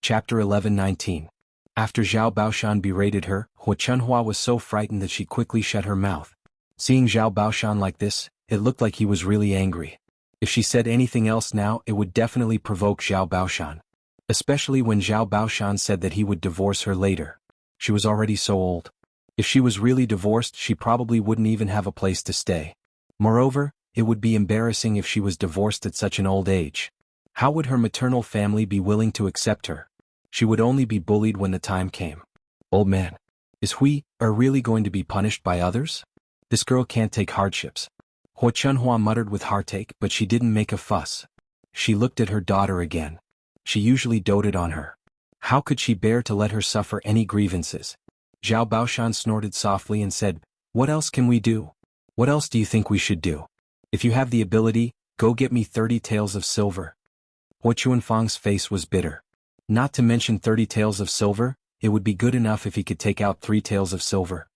Chapter 11:19. After Zhao Baoshan berated her, Hua Chunhua was so frightened that she quickly shut her mouth. Seeing Zhao Baoshan like this, it looked like he was really angry. If she said anything else now, it would definitely provoke Zhao Baoshan. Especially when Zhao Baoshan said that he would divorce her later. She was already so old. If she was really divorced, she probably wouldn't even have a place to stay. Moreover, it would be embarrassing if she was divorced at such an old age. How would her maternal family be willing to accept her? She would only be bullied when the time came. Old man. Is Hui really going to be punished by others? This girl can't take hardships. Hua Chunhua muttered with heartache, but she didn't make a fuss. She looked at her daughter again. She usually doted on her. How could she bear to let her suffer any grievances? Zhao Baoshan snorted softly and said, "What else can we do? What else do you think we should do? If you have the ability, go get me 30 taels of silver." Hua Chuanfang's face was bitter. Not to mention 30 taels of silver, it would be good enough if he could take out 3 taels of silver.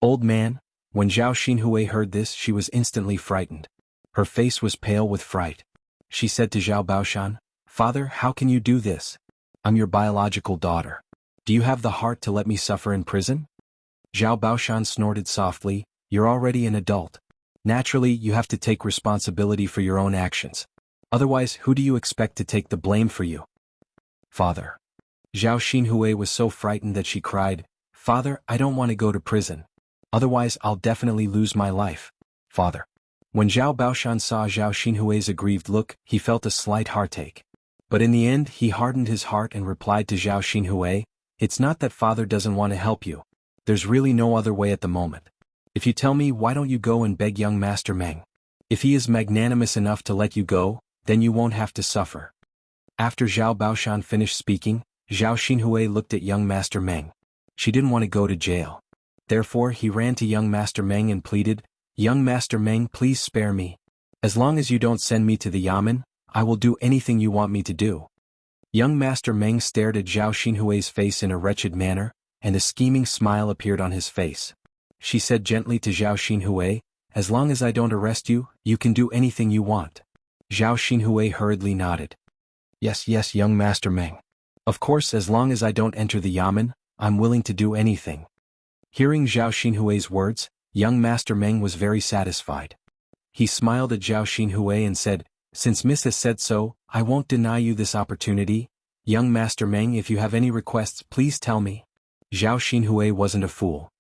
Old man. When Zhao Xinhui heard this, she was instantly frightened. Her face was pale with fright. She said to Zhao Baoshan, "Father, how can you do this? I'm your biological daughter. Do you have the heart to let me suffer in prison?" Zhao Baoshan snorted softly, "You're already an adult. Naturally, you have to take responsibility for your own actions. Otherwise, who do you expect to take the blame for you?" "Father." Zhao Xinhui was so frightened that she cried, "Father, I don't want to go to prison. Otherwise, I'll definitely lose my life. Father." When Zhao Baoshan saw Zhao Xinhui's aggrieved look, he felt a slight heartache. But in the end, he hardened his heart and replied to Zhao Xinhui, "It's not that father doesn't want to help you. There's really no other way at the moment. If you tell me, why don't you go and beg young Master Meng? If he is magnanimous enough to let you go, then you won't have to suffer." After Zhao Baoshan finished speaking, Zhao Xinhui looked at young Master Meng. She didn't want to go to jail. Therefore he ran to young Master Meng and pleaded, "Young Master Meng, please spare me. As long as you don't send me to the yamen, I will do anything you want me to do." Young Master Meng stared at Zhao Xinhui's face in a wretched manner, and a scheming smile appeared on his face. She said gently to Zhao Xinhui, "As long as I don't arrest you, you can do anything you want." Zhao Xinhui hurriedly nodded. "Yes, yes, young Master Meng. Of course, as long as I don't enter the yamen, I'm willing to do anything." Hearing Zhao Xinhui's words, young Master Meng was very satisfied. He smiled at Zhao Xinhui and said, "Since Miss has said so, I won't deny you this opportunity. Young Master Meng, if you have any requests, please tell me." Zhao Xinhui wasn't a fool.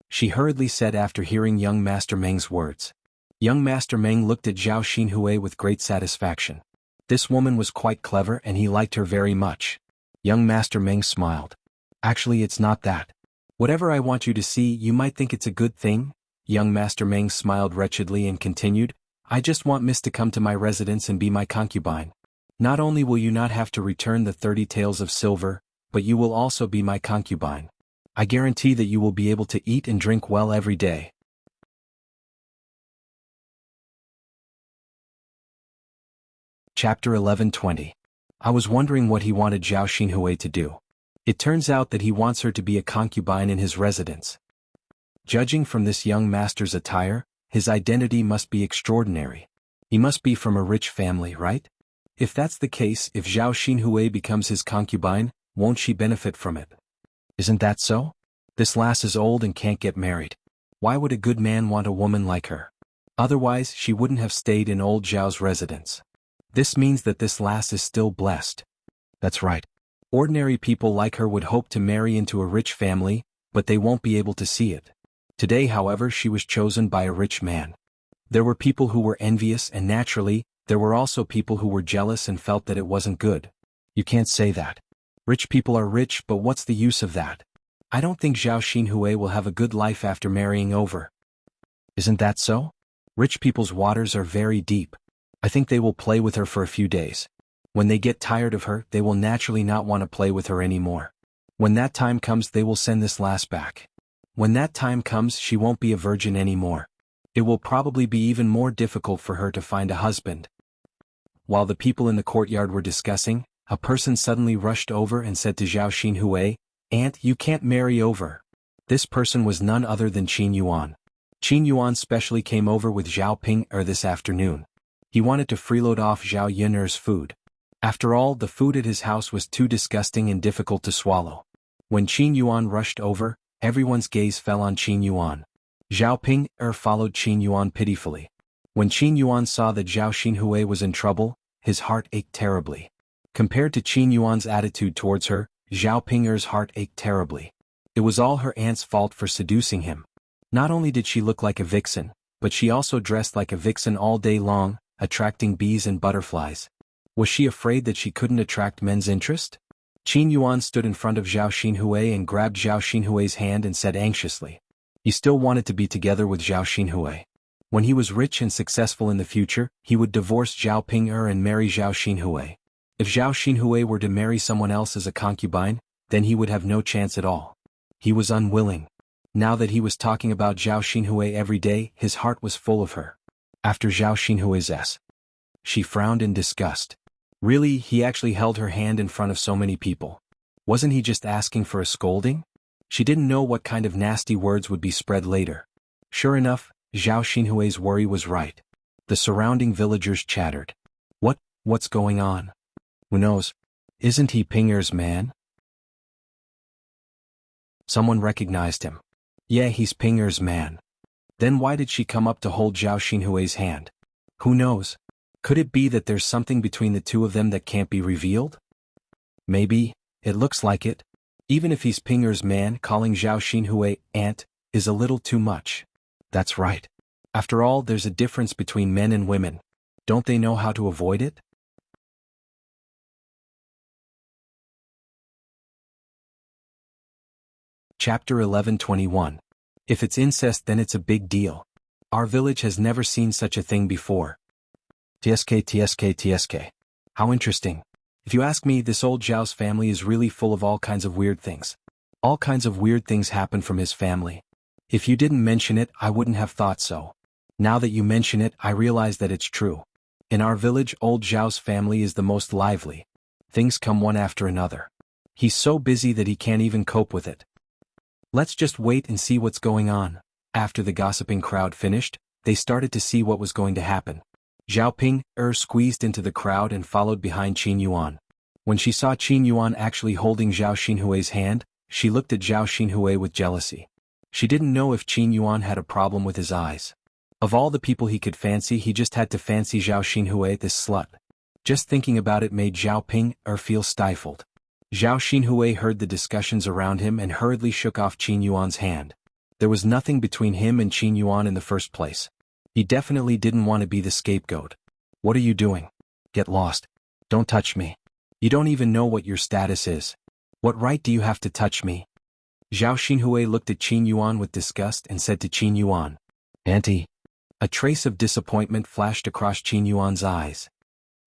She hurriedly said after hearing young Master Meng's words. Young Master Meng looked at Zhao Xinhui with great satisfaction. This woman was quite clever and he liked her very much. Young Master Meng smiled. "Actually, it's not that. Whatever I want you to see, you might think it's a good thing." Young Master Meng smiled wretchedly and continued, "I just want Miss to come to my residence and be my concubine. Not only will you not have to return the 30 taels of silver, but you will also be my concubine. I guarantee that you will be able to eat and drink well every day." Chapter 11:20. I was wondering what he wanted Zhao Xinhui to do. It turns out that he wants her to be a concubine in his residence. Judging from this young master's attire, his identity must be extraordinary. He must be from a rich family, right? If that's the case, if Zhao Xinhui becomes his concubine, won't she benefit from it? Isn't that so? This lass is old and can't get married. Why would a good man want a woman like her? Otherwise, she wouldn't have stayed in old Zhao's residence. This means that this lass is still blessed. That's right. Ordinary people like her would hope to marry into a rich family, but they won't be able to see it. Today, however, she was chosen by a rich man. There were people who were envious and naturally, there were also people who were jealous and felt that it wasn't good. You can't say that. Rich people are rich, but what's the use of that? I don't think Zhao Xinhui will have a good life after marrying over. Isn't that so? Rich people's waters are very deep. I think they will play with her for a few days. When they get tired of her, they will naturally not want to play with her anymore. When that time comes, they will send this lass back. When that time comes, she won't be a virgin anymore. It will probably be even more difficult for her to find a husband. While the people in the courtyard were discussing, a person suddenly rushed over and said to Zhao Xinhui, "Aunt, you can't marry over." This person was none other than Qin Yuan. Qin Yuan specially came over with Zhao Ping this afternoon. He wanted to freeload off Zhao Yun'er's food. After all, the food at his house was too disgusting and difficult to swallow. When Qin Yuan rushed over, everyone's gaze fell on Qin Yuan. Zhao Ping followed Qin Yuan pitifully. When Qin Yuan saw that Zhao Xinhui was in trouble, his heart ached terribly. Compared to Qin Yuan's attitude towards her, Zhao Ping's heart ached terribly. It was all her aunt's fault for seducing him. Not only did she look like a vixen, but she also dressed like a vixen all day long, attracting bees and butterflies. Was she afraid that she couldn't attract men's interest? Qin Yuan stood in front of Zhao Xinhui and grabbed Zhao Xinhui's hand and said anxiously. He still wanted to be together with Zhao Xinhui. When he was rich and successful in the future, he would divorce Zhao Ping and marry Zhao Xinhui. If Zhao Xinhui were to marry someone else as a concubine, then he would have no chance at all. He was unwilling. Now that he was talking about Zhao Xinhui every day, his heart was full of her. After Zhao Xinhui's she frowned in disgust. Really, he actually held her hand in front of so many people. Wasn't he just asking for a scolding? She didn't know what kind of nasty words would be spread later. Sure enough, Zhao Xinhui's worry was right. The surrounding villagers chattered. What's going on? Who knows? Isn't he Pinger's man? Someone recognized him. Yeah, he's Pinger's man. Then why did she come up to hold Zhao Xinhui's hand? Who knows? Could it be that there's something between the two of them that can't be revealed? Maybe, it looks like it. Even if he's Pinger's man, calling Zhao Xinhui aunt is a little too much. That's right. After all, there's a difference between men and women. Don't they know how to avoid it? Chapter 11:21. If it's incest, then it's a big deal. Our village has never seen such a thing before. TSK. How interesting. If you ask me, this old Zhao's family is really full of all kinds of weird things. All kinds of weird things happen from his family. If you didn't mention it, I wouldn't have thought so. Now that you mention it, I realize that it's true. In our village, old Zhao's family is the most lively. Things come one after another. He's so busy that he can't even cope with it. Let's just wait and see what's going on. After the gossiping crowd finished, they started to see what was going to happen. Zhao Ping squeezed into the crowd and followed behind Qin Yuan. When she saw Qin Yuan actually holding Zhao Xinhui's hand, she looked at Zhao Xinhui with jealousy. She didn't know if Qin Yuan had a problem with his eyes. Of all the people he could fancy, he just had to fancy Zhao Xinhui, this slut. Just thinking about it made Zhao Ping feel stifled. Zhao Xinhui heard the discussions around him and hurriedly shook off Qin Yuan's hand. There was nothing between him and Qin Yuan in the first place. He definitely didn't want to be the scapegoat. What are you doing? Get lost. Don't touch me. You don't even know what your status is. What right do you have to touch me? Zhao Xinhui looked at Qin Yuan with disgust and said to Qin Yuan, Auntie. A trace of disappointment flashed across Qin Yuan's eyes.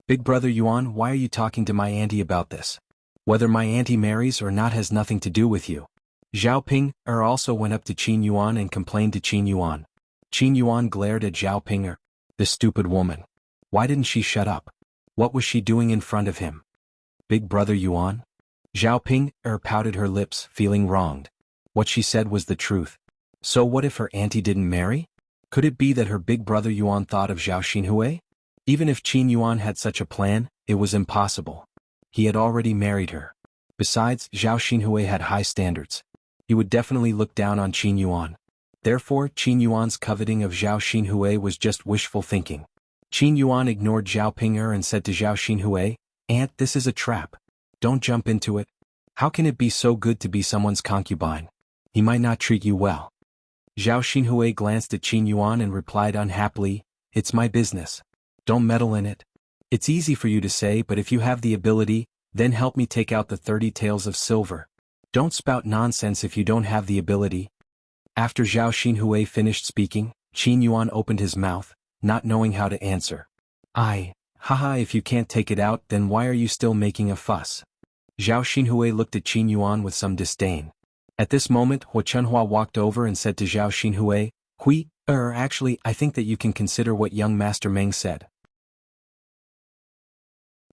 Big brother Yuan, why are you talking to my auntie about this? Whether my auntie marries or not has nothing to do with you. Zhao Ping also went up to Qin Yuan and complained to Qin Yuan. Qin Yuan glared at Zhao Ping. This stupid woman. Why didn't she shut up? What was she doing in front of him? Big brother Yuan? Zhao Ping pouted her lips, feeling wronged. What she said was the truth. So what if her auntie didn't marry? Could it be that her big brother Yuan thought of Zhao Xinhui? Even if Qin Yuan had such a plan, it was impossible. He had already married her. Besides, Zhao Xinhui had high standards. He would definitely look down on Qin Yuan. Therefore, Qin Yuan's coveting of Zhao Xinhui was just wishful thinking. Qin Yuan ignored Zhao Ping and said to Zhao Xinhui, Aunt, this is a trap. Don't jump into it. How can it be so good to be someone's concubine? He might not treat you well. Zhao Xinhui glanced at Qin Yuan and replied unhappily, It's my business. Don't meddle in it. It's easy for you to say, but if you have the ability, then help me take out the 30 taels of silver. Don't spout nonsense if you don't have the ability. After Zhao Xinhui finished speaking, Qin Yuan opened his mouth, not knowing how to answer. Haha, if you can't take it out, then why are you still making a fuss? Zhao Xinhui looked at Qin Yuan with some disdain. At this moment, Hua Chunhua walked over and said to Zhao Xinhui, actually, I think that you can consider what young Master Meng said.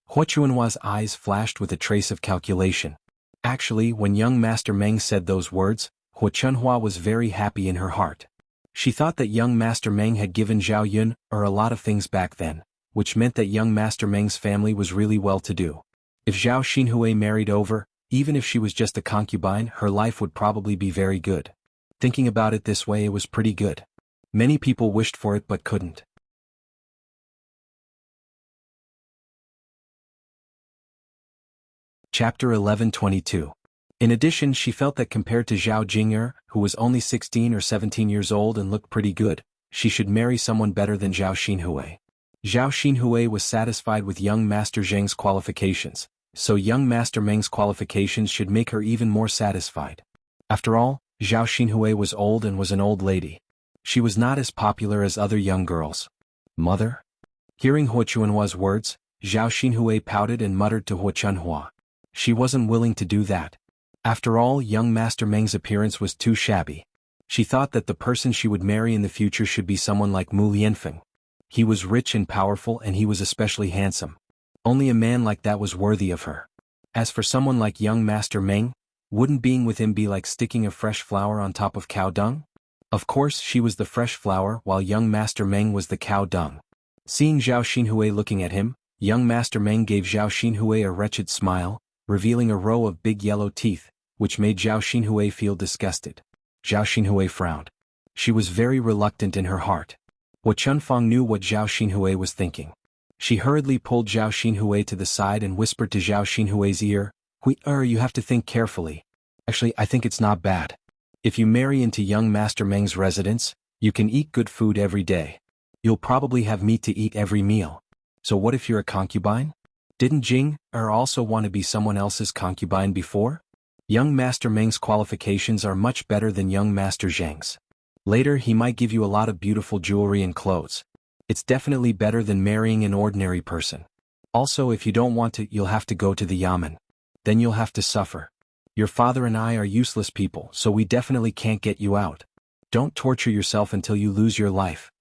Hua Chunhua's eyes flashed with a trace of calculation. Actually, when young Master Meng said those words, Hua Chunhua was very happy in her heart. She thought that young Master Meng had given Zhao Yun a lot of things back then, which meant that young Master Meng's family was really well-to-do. If Zhao Xinhui married over, even if she was just a concubine, her life would probably be very good. Thinking about it this way, it was pretty good. Many people wished for it but couldn't. Chapter 11:22. In addition, she felt that compared to Zhao Jing'er, who was only 16 or 17 years old and looked pretty good, she should marry someone better than Zhao Xinhui. Zhao Xinhui was satisfied with young Master Zheng's qualifications, so young Master Meng's qualifications should make her even more satisfied. After all, Zhao Xinhui was old and was an old lady. She was not as popular as other young girls. Mother? Hearing Hua Chunhua's words, Zhao Xinhui pouted and muttered to Hua Chunhua. She wasn't willing to do that. After all, young Master Meng's appearance was too shabby. She thought that the person she would marry in the future should be someone like Mu Lianfeng. He was rich and powerful and he was especially handsome. Only a man like that was worthy of her. As for someone like young Master Meng, wouldn't being with him be like sticking a fresh flower on top of cow dung? Of course, she was the fresh flower while young Master Meng was the cow dung. Seeing Zhao Xinhui looking at him, young Master Meng gave Zhao Xinhui a wretched smile, revealing a row of big yellow teeth, which made Zhao Xinhui feel disgusted. Zhao Xinhui frowned. She was very reluctant in her heart. Hua Chunfang knew what Zhao Xinhui was thinking. She hurriedly pulled Zhao Xinhui to the side and whispered to Zhao Xinhui's ear, you have to think carefully. Actually, I think it's not bad. If you marry into young Master Meng's residence, you can eat good food every day. You'll probably have meat to eat every meal. So what if you're a concubine? Didn't Jing also want to be someone else's concubine before? Young Master Meng's qualifications are much better than young Master Zheng's. Later he might give you a lot of beautiful jewelry and clothes. It's definitely better than marrying an ordinary person. Also, if you don't want to, you'll have to go to the yamen. Then you'll have to suffer. Your father and I are useless people, so we definitely can't get you out. Don't torture yourself until you lose your life.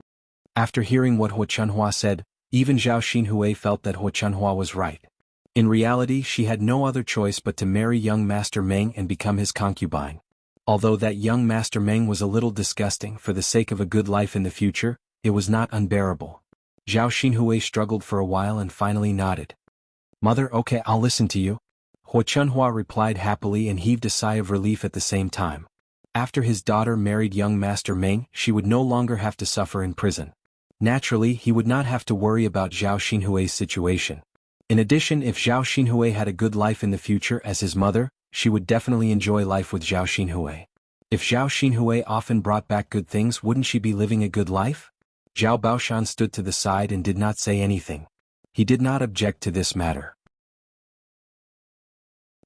After hearing what He Chunhua said, even Zhao Xinhui felt that He Chunhua was right. In reality, she had no other choice but to marry young Master Meng and become his concubine. Although that young Master Meng was a little disgusting, for the sake of a good life in the future, it was not unbearable. Zhao Xinhui struggled for a while and finally nodded. Mother, okay, I'll listen to you. He Chunhua replied happily and heaved a sigh of relief at the same time. After his daughter married young Master Meng, she would no longer have to suffer in prison. Naturally, he would not have to worry about Zhao Xinhui's situation. In addition, if Zhao Xinhui had a good life in the future as his mother, she would definitely enjoy life with Zhao Xinhui. If Zhao Xinhui often brought back good things, wouldn't she be living a good life? Zhao Baoshan stood to the side and did not say anything. He did not object to this matter.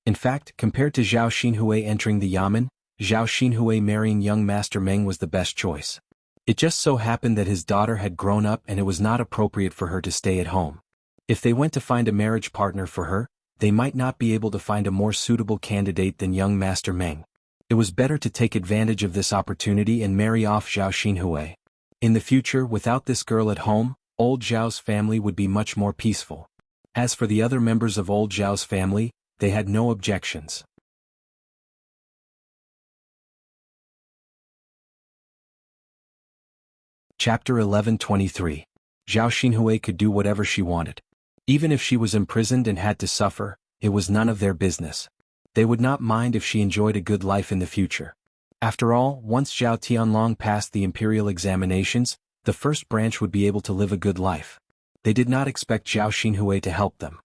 In fact, compared to Zhao Xinhui entering the yamen, Zhao Xinhui marrying young Master Meng was the best choice. It just so happened that his daughter had grown up and it was not appropriate for her to stay at home. If they went to find a marriage partner for her, they might not be able to find a more suitable candidate than young Master Meng. It was better to take advantage of this opportunity and marry off Zhao Xinhui. In the future, without this girl at home, old Zhao's family would be much more peaceful. As for the other members of old Zhao's family, they had no objections. Chapter 11:23. Zhao Xinhui could do whatever she wanted. Even if she was imprisoned and had to suffer, it was none of their business. They would not mind if she enjoyed a good life in the future. After all, once Zhao Tianlong passed the imperial examinations, the first branch would be able to live a good life. They did not expect Zhao Xinhui to help them.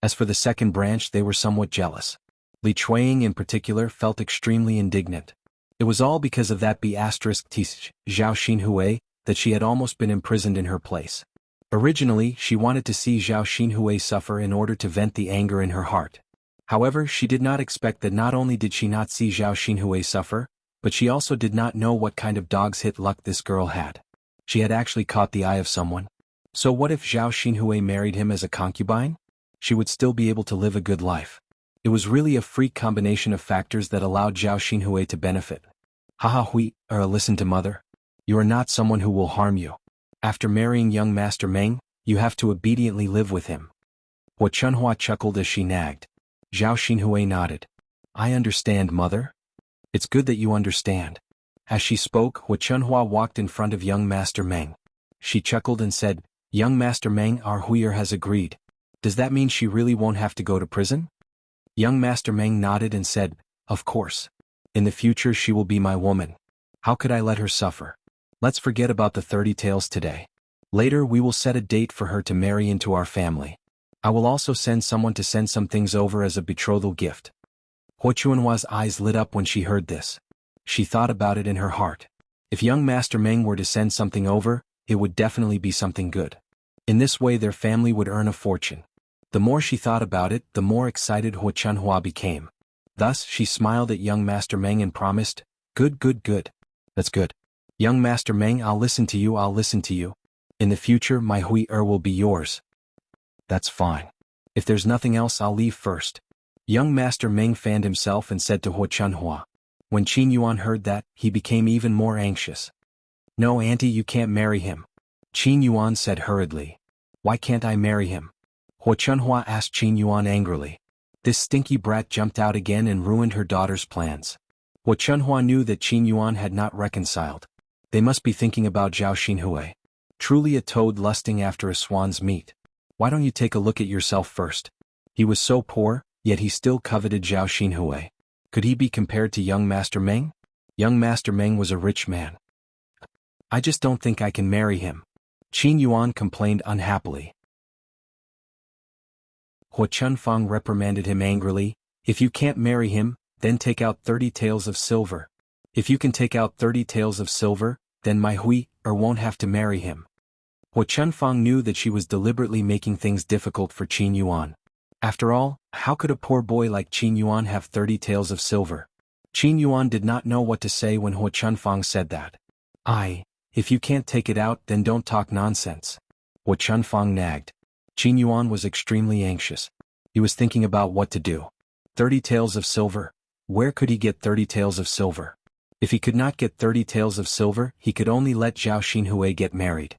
As for the second branch, they were somewhat jealous. Li Chuiying in particular felt extremely indignant. It was all because of that Zhao Xinhui, that she had almost been imprisoned in her place. Originally, she wanted to see Zhao Xinhui suffer in order to vent the anger in her heart. However, she did not expect that not only did she not see Zhao Xinhui suffer, but she also did not know what kind of dog's hit luck this girl had. She had actually caught the eye of someone. So what if Zhao Xinhui married him as a concubine? She would still be able to live a good life. It was really a freak combination of factors that allowed Zhao Xinhui to benefit. Haha hui, listen to mother. You are not someone who will harm you. After marrying young Master Meng, you have to obediently live with him. He Chunhua chuckled as she nagged. Zhao Xinhui nodded. I understand, mother. It's good that you understand. As she spoke, He Chunhua walked in front of young Master Meng. She chuckled and said, Young Master Meng, our Huier has agreed. Does that mean she really won't have to go to prison? Young Master Meng nodded and said, Of course. In the future she will be my woman. How could I let her suffer? Let's forget about the 30 taels today. Later we will set a date for her to marry into our family. I will also send someone to send some things over as a betrothal gift. He Chunhua's eyes lit up when she heard this. She thought about it in her heart. If young Master Meng were to send something over, it would definitely be something good. In this way their family would earn a fortune. The more she thought about it, the more excited He Chunhua became. Thus, she smiled at young Master Meng and promised, Good. That's good. Young Master Meng, I'll listen to you. In the future, my Huier will be yours. That's fine. If there's nothing else, I'll leave first. Young Master Meng fanned himself and said to He Chunhua. When Qin Yuan heard that, he became even more anxious. No, auntie, you can't marry him. Qin Yuan said hurriedly. Why can't I marry him? He Chunhua asked Qin Yuan angrily. This stinky brat jumped out again and ruined her daughter's plans. He Chunhua knew that Qin Yuan had not reconciled. They must be thinking about Zhao Xinhui. Truly a toad lusting after a swan's meat. Why don't you take a look at yourself first? He was so poor, yet he still coveted Zhao Xinhui. Could he be compared to young Master Meng? Young Master Meng was a rich man. I just don't think I can marry him. Qin Yuan complained unhappily. He Chunfang reprimanded him angrily. If you can't marry him, then take out 30 taels of silver. If you can take out 30 taels of silver, then my Huier won't have to marry him. He Chunfang knew that she was deliberately making things difficult for Qin Yuan. After all, how could a poor boy like Qin Yuan have 30 taels of silver? Qin Yuan did not know what to say when He Chunfang said that. If you can't take it out, then don't talk nonsense. He Chunfang nagged. Qin Yuan was extremely anxious. He was thinking about what to do. 30 taels of silver. Where could he get 30 taels of silver? If he could not get 30 taels of silver, he could only let Zhao Xinhui get married.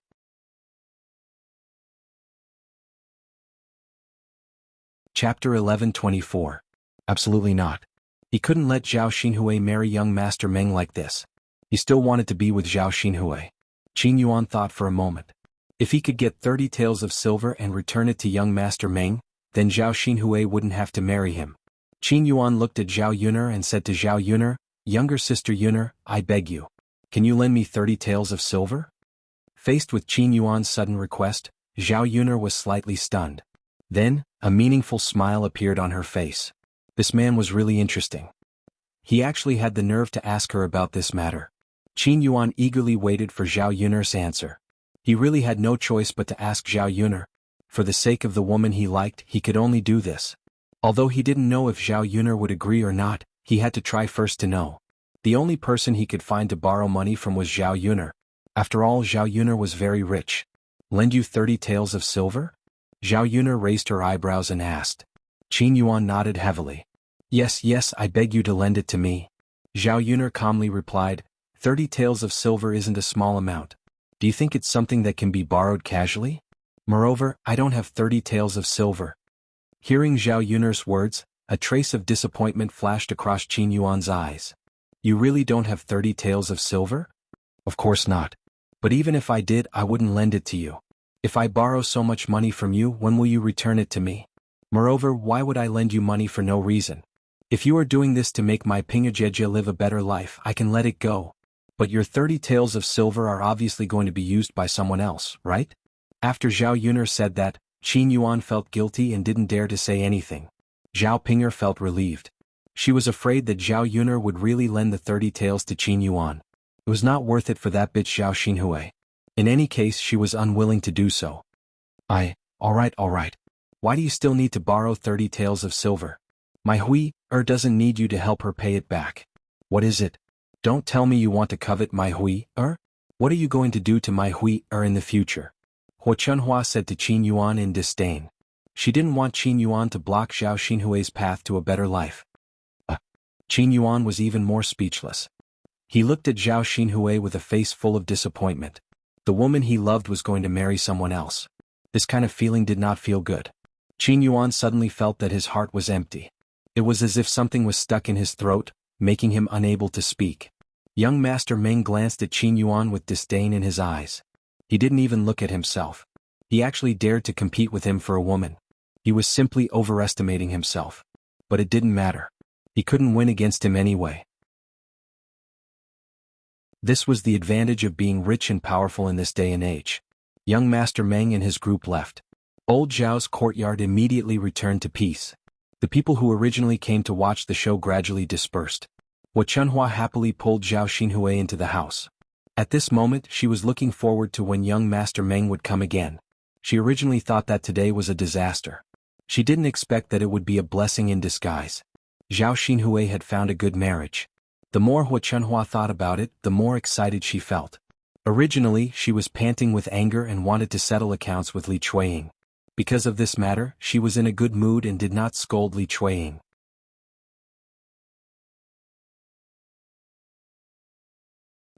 Chapter 11:24. Absolutely not. He couldn't let Zhao Xinhui marry young Master Meng like this. He still wanted to be with Zhao Xinhui. Qin Yuan thought for a moment. If he could get 30 taels of silver and return it to young Master Meng, then Zhao Xinhui wouldn't have to marry him. Qin Yuan looked at Zhao Yuner and said to Zhao Yuner, "Younger sister Yuner, I beg you. Can you lend me 30 taels of silver?" Faced with Qin Yuan's sudden request, Zhao Yuner was slightly stunned. Then, a meaningful smile appeared on her face. This man was really interesting. He actually had the nerve to ask her about this matter. Qin Yuan eagerly waited for Zhao Yuner's answer. He really had no choice but to ask Zhao Yuner. For the sake of the woman he liked, he could only do this. Although he didn't know if Zhao Yuner would agree or not, he had to try first to know. The only person he could find to borrow money from was Zhao Yuner. After all, Zhao Yuner was very rich. "Lend you 30 taels of silver?" Zhao Yuner raised her eyebrows and asked. Qin Yuan nodded heavily. Yes, I beg you to lend it to me." Zhao Yuner calmly replied, 30 taels of silver isn't a small amount. Do you think it's something that can be borrowed casually? Moreover, I don't have 30 taels of silver." Hearing Zhao Yuner's words, a trace of disappointment flashed across Qin Yuan's eyes. "You really don't have 30 taels of silver?" "Of course not. But even if I did, I wouldn't lend it to you. If I borrow so much money from you, when will you return it to me? Moreover, why would I lend you money for no reason? If you are doing this to make my Pingajeja live a better life, I can let it go. But your 30 taels of silver are obviously going to be used by someone else, right?" After Zhao Yuner said that, Qin Yuan felt guilty and didn't dare to say anything. Zhao Pinger felt relieved. She was afraid that Zhao Yuner would really lend the 30 taels to Qin Yuan. It was not worth it for that bitch Zhao Xinhui. In any case, she was unwilling to do so. All right. Why do you still need to borrow 30 taels of silver? My Hui doesn't need you to help her pay it back. What is it? Don't tell me you want to covet my Hui. What are you going to do to my Hui in the future? Huo Chunhua said to Qin Yuan in disdain. She didn't want Qin Yuan to block Zhao Xinhui's path to a better life. Qin Yuan was even more speechless. He looked at Zhao Xinhui with a face full of disappointment. The woman he loved was going to marry someone else. This kind of feeling did not feel good. Qin Yuan suddenly felt that his heart was empty. It was as if something was stuck in his throat, making him unable to speak. Young Master Meng glanced at Qin Yuan with disdain in his eyes. He didn't even look at himself. He actually dared to compete with him for a woman. He was simply overestimating himself. But it didn't matter. He couldn't win against him anyway. This was the advantage of being rich and powerful in this day and age. Young Master Meng and his group left. Old Zhao's courtyard immediately returned to peace. The people who originally came to watch the show gradually dispersed. Huo Chunhua happily pulled Zhao Xinhui into the house. At this moment, she was looking forward to when young Master Meng would come again. She originally thought that today was a disaster. She didn't expect that it would be a blessing in disguise. Zhao Xinhui had found a good marriage. The more Huo Chunhua thought about it, the more excited she felt. Originally, she was panting with anger and wanted to settle accounts with Li Chuiying. Because of this matter, she was in a good mood and did not scold Li Chuiying.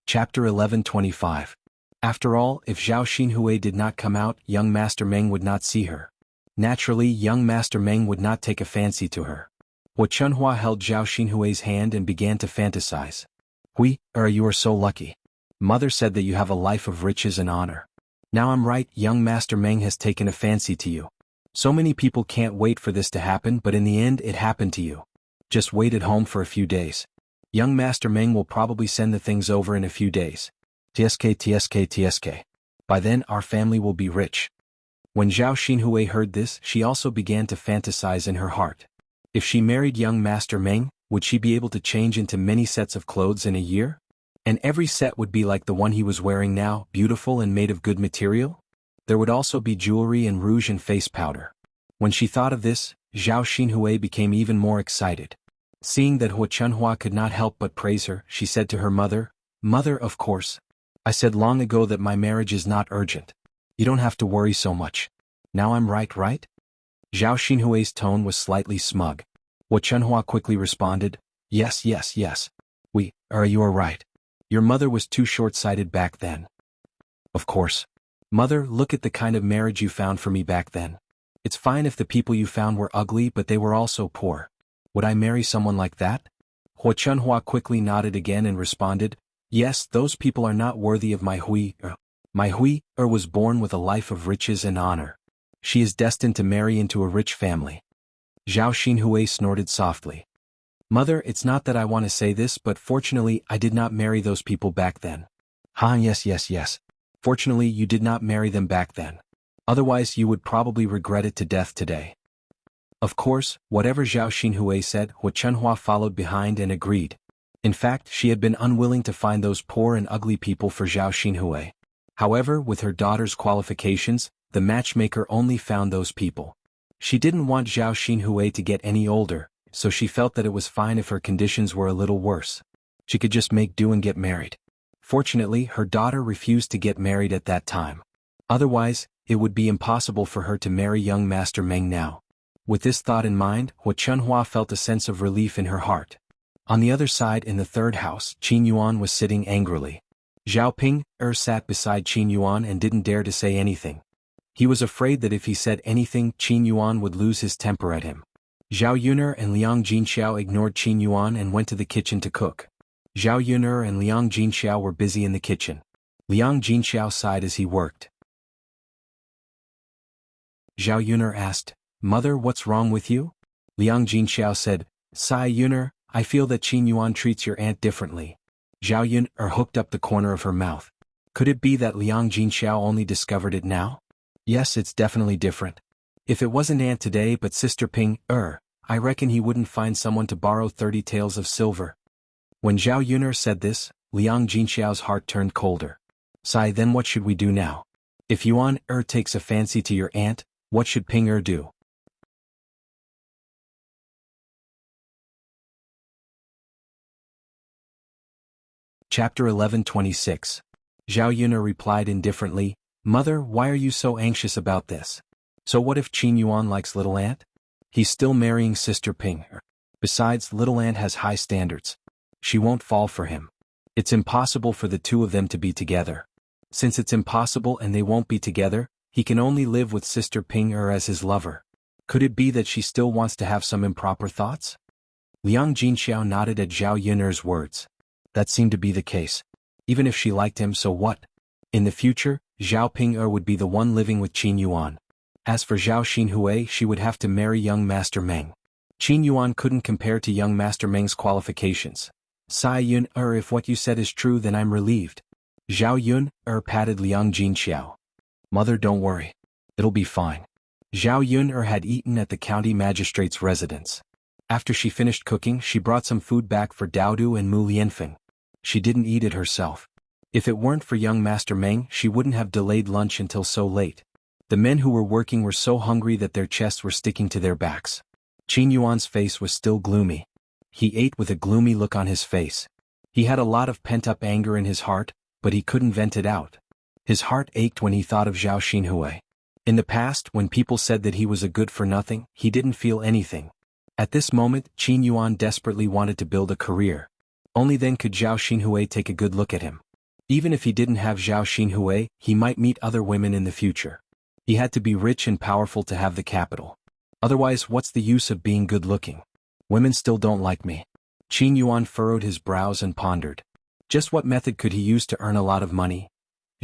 Chapter 11:25. After all, if Zhao Xinhui did not come out, young Master Meng would not see her. Naturally, young Master Meng would not take a fancy to her. Huo Chunhua held Zhao Xinhui's hand and began to fantasize. "Hui, you are so lucky. Mother said that you have a life of riches and honor. Now I'm right, young Master Meng has taken a fancy to you. So many people can't wait for this to happen, but in the end it happened to you. Just wait at home for a few days. Young Master Meng will probably send the things over in a few days. TSK. By then our family will be rich." When Zhao Xinhui heard this, she also began to fantasize in her heart. If she married young Master Meng, would she be able to change into many sets of clothes in a year? And every set would be like the one he was wearing now, beautiful and made of good material? There would also be jewelry and rouge and face powder. When she thought of this, Zhao Xinhui became even more excited. Seeing that Huo Chunhua could not help but praise her, she said to her mother, "Mother, of course. I said long ago that my marriage is not urgent. You don't have to worry so much. Now I'm right? Zhao Xinhui's tone was slightly smug. Wu Chunhua quickly responded, yes. You are right. Your mother was too short-sighted back then. Of course. Mother, look at the kind of marriage you found for me back then. It's fine if the people you found were ugly, but they were also poor. Would I marry someone like that? Wu Chunhua quickly nodded again and responded, yes, those people are not worthy of my Hui. My Hui was born with a life of riches and honor. She is destined to marry into a rich family. Zhao Xinhui snorted softly. Mother, it's not that I want to say this, but fortunately I did not marry those people back then. Yes. Fortunately you did not marry them back then. Otherwise you would probably regret it to death today. Of course, whatever Zhao Xinhui said, Wu Chunhua followed behind and agreed. In fact, she had been unwilling to find those poor and ugly people for Zhao Xinhui. However, with her daughter's qualifications, the matchmaker only found those people. She didn't want Zhao Xinhui to get any older, so she felt that it was fine if her conditions were a little worse. She could just make do and get married. Fortunately, her daughter refused to get married at that time. Otherwise, it would be impossible for her to marry young Master Meng now. With this thought in mind, Wu Chunhua felt a sense of relief in her heart. On the other side in the third house, Qin Yuan was sitting angrily. Zhao Ping sat beside Qin Yuan and didn't dare to say anything. He was afraid that if he said anything, Qin Yuan would lose his temper at him. Zhao Yun'er and Liang Jinxiao ignored Qin Yuan and went to the kitchen to cook. Zhao Yun'er and Liang Jinxiao were busy in the kitchen. Liang Jinxiao sighed as he worked. Zhao Yun'er asked, Mother, what's wrong with you? Liang Jinxiao said, Sigh Yun'er, I feel that Qin Yuan treats your aunt differently. Zhao Yun'er hooked up the corner of her mouth. Could it be that Liang Jinxiao only discovered it now? Yes, it's definitely different. If it wasn't aunt today but sister Ping, I reckon he wouldn't find someone to borrow 30 taels of silver. When Zhao Yun'er said this, Liang Jinxiao's heart turned colder. Sigh, then what should we do now? If Yuan takes a fancy to your aunt, what should Ping do? Chapter 11:26. Zhao Yun'er replied indifferently, Mother, why are you so anxious about this? So what if Qin Yuan likes little aunt? He's still marrying sister Ping. Besides, little aunt has high standards. She won't fall for him. It's impossible for the two of them to be together. Since it's impossible and they won't be together, he can only live with sister Ping as his lover. Could it be that she still wants to have some improper thoughts? Liang Jinxiao nodded at Zhao Yun'er's words. That seemed to be the case. Even if she liked him, so what? In the future, Zhao Ping would be the one living with Qin Yuan. As for Zhao Xinhui, she would have to marry young Master Meng. Qin Yuan couldn't compare to young Master Meng's qualifications. Sai Yun, if what you said is true, then I'm relieved. Zhao Yun, patted Liang Jinxiao. Mother, don't worry. It'll be fine. Zhao Yun had eaten at the county magistrate's residence. After she finished cooking, she brought some food back for Daodu and Mu Lianfeng. She didn't eat it herself. If it weren't for young Master Meng, she wouldn't have delayed lunch until so late. The men who were working were so hungry that their chests were sticking to their backs. Qin Yuan's face was still gloomy. He ate with a gloomy look on his face. He had a lot of pent-up anger in his heart, but he couldn't vent it out. His heart ached when he thought of Zhao Xinhui. In the past, when people said that he was a good-for-nothing, he didn't feel anything. At this moment, Qin Yuan desperately wanted to build a career. Only then could Zhao Xinhui take a good look at him. Even if he didn't have Zhao Xinhui, he might meet other women in the future. He had to be rich and powerful to have the capital. Otherwise, what's the use of being good-looking? Women still don't like me. Qin Yuan furrowed his brows and pondered. Just what method could he use to earn a lot of money?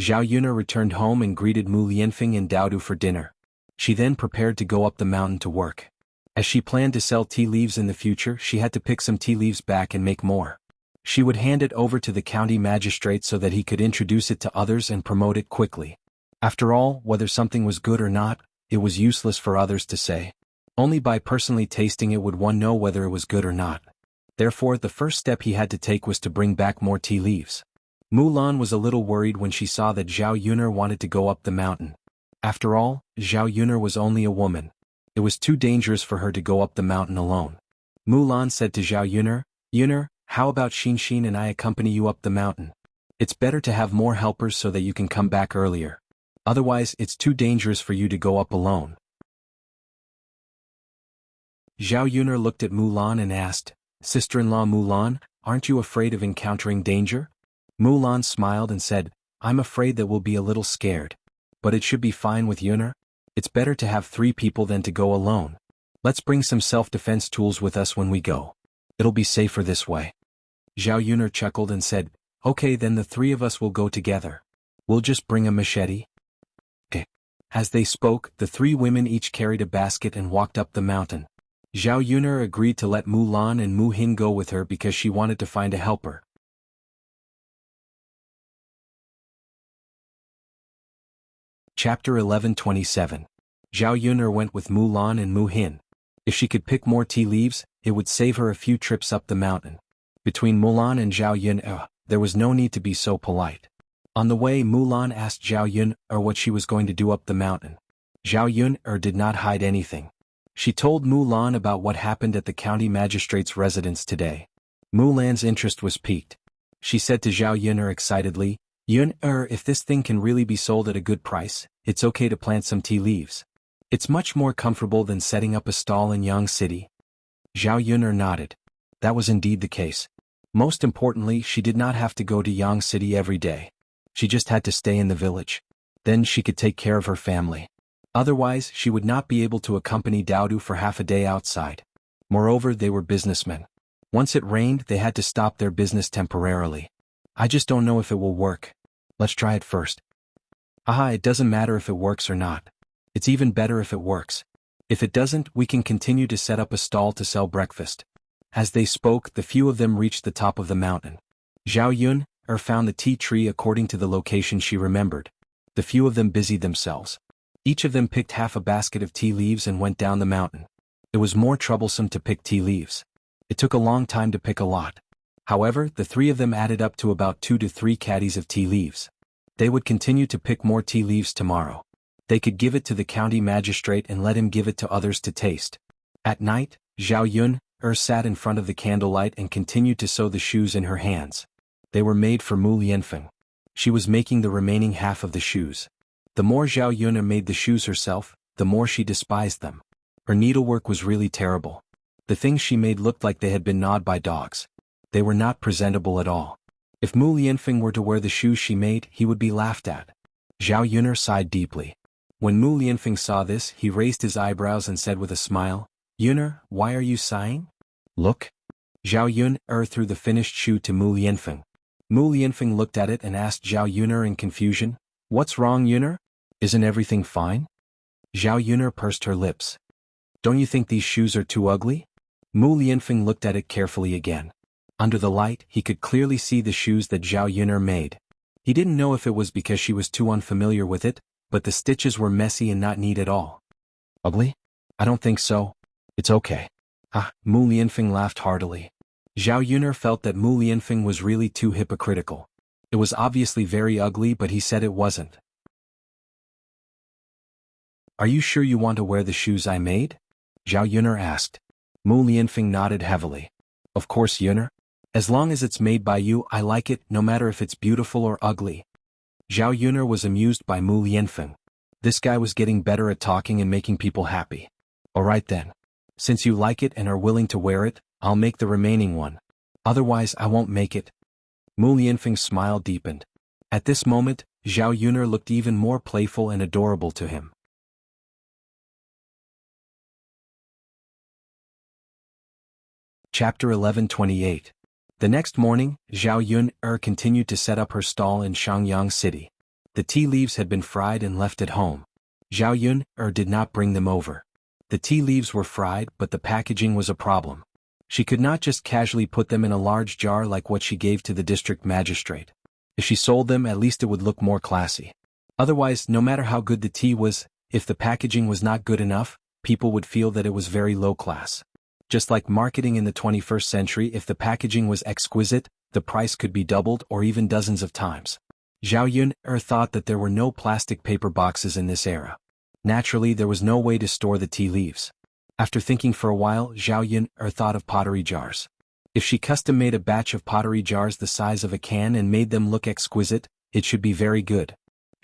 Zhao Yun'er returned home and greeted Mu Lianfeng and Daodu for dinner. She then prepared to go up the mountain to work. As she planned to sell tea leaves in the future, she had to pick some tea leaves back and make more. She would hand it over to the county magistrate so that he could introduce it to others and promote it quickly. After all, whether something was good or not, it was useless for others to say. Only by personally tasting it would one know whether it was good or not. Therefore, the first step he had to take was to bring back more tea leaves. Mulan was a little worried when she saw that Zhao Yun'er wanted to go up the mountain. After all, Zhao Yun'er was only a woman. It was too dangerous for her to go up the mountain alone. Mulan said to Zhao Yun'er, Yun'er, how about Xin and I accompany you up the mountain? It's better to have more helpers so that you can come back earlier. Otherwise, it's too dangerous for you to go up alone. Zhao Yuner looked at Mulan and asked, "Sister-in-law Mulan, aren't you afraid of encountering danger?" Mulan smiled and said, "I'm afraid that we'll be a little scared. But it should be fine with Yuner. It's better to have 3 people than to go alone. Let's bring some self-defense tools with us when we go. It'll be safer this way." Zhao Yuner chuckled and said, "Okay, then the 3 of us will go together. We'll just bring a machete." Okay. As they spoke, the 3 women each carried a basket and walked up the mountain. Zhao Yuner agreed to let Mulan and Mu Hin go with her because she wanted to find a helper. Chapter 11:27. Zhao Yuner went with Mulan and Mu Hin. If she could pick more tea leaves, it would save her a few trips up the mountain. Between Mulan and Zhao Yuner, there was no need to be so polite. On the way, Mulan asked Zhao Yuner what she was going to do up the mountain. Zhao Yuner did not hide anything. She told Mulan about what happened at the county magistrate's residence today. Mulan's interest was piqued. She said to Zhao Yuner excitedly, "Yuner, if this thing can really be sold at a good price, it's okay to plant some tea leaves. It's much more comfortable than setting up a stall in Yang City." Zhao Yuner nodded. That was indeed the case. Most importantly, she did not have to go to Yang City every day. She just had to stay in the village. Then she could take care of her family. Otherwise, she would not be able to accompany Daodu for half a day outside. Moreover, they were businessmen. Once it rained, they had to stop their business temporarily. "I just don't know if it will work. Let's try it first." "Aha, it doesn't matter if it works or not. It's even better if it works. If it doesn't, we can continue to set up a stall to sell breakfast." As they spoke, the few of them reached the top of the mountain. Zhao Yuner found the tea tree according to the location she remembered. The few of them busied themselves. Each of them picked half a basket of tea leaves and went down the mountain. It was more troublesome to pick tea leaves. It took a long time to pick a lot. However, the 3 of them added up to about 2 to 3 caddies of tea leaves. They would continue to pick more tea leaves tomorrow. They could give it to the county magistrate and let him give it to others to taste. At night, Zhao Yuner sat in front of the candlelight and continued to sew the shoes in her hands. They were made for Mu Lianfeng. She was making the remaining half of the shoes. The more Zhao Yuner made the shoes herself, the more she despised them. Her needlework was really terrible. The things she made looked like they had been gnawed by dogs. They were not presentable at all. If Mu Lianfeng were to wear the shoes she made, he would be laughed at. Zhao Yuner sighed deeply. When Mu Lianfeng saw this, he raised his eyebrows and said with a smile, "Yuner, why are you sighing?" "Look." Zhao Yuner threw the finished shoe to Mu Lianfeng. Mu Lianfeng looked at it and asked Zhao Yuner in confusion, "What's wrong, Yuner? Isn't everything fine?" Zhao Yuner pursed her lips. "Don't you think these shoes are too ugly?" Mu Lianfeng looked at it carefully again. Under the light, he could clearly see the shoes that Zhao Yuner made. He didn't know if it was because she was too unfamiliar with it, but the stitches were messy and not neat at all. "Ugly? I don't think so. It's okay." Mu Lianfeng laughed heartily. Zhao Yuner felt that Mu Lianfeng was really too hypocritical. It was obviously very ugly, but he said it wasn't. "Are you sure you want to wear the shoes I made?" Zhao Yuner asked. Mu Lianfeng nodded heavily. "Of course, Yuner. As long as it's made by you, I like it, no matter if it's beautiful or ugly." Zhao Yuner was amused by Mu Lianfeng. This guy was getting better at talking and making people happy. "Alright then. Since you like it and are willing to wear it, I'll make the remaining one. Otherwise, I won't make it." Mu Lianfeng's smile deepened. At this moment, Zhao Yuner looked even more playful and adorable to him. Chapter 11:28. The next morning, Zhao Yuner continued to set up her stall in Shangyang City. The tea leaves had been fried and left at home. Zhao Yuner did not bring them over. The tea leaves were fried, but the packaging was a problem. She could not just casually put them in a large jar like what she gave to the district magistrate. If she sold them, at least it would look more classy. Otherwise, no matter how good the tea was, if the packaging was not good enough, people would feel that it was very low class. Just like marketing in the 21st century, if the packaging was exquisite, the price could be doubled or even dozens of times. Zhao Yuner thought that there were no plastic paper boxes in this era. Naturally, there was no way to store the tea leaves. After thinking for a while, Zhao Yuner thought of pottery jars. If she custom-made a batch of pottery jars the size of a can and made them look exquisite, it should be very good.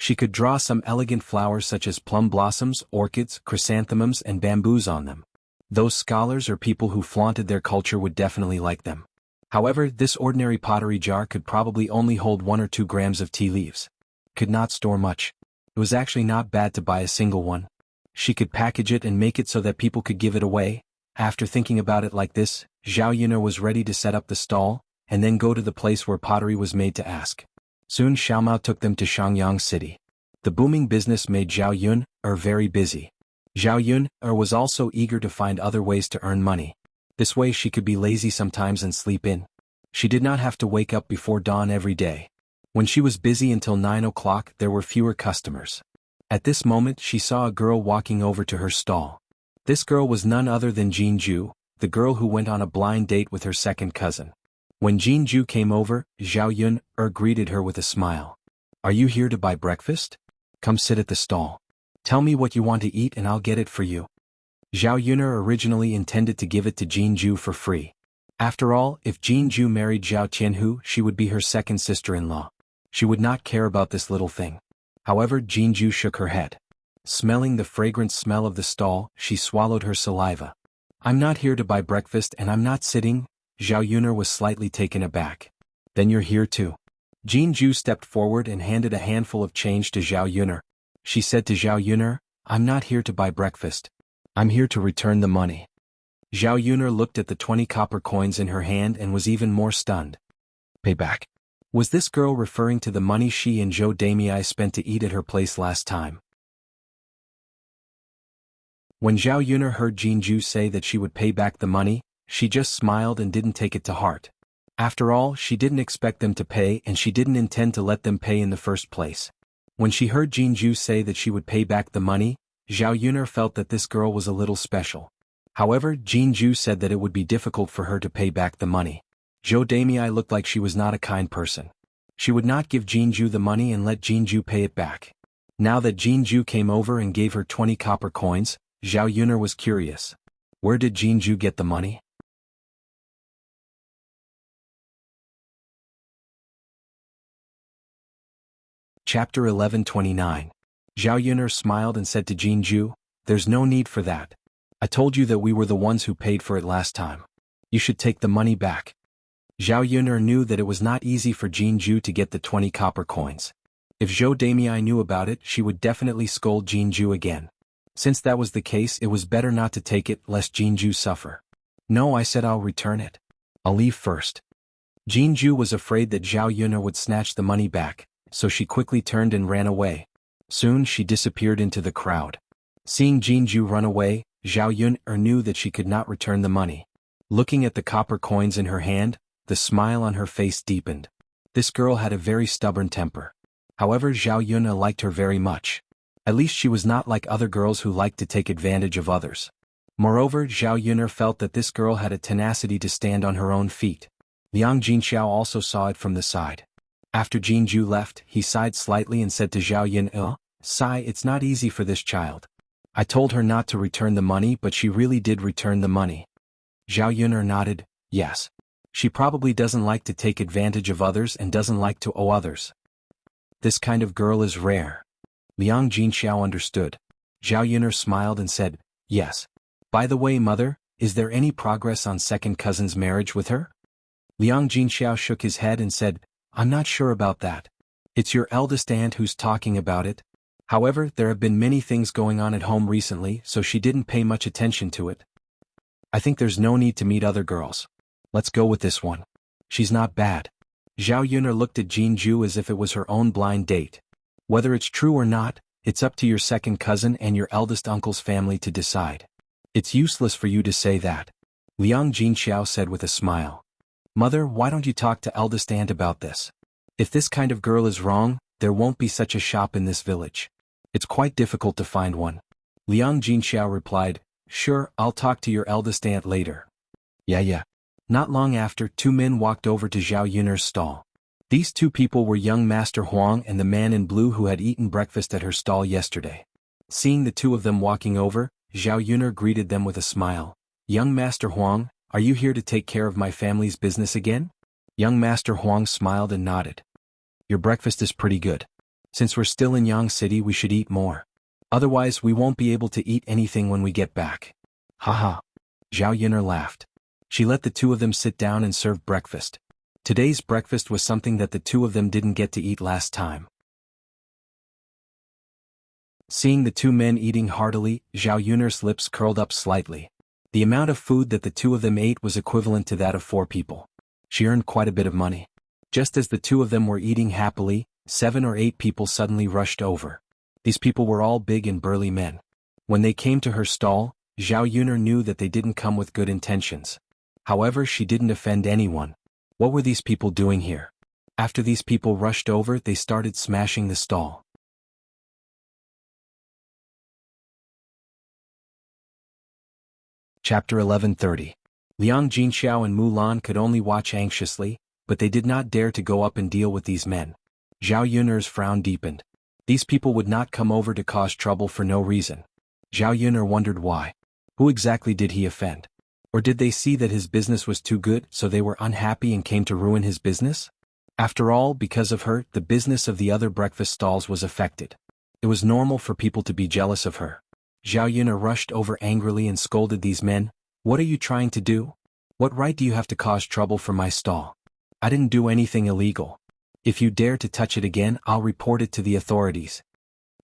She could draw some elegant flowers such as plum blossoms, orchids, chrysanthemums, and bamboos on them. Those scholars or people who flaunted their culture would definitely like them. However, this ordinary pottery jar could probably only hold 1 or 2 grams of tea leaves. Could not store much. It was actually not bad to buy a single one. She could package it and make it so that people could give it away. After thinking about it like this, Zhao Yun'er was ready to set up the stall, and then go to the place where pottery was made to ask. Soon Xiaomao took them to Shangyang City. The booming business made Zhao Yun'er very busy. Zhao Yun'er was also eager to find other ways to earn money. This way she could be lazy sometimes and sleep in. She did not have to wake up before dawn every day. When she was busy until 9 o'clock, there were fewer customers. At this moment she saw a girl walking over to her stall. This girl was none other than Jinju, the girl who went on a blind date with her second cousin. When Jinju came over, Zhao Yun'er greeted her with a smile. "Are you here to buy breakfast? Come sit at the stall. Tell me what you want to eat and I'll get it for you." Zhao Yun'er originally intended to give it to Jinju for free. After all, if Jinju married Zhao Tianhu, she would be her second sister-in-law. She would not care about this little thing. However, Jinju shook her head. Smelling the fragrant smell of the stall, she swallowed her saliva. "I'm not here to buy breakfast and I'm not sitting." Zhao Yun'er was slightly taken aback. "Then you're here too." Jinju stepped forward and handed a handful of change to Zhao Yun'er. She said to Zhao Yun'er, "I'm not here to buy breakfast. I'm here to return the money." Zhao Yun'er looked at the 20 copper coins in her hand and was even more stunned. Payback. Was this girl referring to the money she and Zhou Damei spent to eat at her place last time? When Zhao Yun'er heard Jinju say that she would pay back the money, she just smiled and didn't take it to heart. After all, she didn't expect them to pay and she didn't intend to let them pay in the first place. When she heard Jinju say that she would pay back the money, Zhao Yun'er felt that this girl was a little special. However, Jinju said that it would be difficult for her to pay back the money. Zhou Damei looked like she was not a kind person. She would not give Jinju the money and let Jinju pay it back. Now that Jinju came over and gave her 20 copper coins, Zhao Yun'er was curious. Where did Jinju get the money? Chapter 1129. Zhao Yun'er smiled and said to Jinju, "There's no need for that. I told you that we were the ones who paid for it last time. You should take the money back." Zhao Yun'er knew that it was not easy for Jinju to get the 20 copper coins. If Zhou Damei knew about it, she would definitely scold Jinju again. Since that was the case, it was better not to take it lest Jinju suffer. "No, I said I'll return it. I'll leave first." Jinju was afraid that Zhao Yun'er would snatch the money back, so she quickly turned and ran away. Soon she disappeared into the crowd. Seeing Jinju run away, Zhao Yun'er knew that she could not return the money. Looking at the copper coins in her hand, the smile on her face deepened. This girl had a very stubborn temper. However, Zhao Yun'er liked her very much. At least she was not like other girls who liked to take advantage of others. Moreover, Zhao Yun'er felt that this girl had a tenacity to stand on her own feet. Liang Jinxiao also saw it from the side. After Jinju left, he sighed slightly and said to Zhao Yun'er, "Sigh, it's not easy for this child. I told her not to return the money, but she really did return the money." Zhao Yun'er nodded, "Yes. She probably doesn't like to take advantage of others and doesn't like to owe others. This kind of girl is rare." Liang Jinxiao understood. Zhao Yun'er smiled and said, "Yes. By the way, mother, is there any progress on second cousin's marriage with her?" Liang Jinxiao shook his head and said, "I'm not sure about that. It's your eldest aunt who's talking about it. However, there have been many things going on at home recently, so she didn't pay much attention to it. I think there's no need to meet other girls. Let's go with this one. She's not bad." Zhao Yun'er looked at Jinju as if it was her own blind date. "Whether it's true or not, it's up to your second cousin and your eldest uncle's family to decide. It's useless for you to say that," Liang Jinxiao said with a smile. "Mother, why don't you talk to eldest aunt about this? If this kind of girl is wrong, there won't be such a shop in this village. It's quite difficult to find one." Liang Jinxiao replied, "Sure, I'll talk to your eldest aunt later." Yeah. Not long after, 2 men walked over to Zhao Yun'er's stall. These 2 people were young Master Huang and the man in blue who had eaten breakfast at her stall yesterday. Seeing the 2 of them walking over, Zhao Yun'er greeted them with a smile. "Young Master Huang, are you here to take care of my family's business again?" Young Master Huang smiled and nodded. "Your breakfast is pretty good. Since we're still in Yang City, we should eat more. Otherwise, we won't be able to eat anything when we get back. Haha. Zhao Yuner laughed. She let the two of them sit down and serve breakfast. Today's breakfast was something that the two of them didn't get to eat last time. Seeing the two men eating heartily, Zhao Yuner's lips curled up slightly. The amount of food that the two of them ate was equivalent to that of 4 people. She earned quite a bit of money. Just as the two of them were eating happily, 7 or 8 people suddenly rushed over. These people were all big and burly men. When they came to her stall, Zhao Yuner knew that they didn't come with good intentions. However, she didn't offend anyone. What were these people doing here? After these people rushed over, they started smashing the stall. Chapter 11:30. Liang Jinxiao and Mulan could only watch anxiously, but they did not dare to go up and deal with these men. Zhao Yuner's frown deepened. These people would not come over to cause trouble for no reason. Zhao Yuner wondered why. Who exactly did he offend? Or did they see that his business was too good, so they were unhappy and came to ruin his business? After all, because of her, the business of the other breakfast stalls was affected. It was normal for people to be jealous of her. Zhao Yuner rushed over angrily and scolded these men. What are you trying to do? What right do you have to cause trouble for my stall? I didn't do anything illegal. If you dare to touch it again, I'll report it to the authorities.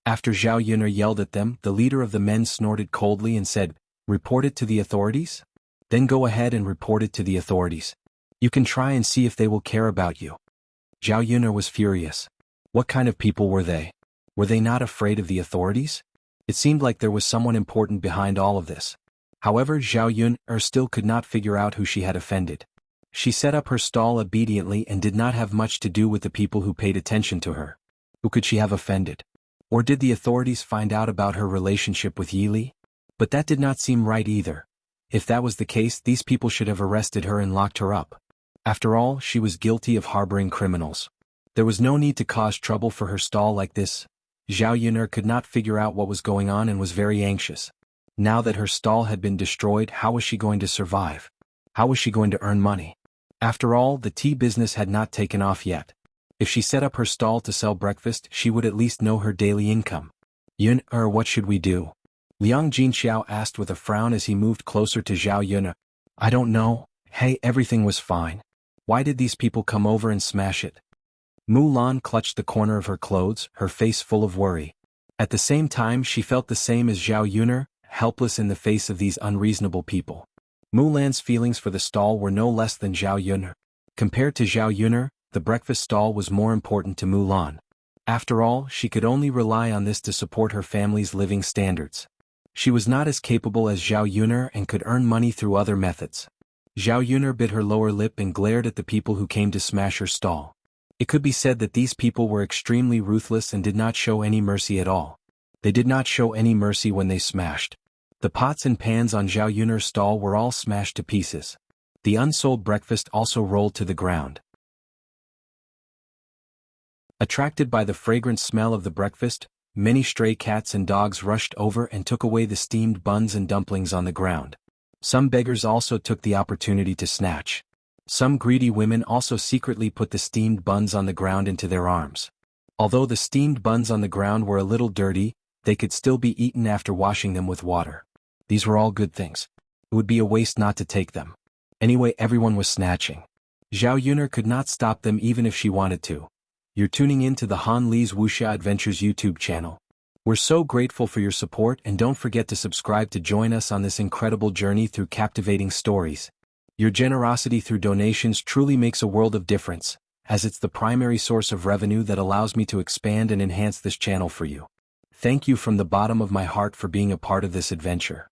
After Zhao Yuner yelled at them, the leader of the men snorted coldly and said, "Report it to the authorities? Then go ahead and report it to the authorities. You can try and see if they will care about you." Zhao Yuner was furious. What kind of people were they? Were they not afraid of the authorities? It seemed like there was someone important behind all of this. However, Zhao Yuner still could not figure out who she had offended. She set up her stall obediently and did not have much to do with the people who paid attention to her. Who could she have offended? Or did the authorities find out about her relationship with Yili? But that did not seem right either. If that was the case, these people should have arrested her and locked her up. After all, she was guilty of harboring criminals. There was no need to cause trouble for her stall like this. Zhao Yuner could not figure out what was going on and was very anxious. Now that her stall had been destroyed, how was she going to survive? How was she going to earn money? After all, the tea business had not taken off yet. If she set up her stall to sell breakfast, she would at least know her daily income. Yuner, what should we do? Liang Jinxiao asked with a frown as he moved closer to Zhao Yuner. I don't know. Hey, everything was fine. Why did these people come over and smash it? Mulan clutched the corner of her clothes, her face full of worry. At the same time, she felt the same as Zhao Yuner, helpless in the face of these unreasonable people. Mulan's feelings for the stall were no less than Zhao Yuner. Compared to Zhao Yuner, the breakfast stall was more important to Mulan. After all, she could only rely on this to support her family's living standards. She was not as capable as Zhao Yuner and could earn money through other methods. Zhao Yuner bit her lower lip and glared at the people who came to smash her stall. It could be said that these people were extremely ruthless and did not show any mercy at all. They did not show any mercy when they smashed. The pots and pans on Zhao Yuner's stall were all smashed to pieces. The unsold breakfast also rolled to the ground. Attracted by the fragrant smell of the breakfast, many stray cats and dogs rushed over and took away the steamed buns and dumplings on the ground. Some beggars also took the opportunity to snatch. Some greedy women also secretly put the steamed buns on the ground into their arms. Although the steamed buns on the ground were a little dirty, they could still be eaten after washing them with water. These were all good things. It would be a waste not to take them. Anyway, everyone was snatching. Zhao Yuner could not stop them even if she wanted to. You're tuning in to the Han Li's Wuxia Adventures YouTube channel. We're so grateful for your support, and don't forget to subscribe to join us on this incredible journey through captivating stories. Your generosity through donations truly makes a world of difference, as it's the primary source of revenue that allows me to expand and enhance this channel for you. Thank you from the bottom of my heart for being a part of this adventure.